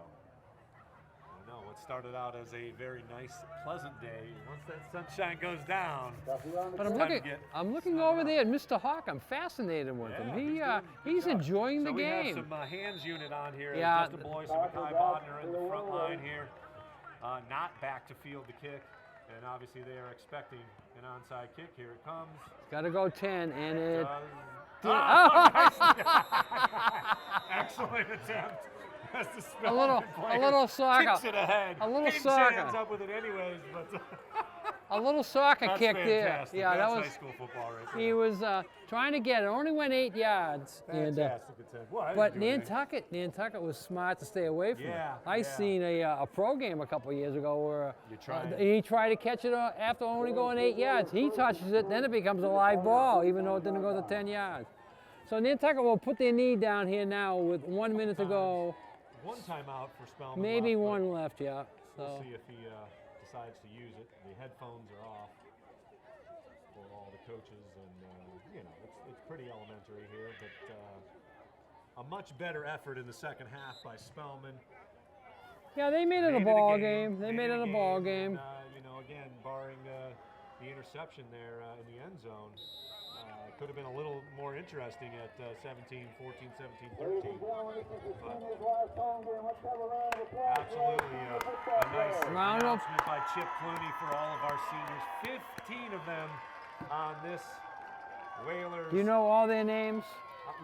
I know what started out as a very nice, pleasant day. Once that sunshine goes down, But I'm time to looking. get I'm looking sunlight. over there at Mr. Hawk. I'm fascinated with him. He's doing a good job. enjoying the so game. We have some hands unit on here. Yeah. Justin Blois and Mackay Bodden are in the front line here. Not back to field the kick. And obviously they are expecting an onside kick. Here it comes. Got to go 10, and it. Excellent attempt. That's the A Spellman little player. soccer. Kicks it ahead. A little Didn't soccer. ends up with it anyways, but A little soccer that's kick there. fantastic. Yeah, That's that was. high school football right there. He was trying to get it. Only went 8 yards. And, Fantastic attempt. Well, I didn't but do anything. Nantucket was smart to stay away from Yeah, it. I yeah. seen a pro game a couple of years ago where You tried. he tried to catch it after only going 8 yards. He touches it, then it becomes a live ball, even though it didn't go to 10 yards. So Nantucket will put their knee down here now with 1 minute to go. One timeout for Spellman. Maybe left, but one left, yeah. We'll So see if he decides to use it. The headphones are off for all the coaches, and it's pretty elementary here, but a much better effort in the second half by Spellman. yeah, they made it a ball game. They made it a ball game. And, again, barring the interception there in the end zone, could have been a little more interesting at 17, 14, 17, 13. Absolutely a nice Round up. announcement by Chip Clooney for all of our seniors. 15 of them on this Whalers. Do you know all their names?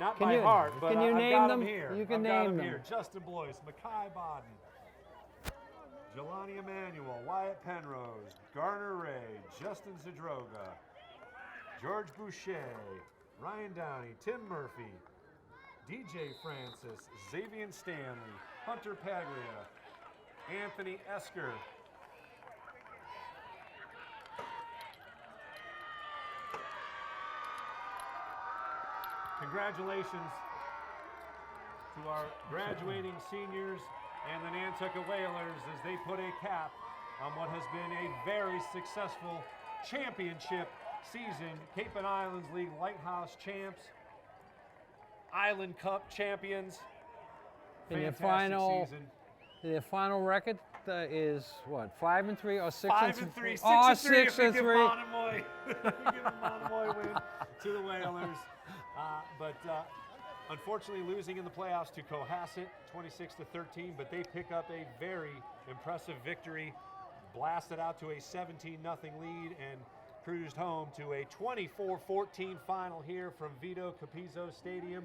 Not Can by you- heart, but can you I've name got them? here. You can I've got name them. here. Justin Blois, Mackay Bodden, Jelani Emanuel, Wyatt Penrose, Garner Ray, Justin Zadroga, George Boucher, Ryan Downey, Tim Murphy, DJ Francis, Xavier Stanley, Hunter Paglia, Anthony Esker, congratulations to our graduating seniors and the Nantucket Whalers as they put a cap on what has been a very successful championship season. Cape and Islands League Lighthouse champs, Island Cup champions. And their Fantastic season. final record is what? 5-3 or 6-3? 5-3, 6-3 Oh, if we 6-3. give Monomoy, give Monomoy win to the Whalers. But unfortunately losing in the playoffs to Cohasset, 26-13, but they pick up a very impressive victory, blasted out to a 17-0 lead, and cruised home to a 24-14 final here from Vito Capizzo Stadium.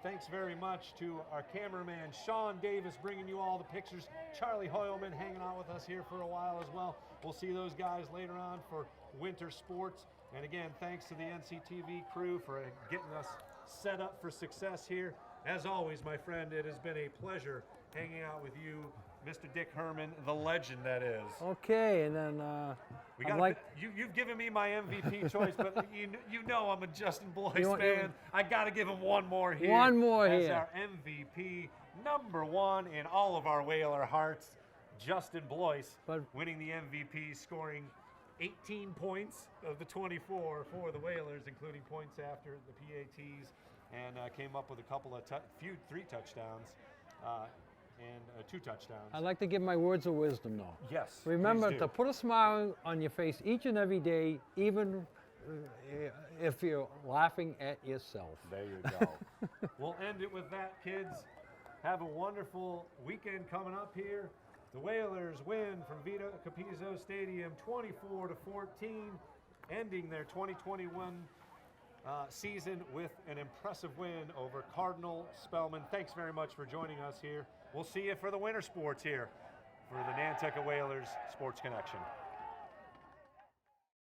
Thanks very much to our cameraman, Sean Davis, bringing you all the pictures. Charlie Hoyleman hanging out with us here for a while as well. We'll see those guys later on for winter sports. And again, thanks to the NCTV crew for getting us set up for success here. As always, my friend, it has been a pleasure hanging out with you, Mr. Dick Herman, the legend that is. Okay, and then We I'd got like. you've given me my MVP choice, but you know I'm a Justin Blois You want- fan. I got to give him one more here. One more as here. our MVP, #1 in all of our Whaler hearts, Justin Blois, But- winning the MVP, scoring 18 points of the 24 for the Whalers, including points after the PATs, and came up with a couple of 3 touchdowns and 2 touchdowns. I'd like to give my words of wisdom, though. Yes. Remember please do. to put a smile on your face each and every day, even if you're laughing at yourself. There you go. We'll end it with that, kids. Have a wonderful weekend coming up here. The Whalers win from Vito Capizzo Stadium 24-14, ending their 2021 season with an impressive win over Cardinal Spellman. Thanks very much for joining us here. We'll see you for the winter sports here for the Nantucket Whalers Sports Connection.